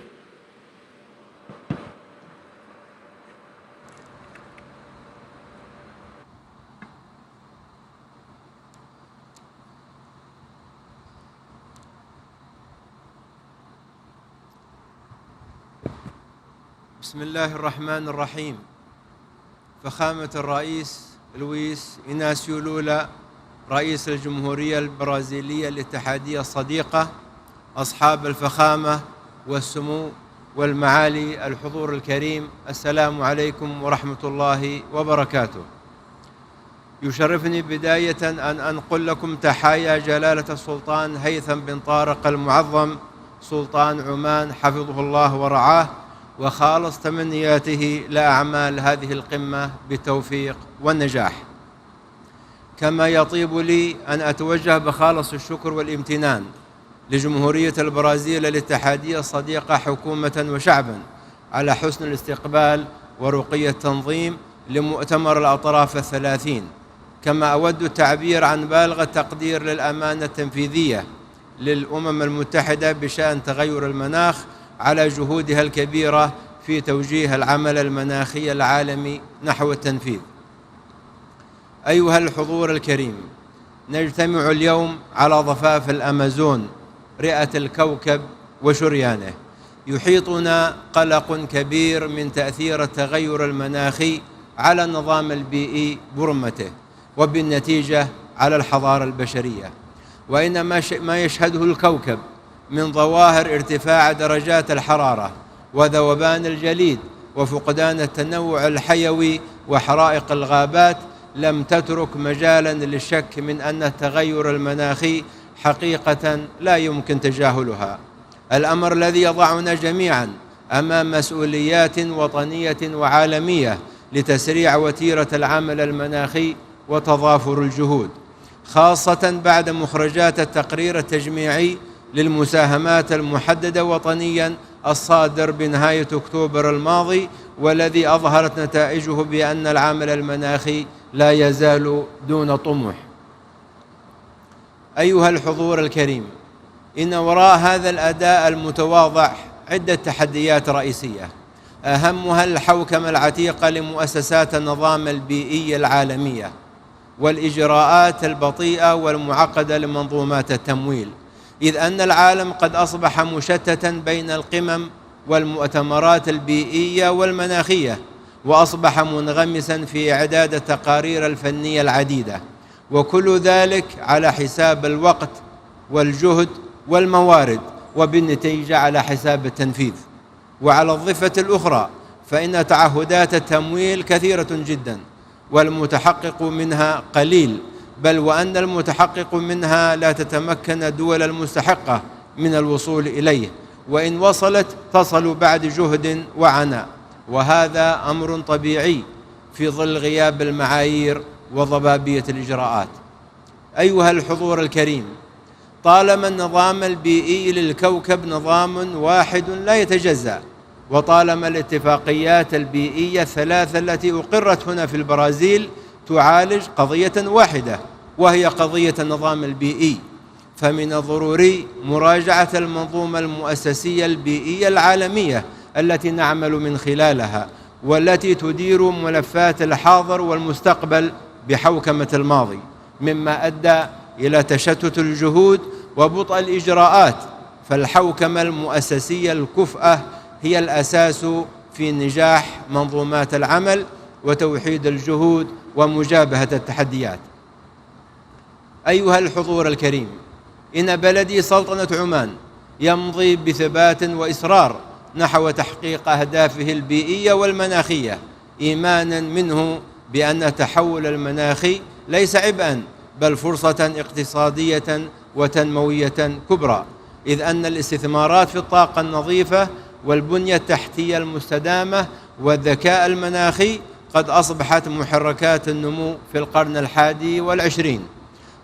بسم الله الرحمن الرحيم. فخامة الرئيس لويس إناسيو لولا رئيس الجمهورية البرازيلية الاتحادية الصديقة، أصحاب الفخامة والسمو والمعالي الحضور الكريم، السلام عليكم ورحمة الله وبركاته. يشرفني بداية أن أنقل لكم تحايا جلالة السلطان هيثم بن طارق المعظم سلطان عمان حفظه الله ورعاه، وخالص تمنياته لأعمال هذه القمة بالتوفيق والنجاح. كما يطيب لي أن أتوجه بخالص الشكر والامتنان لجمهورية البرازيل الاتحادية الصديقة حكومة وشعبا على حسن الاستقبال ورقي التنظيم لمؤتمر الأطراف الثلاثين. كما أود التعبير عن بالغ التقدير للأمانة التنفيذية للأمم المتحدة بشأن تغير المناخ على جهودها الكبيرة في توجيه العمل المناخي العالمي نحو التنفيذ. أيها الحضور الكريم، نجتمع اليوم على ضفاف الأمازون، رئة الكوكب وشريانه. يحيطنا قلق كبير من تأثير التغير المناخي على النظام البيئي برمته، وبالنتيجة على الحضارة البشرية. وإن ما يشهده الكوكب من ظواهر ارتفاع درجات الحرارة وذوبان الجليد وفقدان التنوع الحيوي وحرائق الغابات لم تترك مجالا للشك من أن التغير المناخي حقيقة لا يمكن تجاهلها. الأمر الذي يضعنا جميعا أمام مسؤوليات وطنية وعالمية لتسريع وتيرة العمل المناخي وتضافر الجهود، خاصة بعد مخرجات التقرير التجميعي للمساهمات المحددة وطنيا الصادر بنهاية أكتوبر الماضي، والذي أظهرت نتائجه بأن العمل المناخي لا يزال دون طموح. أيها الحضور الكريم، إن وراء هذا الأداء المتواضع عدة تحديات رئيسية، أهمها الحوكمة العتيقة لمؤسسات النظام البيئي العالمية والإجراءات البطيئة والمعقدة لمنظومات التمويل، إذ أن العالم قد أصبح مشتتا بين القمم والمؤتمرات البيئية والمناخية، وأصبح منغمسا في إعداد التقارير الفنية العديدة، وكل ذلك على حساب الوقت والجهد والموارد، وبالنتيجة على حساب التنفيذ. وعلى الضفة الأخرى فإن تعهدات التمويل كثيرة جدا والمتحقق منها قليل، بل وأن المتحقق منها لا تتمكن الدول المستحقة من الوصول إليه، وإن وصلت تصل بعد جهد وعناء، وهذا أمر طبيعي في ظل غياب المعايير وضبابية الإجراءات. أيها الحضور الكريم، طالما النظام البيئي للكوكب نظام واحد لا يتجزأ، وطالما الاتفاقيات البيئية الثلاثة التي أقرت هنا في البرازيل تعالج قضية واحدة وهي قضية النظام البيئي، فمن الضروري مراجعة المنظومة المؤسسية البيئية العالمية التي نعمل من خلالها، والتي تدير ملفات الحاضر والمستقبل بحوكمة الماضي، مما أدى إلى تشتت الجهود وبطء الإجراءات. فالحوكمة المؤسسية الكفءة هي الأساس في نجاح منظومات العمل وتوحيد الجهود ومجابهة التحديات. أيها الحضور الكريم، إن بلدي سلطنة عمان يمضي بثبات وإصرار نحو تحقيق أهدافه البيئية والمناخية، إيمانا منه بأن التحول المناخي ليس عبئا بل فرصة اقتصادية وتنموية كبرى، إذ أن الاستثمارات في الطاقة النظيفة والبنية التحتية المستدامة والذكاء المناخي قد أصبحت محركات النمو في القرن ال21.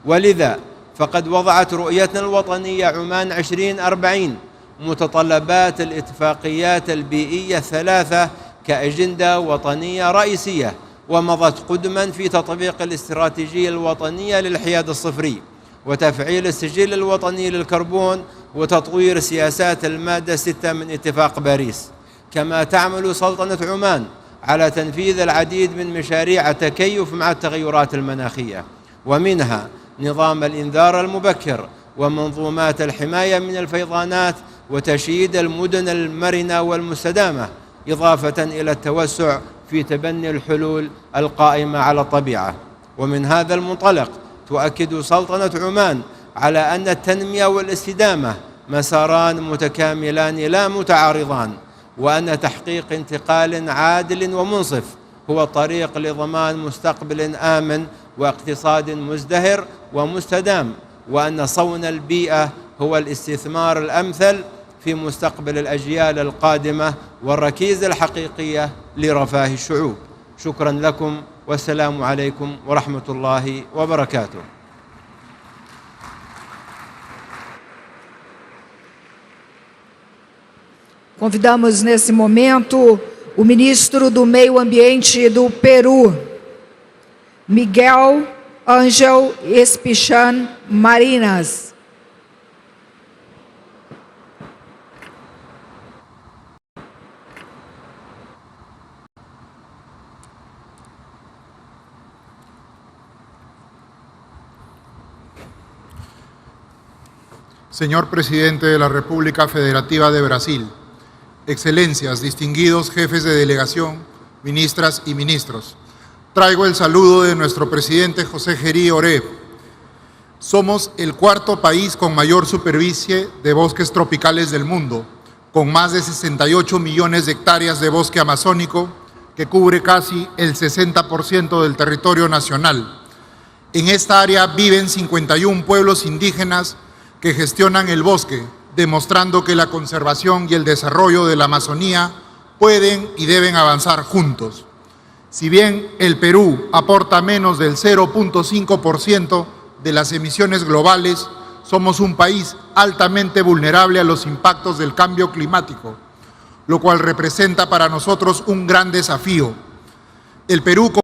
ولذا فقد وضعت رؤيتنا الوطنية عمان 2040 متطلبات الاتفاقيات البيئية الثلاثة كأجندة وطنية رئيسية، ومضت قدما في تطبيق الاستراتيجية الوطنية للحياد الصفري وتفعيل السجل الوطني للكربون وتطوير سياسات المادة 6 من اتفاق باريس. كما تعمل سلطنة عمان على تنفيذ العديد من مشاريع التكيف مع التغيرات المناخية، ومنها نظام الإنذار المبكر ومنظومات الحماية من الفيضانات وتشييد المدن المرنة والمستدامة، إضافة إلى التوسع في تبني الحلول القائمة على الطبيعة. ومن هذا المنطلق تؤكد سلطنة عمان على أن التنمية والاستدامة مساران متكاملان لا متعارضان، وأن تحقيق انتقال عادل ومنصف هو الطريق لضمان مستقبل آمن واقتصاد مزدهر ومستدام، وأن صون البيئة هو الاستثمار الأمثل في مستقبل الأجيال القادمة والركيزة الحقيقية لرفاه الشعوب. شكرا لكم والسلام عليكم ورحمة الله وبركاته. Convidamos nesse momento o ministro do Meio Ambiente do Peru, Miguel Ángel Espichan Marinas. Señor Presidente de la República Federativa de Brasil, Excelencias, distinguidos jefes de delegación, ministras y ministros, traigo el saludo de nuestro presidente José Gerí Oreb. Somos el cuarto país con mayor superficie de bosques tropicales del mundo, con más de 68 millones de hectáreas de bosque amazónico, que cubre casi el 60% del territorio nacional. En esta área viven 51 pueblos indígenas que gestionan el bosque, demostrando que la conservación y el desarrollo de la Amazonía pueden y deben avanzar juntos. Si bien el Perú aporta menos del 0.5% de las emisiones globales, somos un país altamente vulnerable a los impactos del cambio climático, lo cual representa para nosotros un gran desafío. El Perú por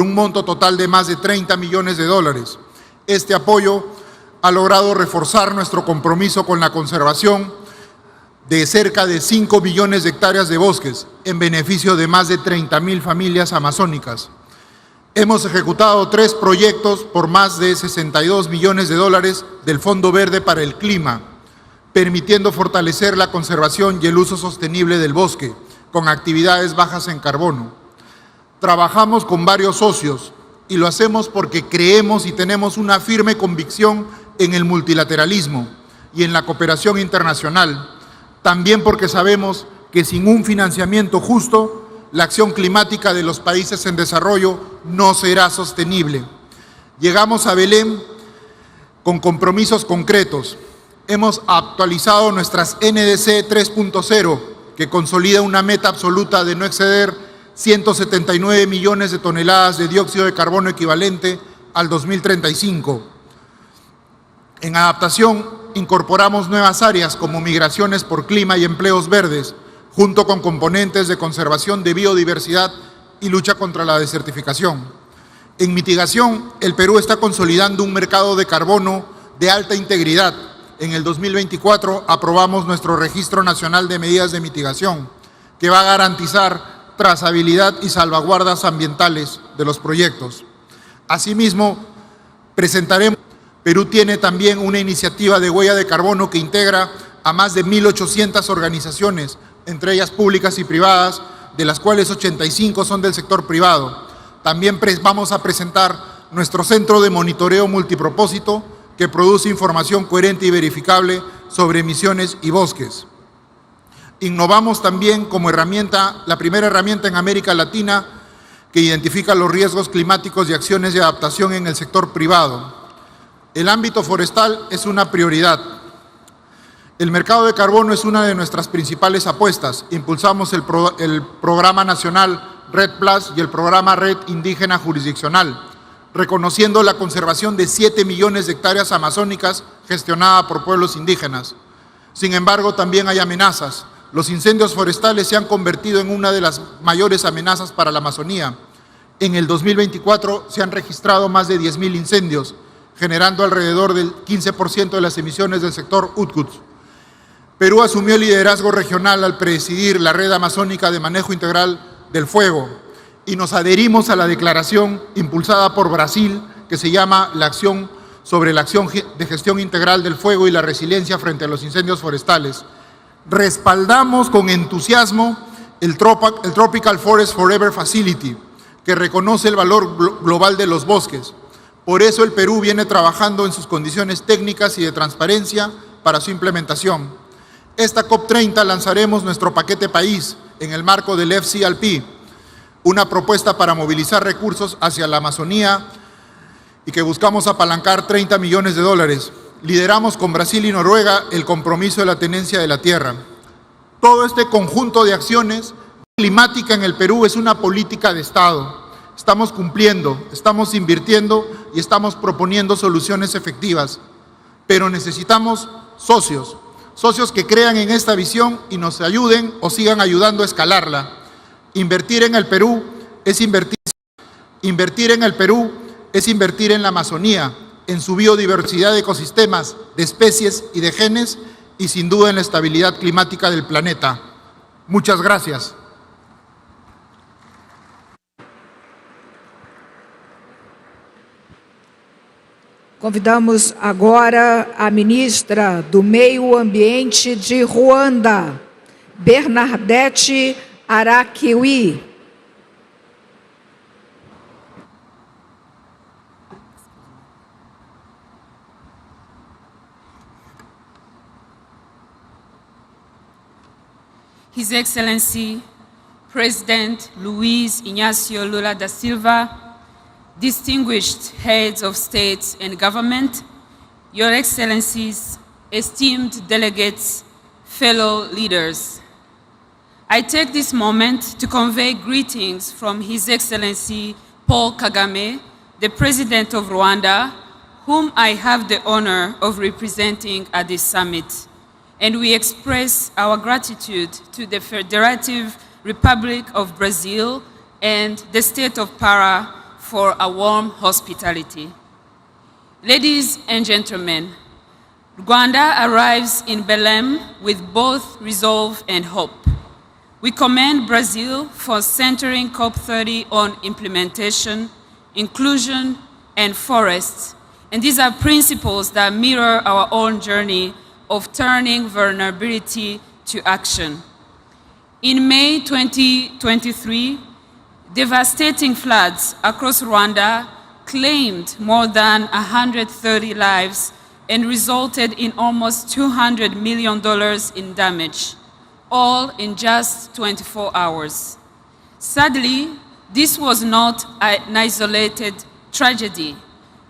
un monto total de más de 30 millones de dólares. Este apoyo ha logrado reforzar nuestro compromiso con la conservación de cerca de 5 millones de hectáreas de bosques en beneficio de más de 30.000 familias amazónicas. Hemos ejecutado 3 proyectos por más de 62 millones de dólares del Fondo Verde para el Clima, permitiendo fortalecer la conservación y el uso sostenible del bosque con actividades bajas en carbono. Trabajamos con varios socios y lo hacemos porque creemos y tenemos una firme convicción en el multilateralismo y en la cooperación internacional, también porque sabemos que sin un financiamiento justo, la acción climática de los países en desarrollo no será sostenible. Llegamos a Belén con compromisos concretos. Hemos actualizado nuestras NDC 3.0, que consolida una meta absoluta de no exceder 179 millones de toneladas de dióxido de carbono equivalente al 2035. En adaptación, incorporamos nuevas áreas como migraciones por clima y empleos verdes, junto con componentes de conservación de biodiversidad y lucha contra la desertificación. En mitigación, el Perú está consolidando un mercado de carbono de alta integridad. En el 2024 aprobamos nuestro Registro Nacional de Medidas de Mitigación, que va a garantizar trazabilidad y salvaguardas ambientales de los proyectos. Asimismo, Perú tiene también una iniciativa de huella de carbono que integra a más de 1.800 organizaciones, entre ellas públicas y privadas, de las cuales 85 son del sector privado. También vamos a presentar nuestro centro de monitoreo multipropósito que produce información coherente y verificable sobre emisiones y bosques. Innovamos también como herramienta, la primera herramienta en América Latina que identifica los riesgos climáticos y acciones de adaptación en el sector privado. El ámbito forestal es una prioridad. El mercado de carbono es una de nuestras principales apuestas. Impulsamos el Programa Nacional Red Plus y el Programa Red Indígena Jurisdiccional, reconociendo la conservación de 7 millones de hectáreas amazónicas gestionada por pueblos indígenas. Sin embargo, también hay amenazas. Los incendios forestales se han convertido en una de las mayores amenazas para la Amazonía. En el 2024 se han registrado más de 10.000 incendios, generando alrededor del 15% de las emisiones del sector UTCUT. Perú asumió el liderazgo regional al presidir la Red Amazónica de Manejo Integral del Fuego y nos adherimos a la declaración impulsada por Brasil que se llama la acción sobre la acción de gestión integral del fuego y la resiliencia frente a los incendios forestales. Respaldamos con entusiasmo el Tropical Forest Forever Facility, que reconoce el valor global de los bosques. Por eso el Perú viene trabajando en sus condiciones técnicas y de transparencia para su implementación. Esta COP30 lanzaremos nuestro paquete país en el marco del FCLP, una propuesta para movilizar recursos hacia la Amazonía y que buscamos apalancar 30 millones de dólares. Lideramos con Brasil y Noruega el compromiso de la tenencia de la tierra. Todo este conjunto de acciones climática en el Perú es una política de Estado. Estamos cumpliendo, estamos invirtiendo y estamos proponiendo soluciones efectivas. Pero necesitamos socios que crean en esta visión y nos ayuden o sigan ayudando a escalarla. Invertir en el Perú es invertir en la Amazonía, en su biodiversidad de ecosistemas, de especies y de genes, y sin duda en la estabilidad climática del planeta. Muchas gracias. Convidamos agora a ministra do Meio Ambiente de Ruanda, Bernadette Arakiwi. His Excellency, President Luiz Inácio Lula da Silva, distinguished heads of state and government, Your Excellencies, esteemed delegates, fellow leaders. I take this moment to convey greetings from His Excellency Paul Kagame, the President of Rwanda, whom I have the honor of representing at this summit. And we express our gratitude to the Federative Republic of Brazil and the State of Para for a warm hospitality. Ladies and gentlemen, Rwanda arrives in Belém with both resolve and hope. We commend Brazil for centering COP30 on implementation, inclusion, and forests. And these are principles that mirror our own journey of turning vulnerability to action. In May 2023, devastating floods across Rwanda claimed more than 130 lives and resulted in almost $200 million in damage, all in just 24 hours. Sadly, this was not an isolated tragedy,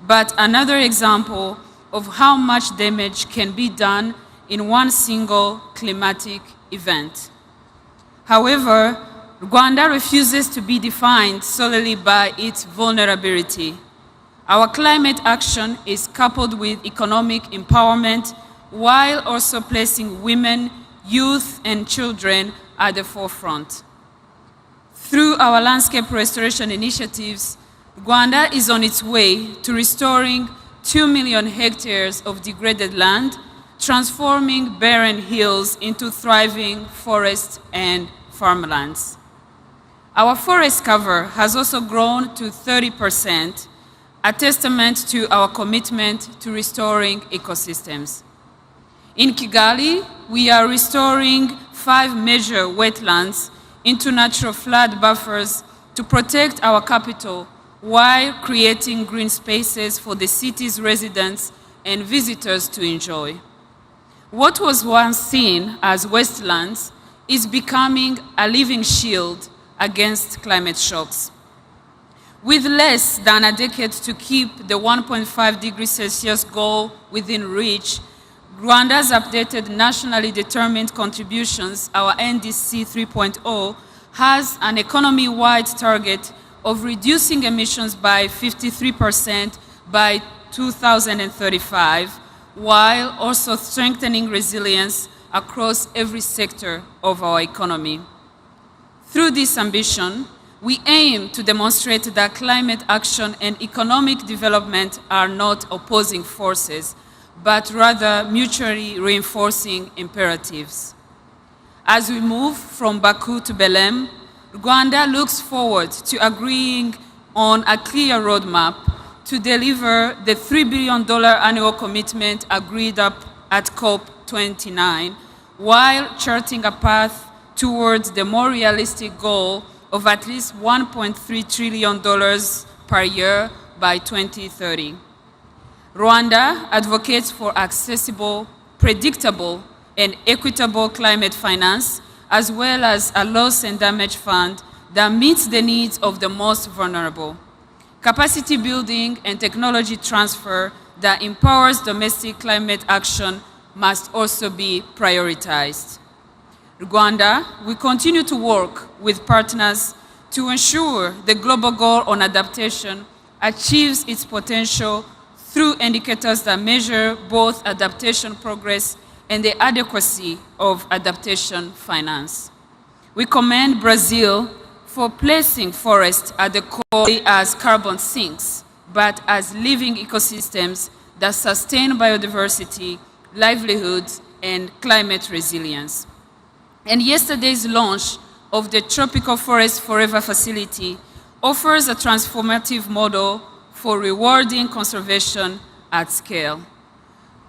but another example of how much damage can be done in one single climatic event. However, Rwanda refuses to be defined solely by its vulnerability. Our climate action is coupled with economic empowerment while also placing women, youth, and children at the forefront. Through our landscape restoration initiatives, Rwanda is on its way to restoring 2 million hectares of degraded land, transforming barren hills into thriving forests and farmlands. Our forest cover has also grown to 30%, a testament to our commitment to restoring ecosystems. In Kigali, we are restoring 5 major wetlands into natural flood buffers to protect our capital while creating green spaces for the city's residents and visitors to enjoy. What was once seen as wastelands is becoming a living shield against climate shocks. With less than a decade to keep the 1.5 degrees Celsius goal within reach, Rwanda's updated nationally determined contributions, our NDC 3.0, has an economy-wide target of reducing emissions by 53% by 2035, while also strengthening resilience across every sector of our economy. Through this ambition, we aim to demonstrate that climate action and economic development are not opposing forces, but rather mutually reinforcing imperatives. As we move from Baku to Belém, Rwanda looks forward to agreeing on a clear roadmap to deliver the $3 billion annual commitment agreed up at COP29, while charting a path towards the more realistic goal of at least $1.3 trillion per year by 2030. Rwanda advocates for accessible, predictable, and equitable climate finance, as well as a loss and damage fund that meets the needs of the most vulnerable. Capacity building and technology transfer that empowers domestic climate action must also be prioritized. Rwanda will continue to work with partners to ensure the global goal on adaptation achieves its potential through indicators that measure both adaptation progress and the adequacy of adaptation finance. We commend Brazil for placing forests at the core as carbon sinks, but as living ecosystems that sustain biodiversity, livelihoods, and climate resilience. And yesterday's launch of the Tropical Forest Forever facility offers a transformative model for rewarding conservation at scale.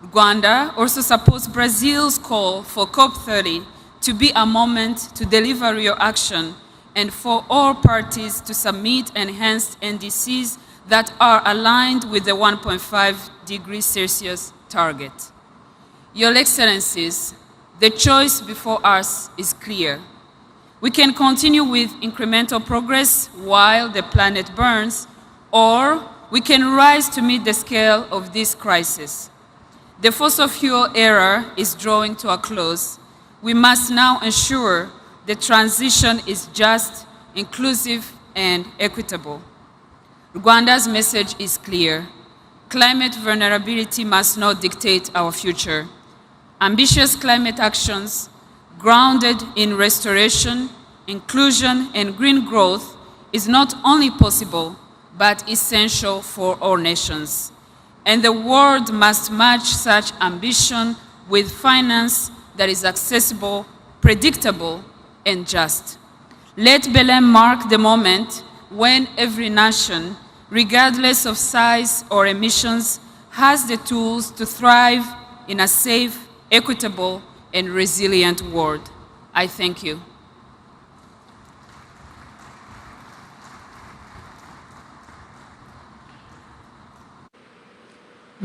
Rwanda also supports Brazil's call for COP30 to be a moment to deliver real action and for all parties to submit enhanced NDCs that are aligned with the 1.5 degrees Celsius target. Your Excellencies, the choice before us is clear. We can continue with incremental progress while the planet burns, or we can rise to meet the scale of this crisis. The fossil fuel era is drawing to a close. We must now ensure the transition is just, inclusive, and equitable. Rwanda's message is clear. Climate vulnerability must not dictate our future. Ambitious climate actions grounded in restoration, inclusion, and green growth is not only possible, but essential for all nations. And the world must match such ambition with finance that is accessible, predictable, and just. Let Belém mark the moment when every nation, regardless of size or emissions, has the tools to thrive in a safe, equitable, and resilient world. I thank you.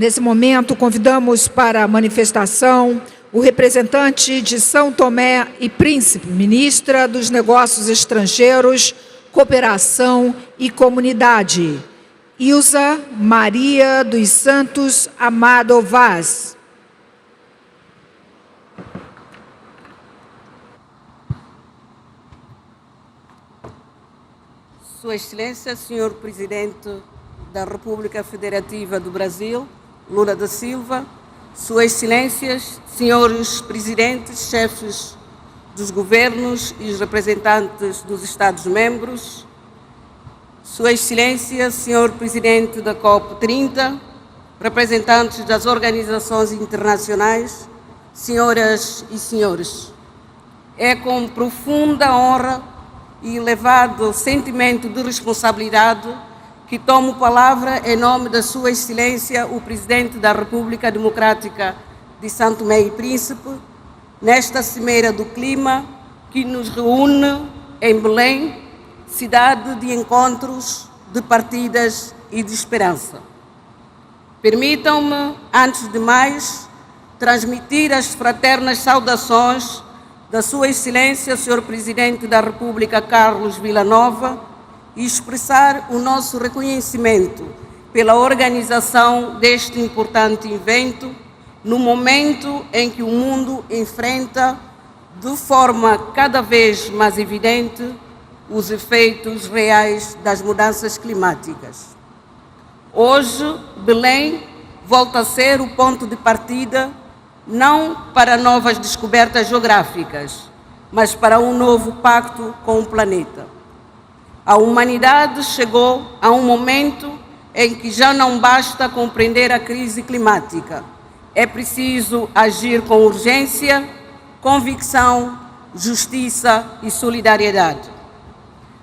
Nesse momento, convidamos para a manifestação o representante de São Tomé e Príncipe, ministra dos Negócios Estrangeiros, Cooperação e Comunidade, Ilza Maria dos Santos Amado Vaz. Sua Excelência, Senhor Presidente da República Federativa do Brasil, Lula da Silva, Suas Excelências, Senhores Presidentes, chefes dos governos e os representantes dos Estados-membros, Sua Excelência, Senhor Presidente da Cop30, representantes das organizações internacionais, senhoras e senhores, é com profunda honra e elevado sentimento de responsabilidade que tomo palavra em nome da Sua Excelência, o Presidente da República Democrática de São Tomé e Príncipe, nesta Cimeira do Clima que nos reúne em Belém, cidade de encontros, de partidas e de esperança. Permitam-me, antes de mais, transmitir as fraternas saudações da Sua Excelência, Sr. Presidente da República Carlos Villanova, e expressar o nosso reconhecimento pela organização deste importante evento, no momento em que o mundo enfrenta, de forma cada vez mais evidente, os efeitos reais das mudanças climáticas. Hoje, Belém volta a ser o ponto de partida não para novas descobertas geográficas, mas para um novo pacto com o planeta. A humanidade chegou a um momento em que já não basta compreender a crise climática. É preciso agir com urgência, convicção, justiça e solidariedade.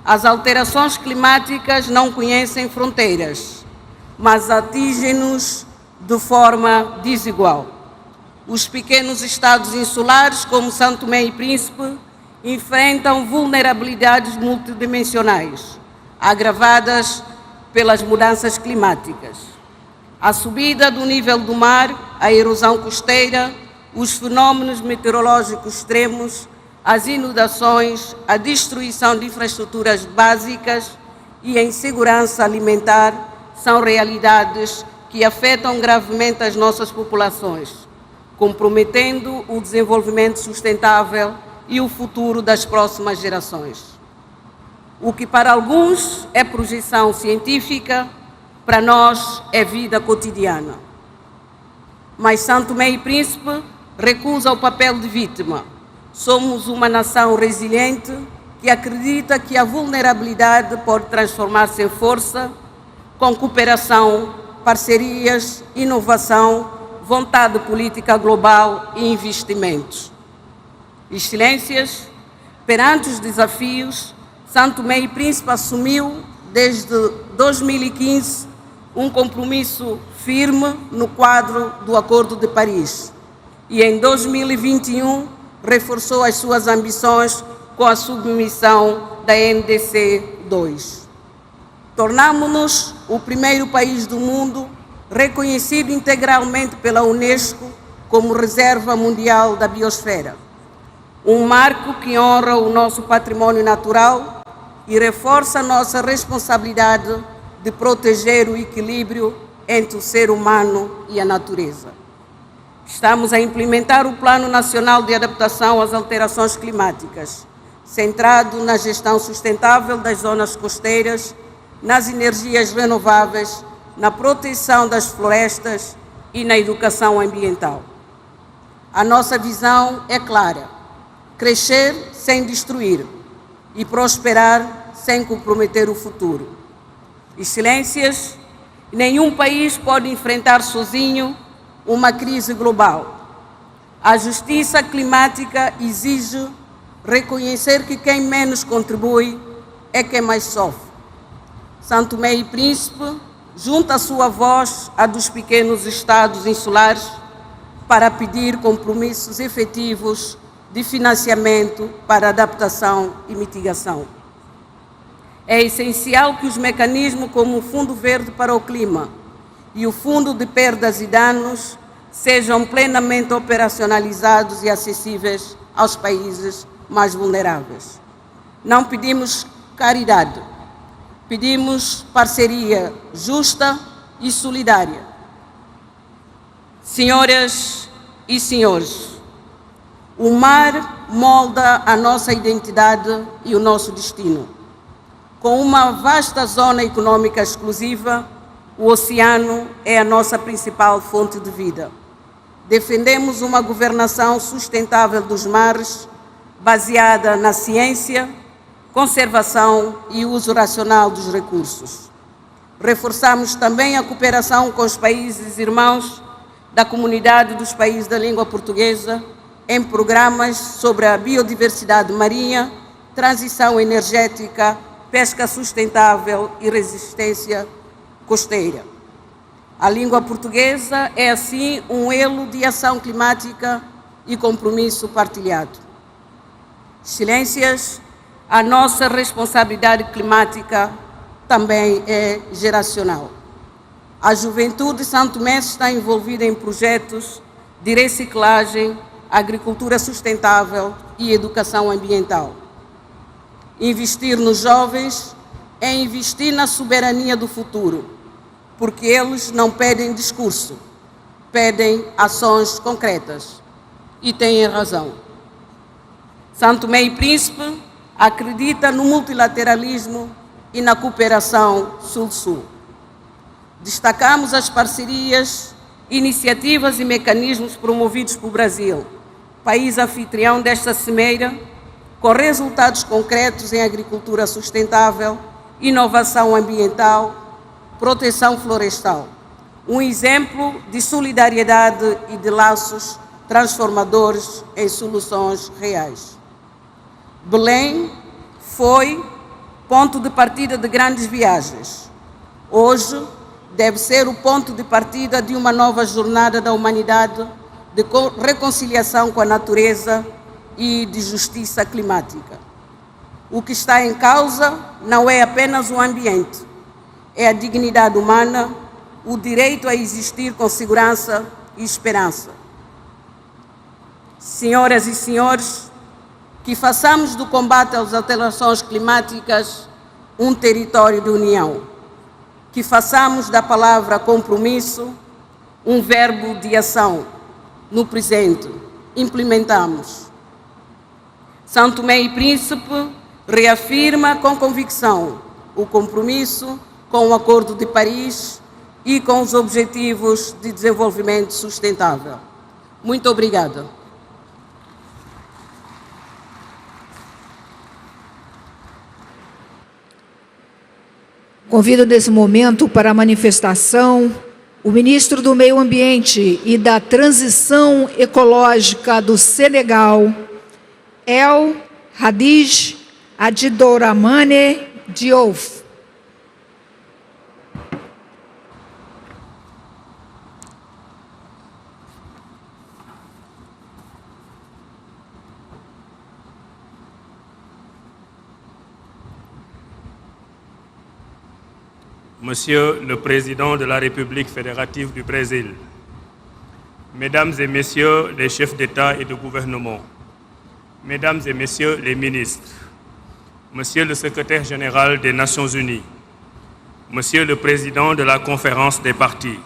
As alterações climáticas não conhecem fronteiras, mas atingem-nos de forma desigual. Os pequenos estados insulares, como São Tomé e Príncipe, enfrentam vulnerabilidades multidimensionais, agravadas pelas mudanças climáticas. A subida do nível do mar, a erosão costeira, os fenômenos meteorológicos extremos, as inundações, a destruição de infraestruturas básicas e a insegurança alimentar são realidades que afetam gravemente as nossas populações, comprometendo o desenvolvimento sustentável e o futuro das próximas gerações. O que para alguns é projeção científica, para nós é vida cotidiana. Mas São Tomé e Príncipe recusa o papel de vítima. Somos uma nação resiliente que acredita que a vulnerabilidade pode transformar-se em força, com cooperação, parcerias, inovação, vontade política global e investimentos. Excelências, perante os desafios, São Tomé e Príncipe assumiu, desde 2015, um compromisso firme no quadro do Acordo de Paris e, em 2021, reforçou as suas ambições com a submissão da NDC 2. Tornamo-nos o primeiro país do mundo reconhecido integralmente pela Unesco como Reserva Mundial da Biosfera. Um marco que honra o nosso patrimônio natural e reforça a nossa responsabilidade de proteger o equilíbrio entre o ser humano e a natureza. Estamos a implementar o Plano Nacional de Adaptação às Alterações Climáticas, centrado na gestão sustentável das zonas costeiras, nas energias renováveis, na proteção das florestas e na educação ambiental. A nossa visão é clara: crescer sem destruir e prosperar sem comprometer o futuro. Excelências, nenhum país pode enfrentar sozinho uma crise global. A justiça climática exige reconhecer que quem menos contribui é quem mais sofre. São Tomé e Príncipe junta a sua voz à dos pequenos estados insulares para pedir compromissos efetivos de financiamento para adaptação e mitigação. É essencial que os mecanismos como o Fundo Verde para o Clima e o Fundo de Perdas e Danos sejam plenamente operacionalizados e acessíveis aos países mais vulneráveis. Não pedimos caridade, pedimos parceria justa e solidária. Senhoras e senhores, o mar molda a nossa identidade e o nosso destino. Com uma vasta zona econômica exclusiva, o oceano é a nossa principal fonte de vida. Defendemos uma governação sustentável dos mares, baseada na ciência, conservação e uso racional dos recursos. Reforçamos também a cooperação com os países irmãos da comunidade dos países da língua portuguesa em programas sobre a biodiversidade marinha, transição energética, pesca sustentável e resistência costeira. A língua portuguesa é, assim, um elo de ação climática e compromisso partilhado. Excelências, a nossa responsabilidade climática também é geracional. A juventude de São Tomé está envolvida em projetos de reciclagem, agricultura sustentável e educação ambiental. Investir nos jovens é investir na soberania do futuro, porque eles não pedem discurso, pedem ações concretas. E têm razão. São Tomé e Príncipe acredita no multilateralismo e na cooperação Sul-Sul. Destacamos as parcerias, iniciativas e mecanismos promovidos pelo Brasil, país anfitrião desta cimeira, com resultados concretos em agricultura sustentável, inovação ambiental, proteção florestal. Um exemplo de solidariedade e de laços transformadores em soluções reais. Belém foi ponto de partida de grandes viagens. Hoje deve ser o ponto de partida de uma nova jornada da humanidade de reconciliação com a natureza e de justiça climática. O que está em causa não é apenas o ambiente, é a dignidade humana, o direito a existir com segurança e esperança. Senhoras e senhores, que façamos do combate às alterações climáticas um território de união, que façamos da palavra compromisso um verbo de ação no presente. Implementamos. São Tomé e Príncipe reafirma com convicção o compromisso com o Acordo de Paris e com os Objetivos de Desenvolvimento Sustentável. Muito obrigada. Convido nesse momento para a manifestação o ministro do Meio Ambiente e da Transição Ecológica do Senegal, El Hadj Adjidouramane Diouf. Monsieur le Président de la République fédérative du Brésil, Mesdames et Messieurs les chefs d'État et de gouvernement, Mesdames et Messieurs les ministres, Monsieur le Secrétaire général des Nations Unies, Monsieur le Président de la Conférence des partis,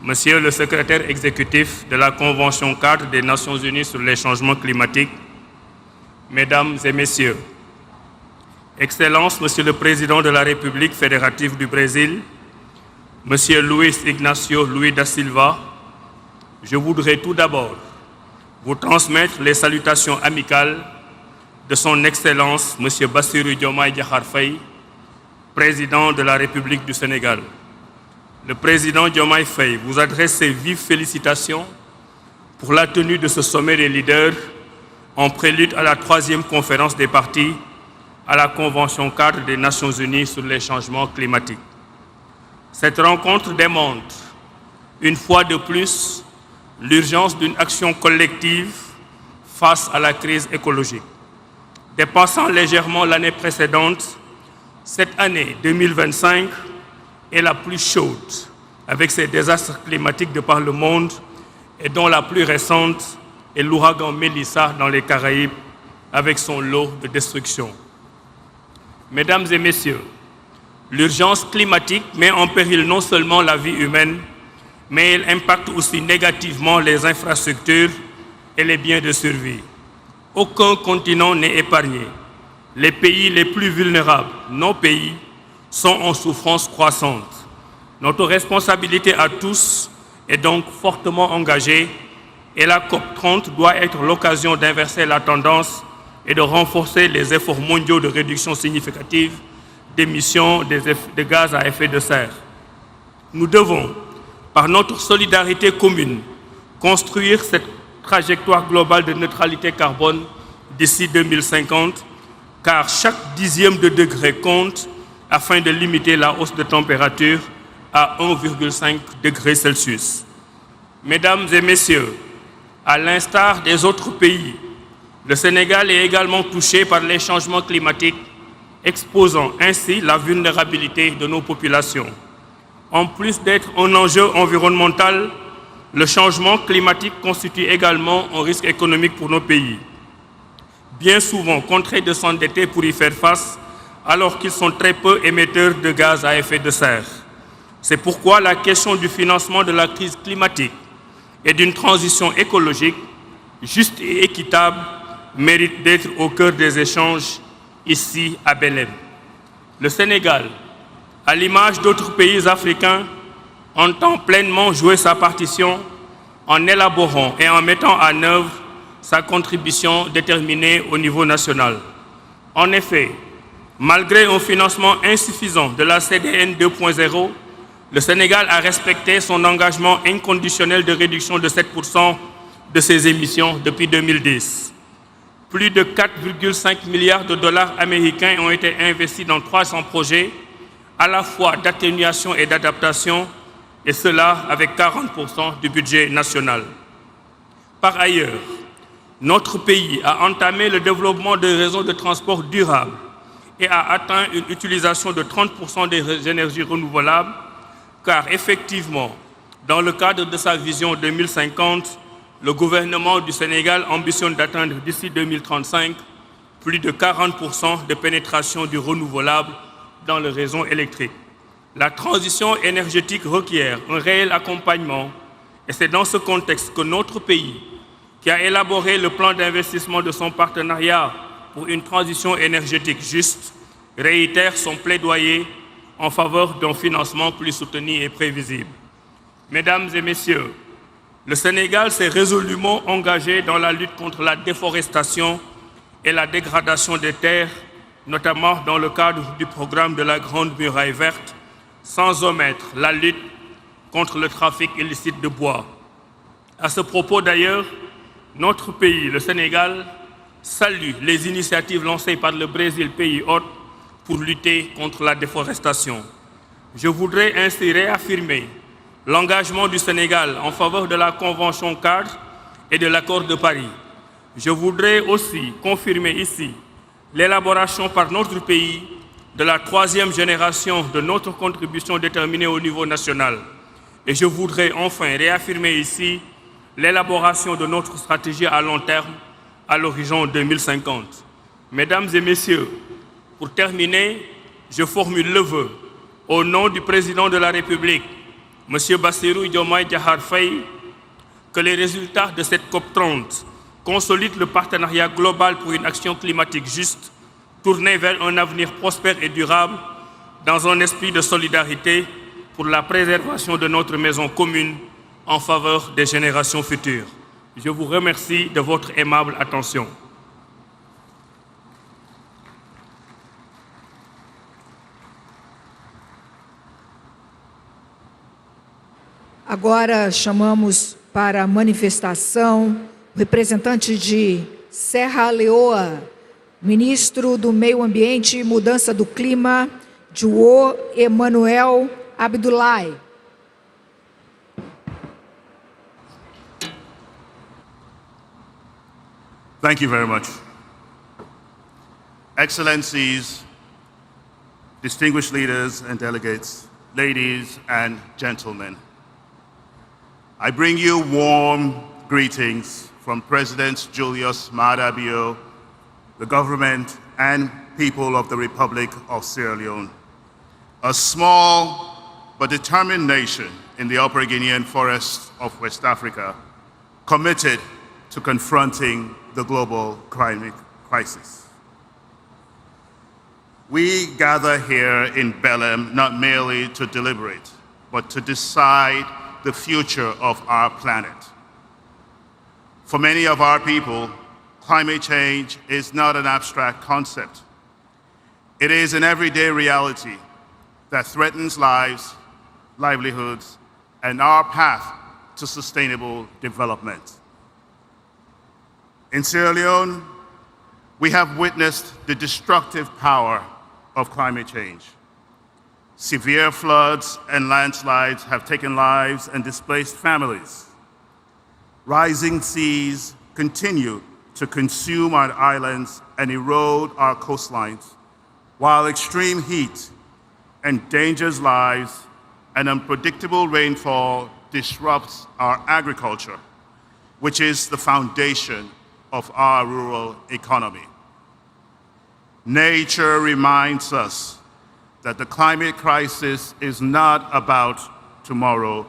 Monsieur le Secrétaire exécutif de la Convention cadre des Nations Unies sur les changements climatiques, Mesdames et Messieurs, Excellences, Monsieur le Président de la République fédérative du Brésil, Monsieur Luiz Ignacio Lula da Silva, je voudrais tout d'abord vous transmettre les salutations amicales de son Excellence, Monsieur Bassirou Diomaye Diakhar Faye, Président de la République du Sénégal. Le Président Diomaye Faye vous adresse ses vives félicitations pour la tenue de ce sommet des leaders en prélude à la 3e conférence des partis à la Convention cadre des Nations Unies sur les changements climatiques. Cette rencontre démontre, une fois de plus, l'urgence d'une action collective face à la crise écologique. Dépassant légèrement l'année précédente, cette année 2025 est la plus chaude avec ces désastres climatiques de par le monde et dont la plus récente est l'ouragan Melissa dans les Caraïbes avec son lot de destruction. Mesdames et messieurs, l'urgence climatique met en péril non seulement la vie humaine, mais elle impacte aussi négativement les infrastructures et les biens de survie. Aucun continent n'est épargné. Les pays les plus vulnérables, nos pays, sont en souffrance croissante. Notre responsabilité à tous est donc fortement engagée et la COP30 doit être l'occasion d'inverser la tendance et de renforcer les efforts mondiaux de réduction significative d'émissions de gaz à effet de serre. Nous devons, par notre solidarité commune, construire cette trajectoire globale de neutralité carbone d'ici 2050, car chaque dixième de degré compte afin de limiter la hausse de température à 1,5 degré Celsius. Mesdames et messieurs, à l'instar des autres pays, le Sénégal est également touché par les changements climatiques, exposant ainsi la vulnérabilité de nos populations. En plus d'être un enjeu environnemental, le changement climatique constitue également un risque économique pour nos pays. Bien souvent contraints de s'endetter pour y faire face, alors qu'ils sont très peu émetteurs de gaz à effet de serre. C'est pourquoi la question du financement de la crise climatique et d'une transition écologique juste et équitable mérite d'être au cœur des échanges ici à Belém. Le Sénégal, à l'image d'autres pays africains, entend pleinement jouer sa partition en élaborant et en mettant en œuvre sa contribution déterminée au niveau national. En effet, malgré un financement insuffisant de la CDN 2.0, le Sénégal a respecté son engagement inconditionnel de réduction de 7% de ses émissions depuis 2010. Plus de 4,5 milliards de dollars américains ont été investis dans 300 projets, à la fois d'atténuation et d'adaptation, et cela avec 40% du budget national. Par ailleurs, notre pays a entamé le développement de réseaux de transport durables et a atteint une utilisation de 30% des énergies renouvelables, car effectivement, dans le cadre de sa vision 2050, le gouvernement du Sénégal ambitionne d'atteindre d'ici 2035 plus de 40% de pénétration du renouvelable dans le réseau électrique. La transition énergétique requiert un réel accompagnement et c'est dans ce contexte que notre pays, qui a élaboré le plan d'investissement de son partenariat pour une transition énergétique juste, réitère son plaidoyer en faveur d'un financement plus soutenu et prévisible. Mesdames et messieurs, le Sénégal s'est résolument engagé dans la lutte contre la déforestation et la dégradation des terres, notamment dans le cadre du programme de la Grande Muraille Verte, sans omettre la lutte contre le trafic illicite de bois. À ce propos d'ailleurs, notre pays, le Sénégal, salue les initiatives lancées par le Brésil, pays hôte, pour lutter contre la déforestation. Je voudrais ainsi réaffirmer l'engagement du Sénégal en faveur de la Convention cadre et de l'accord de Paris. Je voudrais aussi confirmer ici l'élaboration par notre pays de la 3e génération de notre contribution déterminée au niveau national. Et je voudrais enfin réaffirmer ici l'élaboration de notre stratégie à long terme à l'horizon 2050. Mesdames et messieurs, pour terminer, je formule le vœu, au nom du président de la République, M. Bassirou Diomaye Diakhar Faye, que les résultats de cette COP30 consolident le partenariat global pour une action climatique juste, tournée vers un avenir prospère et durable, dans un esprit de solidarité pour la préservation de notre maison commune en faveur des générations futures. Je vous remercie de votre aimable attention. Agora chamamos para a manifestação o representante de Serra Leoa, ministro do Meio Ambiente e Mudança do Clima, João Emanuel Abdullahi. Thank you very much. Excellencies, distinguished leaders and delegates, ladies and gentlemen. I bring you warm greetings from President Julius Maada Bio, the government and people of the Republic of Sierra Leone, a small but determined nation in the Upper Guinean forests of West Africa, committed to confronting the global climate crisis. We gather here in Belém not merely to deliberate, but to decide the future of our planet. For many of our people, climate change is not an abstract concept. It is an everyday reality that threatens lives, livelihoods, and our path to sustainable development. In Sierra Leone, we have witnessed the destructive power of climate change. Severe floods and landslides have taken lives and displaced families. Rising seas continue to consume our islands and erode our coastlines, while extreme heat endangers lives and unpredictable rainfall disrupts our agriculture, which is the foundation of our rural economy. Nature reminds us that the climate crisis is not about tomorrow,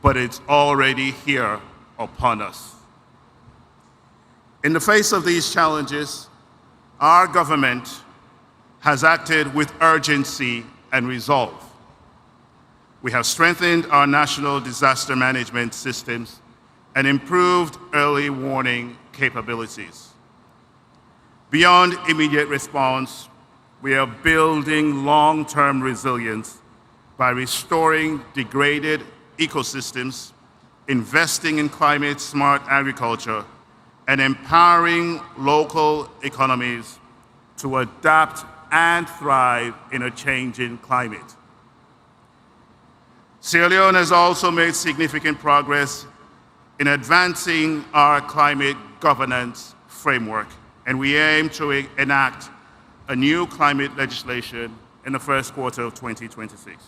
but it's already here upon us. In the face of these challenges, our government has acted with urgency and resolve. We have strengthened our national disaster management systems and improved early warning capabilities. Beyond immediate response, we are building long-term resilience by restoring degraded ecosystems, investing in climate-smart agriculture, and empowering local economies to adapt and thrive in a changing climate. Sierra Leone has also made significant progress in advancing our climate governance framework, and we aim to enact a new climate legislation in the first quarter of 2026.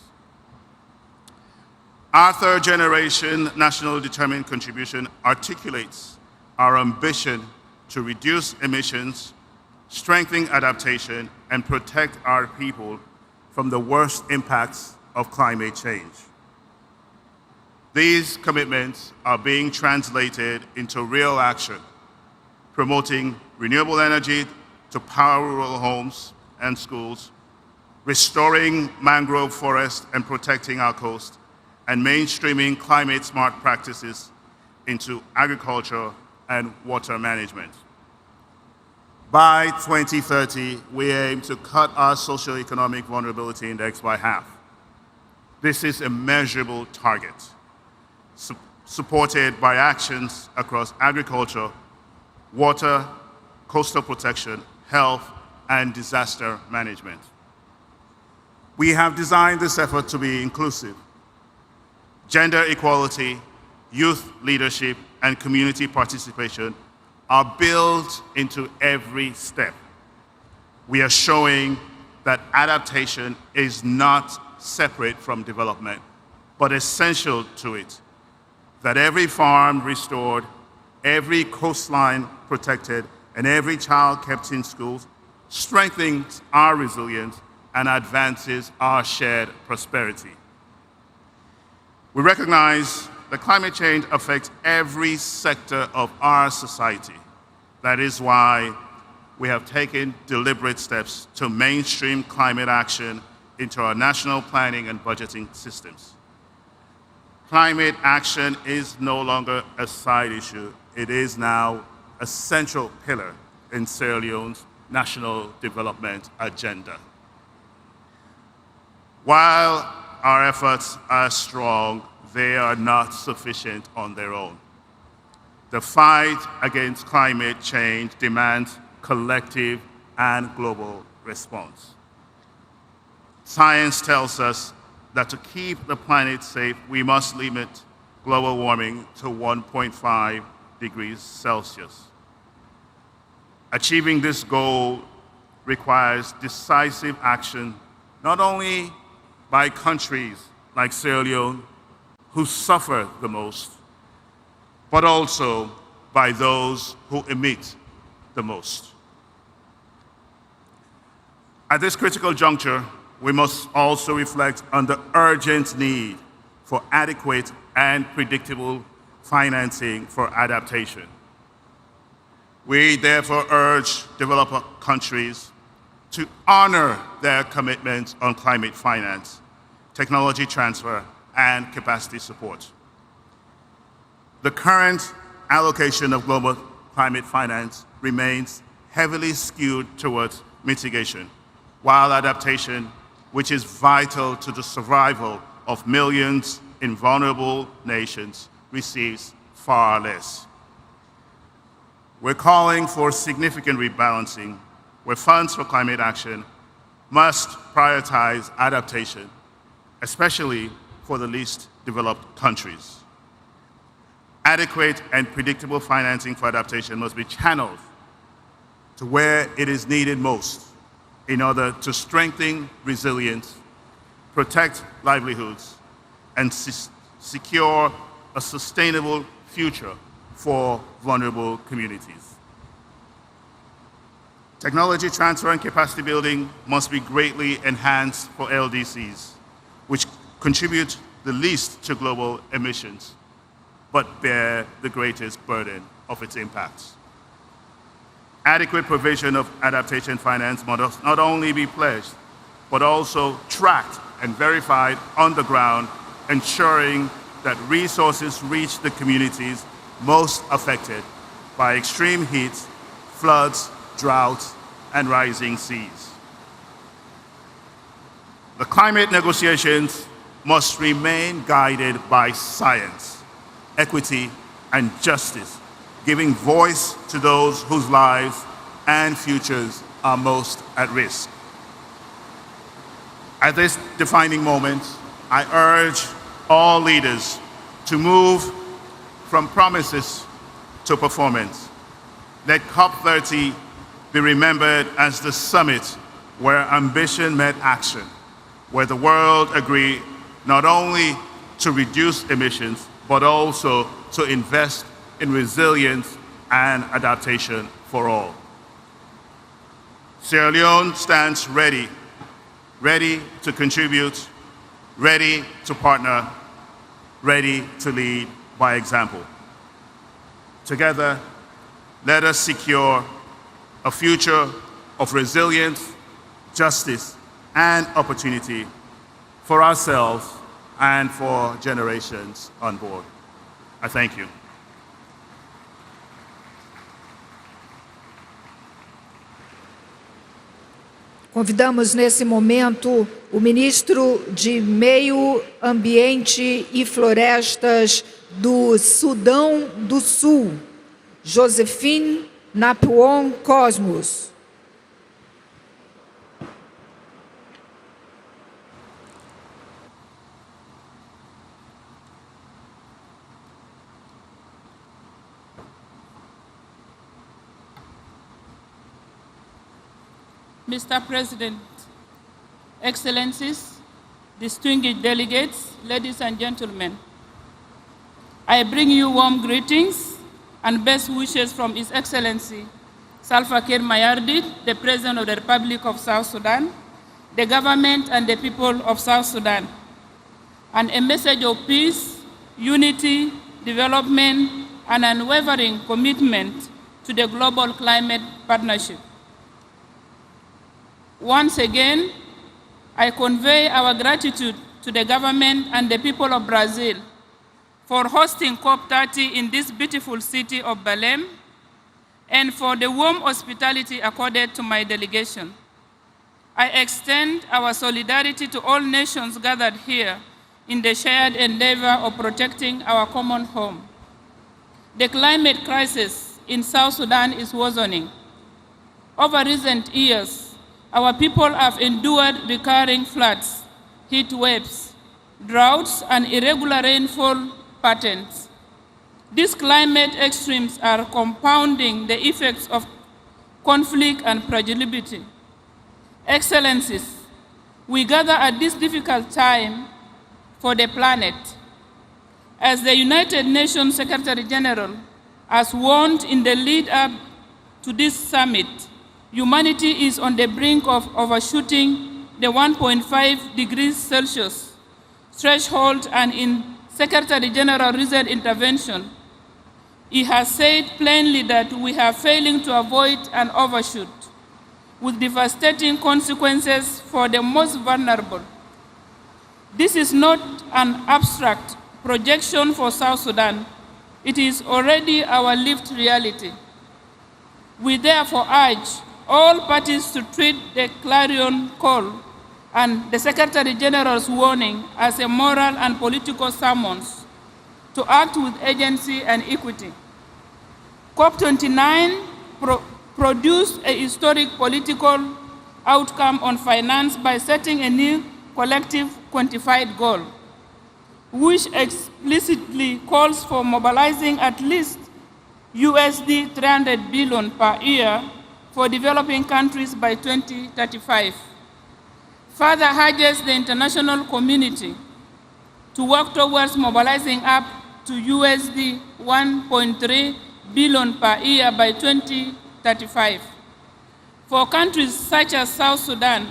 Our third generation national determined contribution articulates our ambition to reduce emissions, strengthen adaptation, and protect our people from the worst impacts of climate change. These commitments are being translated into real action, promoting renewable energy to power rural homes and schools, restoring mangrove forests and protecting our coast, and mainstreaming climate-smart practices into agriculture and water management. By 2030, we aim to cut our socioeconomic vulnerability index by half. This is a measurable target, supported by actions across agriculture, water, coastal protection, health, and disaster management. We have designed this effort to be inclusive. Gender equality, youth leadership, and community participation are built into every step. We are showing that adaptation is not separate from development, but essential to it. That every farm restored, every coastline protected, and every child kept in schools strengthens our resilience and advances our shared prosperity. We recognize that climate change affects every sector of our society. That is why we have taken deliberate steps to mainstream climate action into our national planning and budgeting systems. Climate action is no longer a side issue. It is now a central pillar in Sierra Leone's national development agenda. While our efforts are strong, they are not sufficient on their own. The fight against climate change demands collective and global response. Science tells us that to keep the planet safe, we must limit global warming to 1.5 degrees Celsius. Achieving this goal requires decisive action, not only by countries like Sierra Leone, who suffer the most, but also by those who emit the most. At this critical juncture, we must also reflect on the urgent need for adequate and predictable financing for adaptation. We therefore urge developer countries to honor their commitments on climate finance, technology transfer, and capacity support. The current allocation of global climate finance remains heavily skewed towards mitigation, while adaptation, which is vital to the survival of millions in vulnerable nations, receives far less. We're calling for significant rebalancing, where funds for climate action must prioritize adaptation, especially for the least developed countries. Adequate and predictable financing for adaptation must be channeled to where it is needed most in order to strengthen resilience, protect livelihoods, and secure a sustainable future for vulnerable communities. Technology transfer and capacity building must be greatly enhanced for LDCs, which contribute the least to global emissions, but bear the greatest burden of its impacts. Adequate provision of adaptation finance must not only be pledged, but also tracked and verified on the ground, ensuring that resources reach the communities most affected by extreme heat, floods, droughts, and rising seas. The climate negotiations must remain guided by science, equity, and justice, giving voice to those whose lives and futures are most at risk. At this defining moment, I urge all leaders to move from promises to performance. Let Cop30 be remembered as the summit where ambition met action, where the world agreed not only to reduce emissions, but also to invest in resilience and adaptation for all. Sierra Leone stands ready to contribute, ready to partner, ready to lead by example. Together, let us secure a future of resilience, justice, and opportunity for ourselves and for generations on board. I thank you. Convidamos nesse momento o ministro de Meio Ambiente e Florestas do Sudão do Sul, Josephine Napuon Cosmos. Mr. President, Excellencies, distinguished delegates, ladies and gentlemen, I bring you warm greetings and best wishes from His Excellency Salva Kiir Mayardit, the President of the Republic of South Sudan, the government and the people of South Sudan, and a message of peace, unity, development, and unwavering commitment to the global climate partnership. Once again, I convey our gratitude to the government and the people of Brazil for hosting COP30 in this beautiful city of Belém and for the warm hospitality accorded to my delegation. I extend our solidarity to all nations gathered here in the shared endeavor of protecting our common home. The climate crisis in South Sudan is worsening. Over recent years, our people have endured recurring floods, heat waves, droughts, and irregular rainfall patterns. These climate extremes are compounding the effects of conflict and fragility. Excellencies, we gather at this difficult time for the planet. As the United Nations Secretary General has warned in the lead up to this summit, humanity is on the brink of overshooting the 1.5 degrees Celsius threshold, and in Secretary General's recent intervention, he has said plainly that we are failing to avoid an overshoot, with devastating consequences for the most vulnerable. This is not an abstract projection for South Sudan. It is already our lived reality. We therefore urge all parties to treat the clarion call and the Secretary General's warning as a moral and political summons to act with agency and equity. COP29 produced a historic political outcome on finance by setting a new collective quantified goal, which explicitly calls for mobilizing at least USD 300 billion per year for developing countries by 2035. Further urges the international community to work towards mobilizing up to USD 1.3 billion per year by 2035. For countries such as South Sudan,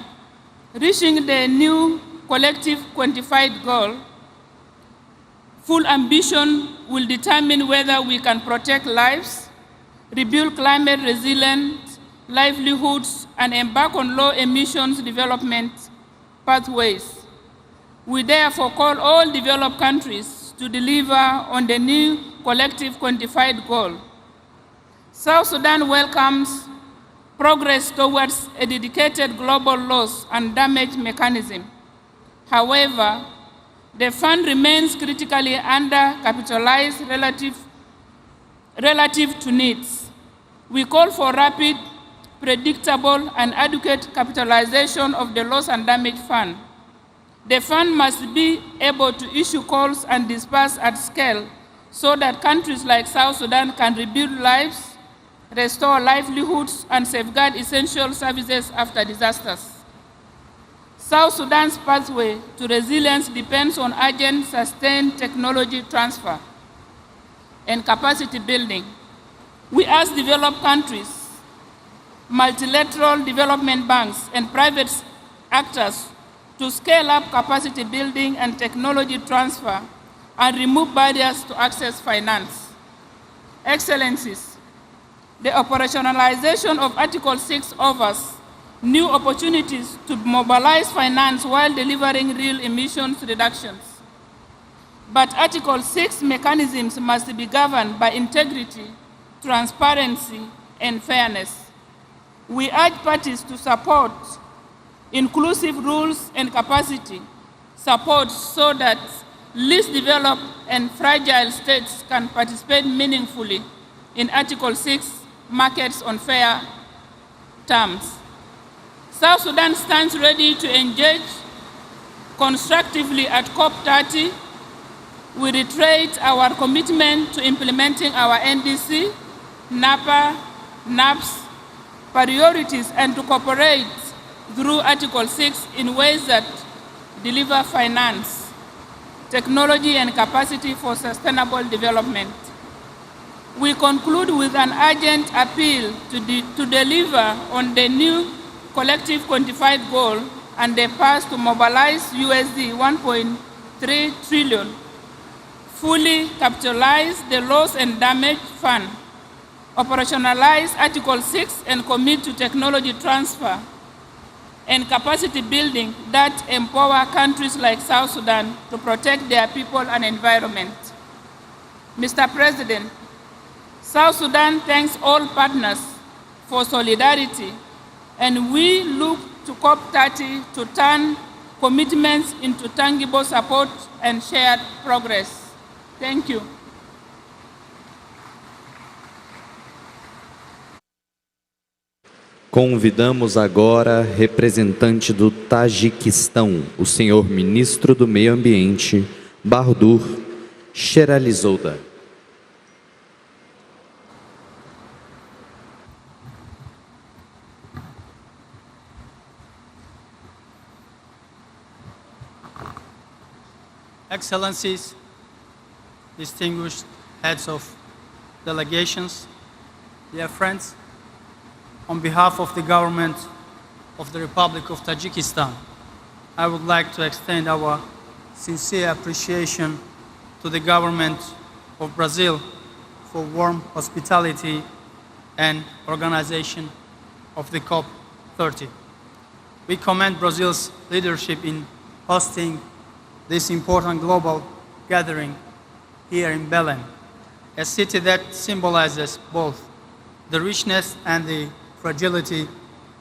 reaching the new collective quantified goal, full ambition will determine whether we can protect lives, rebuild climate resilient livelihoods, and embark on low emissions development pathways. We therefore call all developed countries to deliver on the new collective quantified goal. South Sudan welcomes progress towards a dedicated global loss and damage mechanism. However, the fund remains critically undercapitalized relative to needs. We call for rapid, predictable, and adequate capitalization of the loss and damage fund. The fund must be able to issue calls and disperse at scale so that countries like South Sudan can rebuild lives, restore livelihoods, and safeguard essential services after disasters. South Sudan's pathway to resilience depends on urgent, sustained technology transfer and capacity building. We ask developed countries, multilateral development banks, and private actors to scale up capacity building and technology transfer and remove barriers to access finance. Excellencies, the operationalization of Article 6 offers new opportunities to mobilize finance while delivering real emissions reductions. But Article 6 mechanisms must be governed by integrity, transparency, and fairness. We urge parties to support inclusive rules and capacity support so that least developed and fragile states can participate meaningfully in Article 6 markets on fair terms. South Sudan stands ready to engage constructively at COP30. We reiterate our commitment to implementing our NDC, NAPA, NAPS priorities and to cooperate through Article 6 in ways that deliver finance, technology, and capacity for sustainable development. We conclude with an urgent appeal to deliver on the new collective quantified goal and the path to mobilize USD 1.3 trillion, fully capitalize the loss and damage fund, operationalize Article 6 and commit to technology transfer and capacity building that empower countries like South Sudan to protect their people and environment. Mr. President, South Sudan thanks all partners for solidarity, and we look to COP30 to turn commitments into tangible support and shared progress. Thank you. Convidamos agora representante do Tajiquistão, o senhor ministro do Meio Ambiente, Bahadur Sheralizouda. Excellencies, distinguished heads of delegations, dear friends, on behalf of the government of the Republic of Tajikistan, I would like to extend our sincere appreciation to the government of Brazil for warm hospitality and organization of the COP30. We commend Brazil's leadership in hosting this important global gathering here in Belém, a city that symbolizes both the richness and the fragility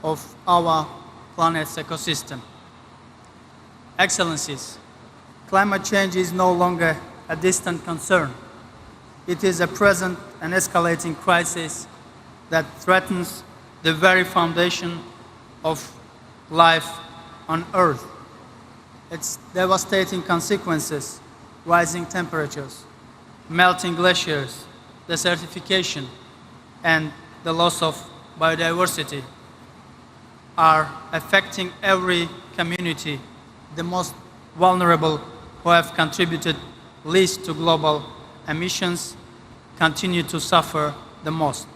of our planet's ecosystem. Excellencies, climate change is no longer a distant concern. It is a present and escalating crisis that threatens the very foundation of life on Earth. Its devastating consequences, rising temperatures, melting glaciers, desertification, and the loss of biodiversity are affecting every community, the most vulnerable who have contributed least to global emissions continue to suffer the most.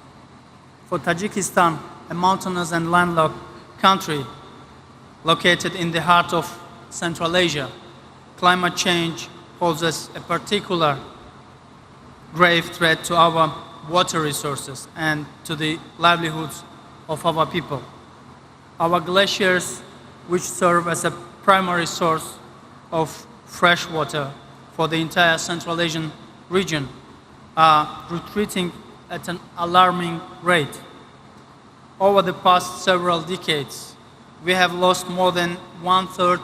For Tajikistan, a mountainous and landlocked country located in the heart of Central Asia, climate change poses a particular grave threat to our water resources and to the livelihoods of our people. Our glaciers, which serve as a primary source of fresh water for the entire Central Asian region, are retreating at an alarming rate. Over the past several decades, we have lost more than 1/3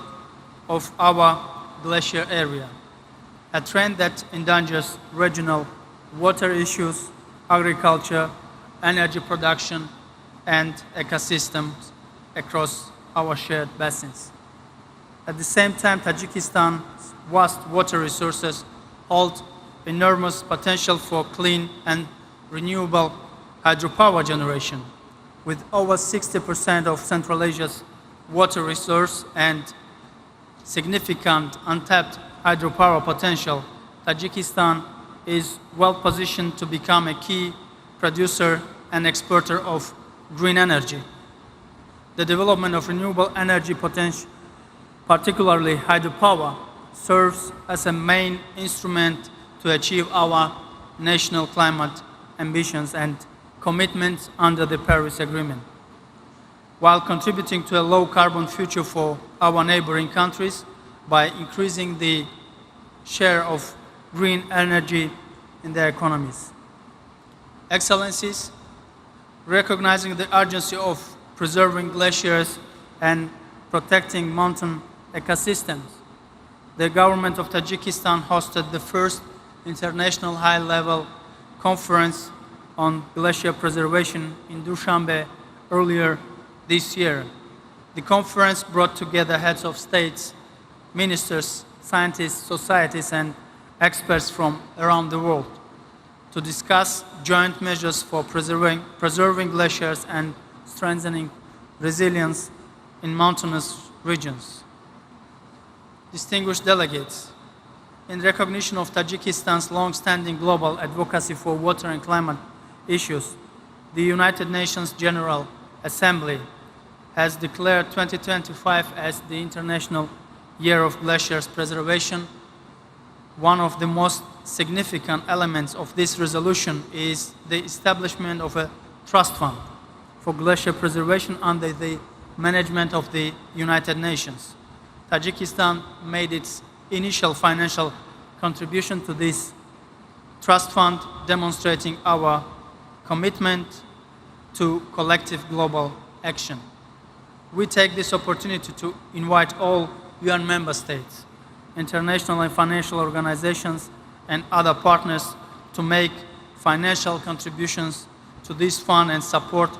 of our glacier area, a trend that endangers regional water issues, agriculture, energy production, and ecosystems across our shared basins. At the same time, Tajikistan's vast water resources hold enormous potential for clean and renewable hydropower generation. With over 60% of Central Asia's water resource and significant untapped hydropower potential, Tajikistan is well positioned to become a key producer and exporter of green energy. The development of renewable energy potential, particularly hydropower, serves as a main instrument to achieve our national climate ambitions and commitments under the Paris Agreement, while contributing to a low-carbon future for our neighboring countries by increasing the share of green energy in their economies. Excellencies, recognizing the urgency of preserving glaciers and protecting mountain ecosystems, the government of Tajikistan hosted the first international high-level conference on glacier preservation in Dushanbe earlier this year. The conference brought together heads of states, ministers, scientists, societies, and experts from around the world to discuss joint measures for preserving glaciers and strengthening resilience in mountainous regions. Distinguished delegates, in recognition of Tajikistan's long-standing global advocacy for water and climate issues, the United Nations General Assembly has declared 2025 as the International Year of Glaciers Preservation. One of the most significant elements of this resolution is the establishment of a trust fund for glacier preservation under the management of the United Nations. Tajikistan made its initial financial contribution to this trust fund, demonstrating our commitment to collective global action. We take this opportunity to invite all UN member states, international and financial organizations, and other partners to make financial contributions to this fund and support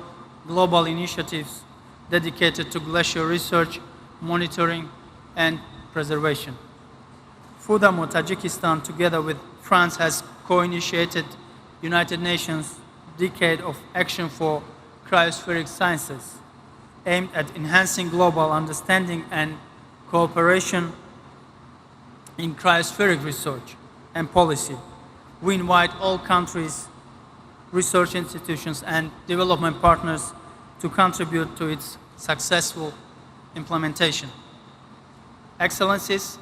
global initiatives dedicated to glacier research, monitoring, and preservation. Furthermore, Tajikistan, together with France, has co-initiated United Nations Decade of Action for Cryospheric Sciences, aimed at enhancing global understanding and cooperation in cryospheric research and policy. We invite all countries, research institutions, and development partners to contribute to its successful implementation. Excellencies,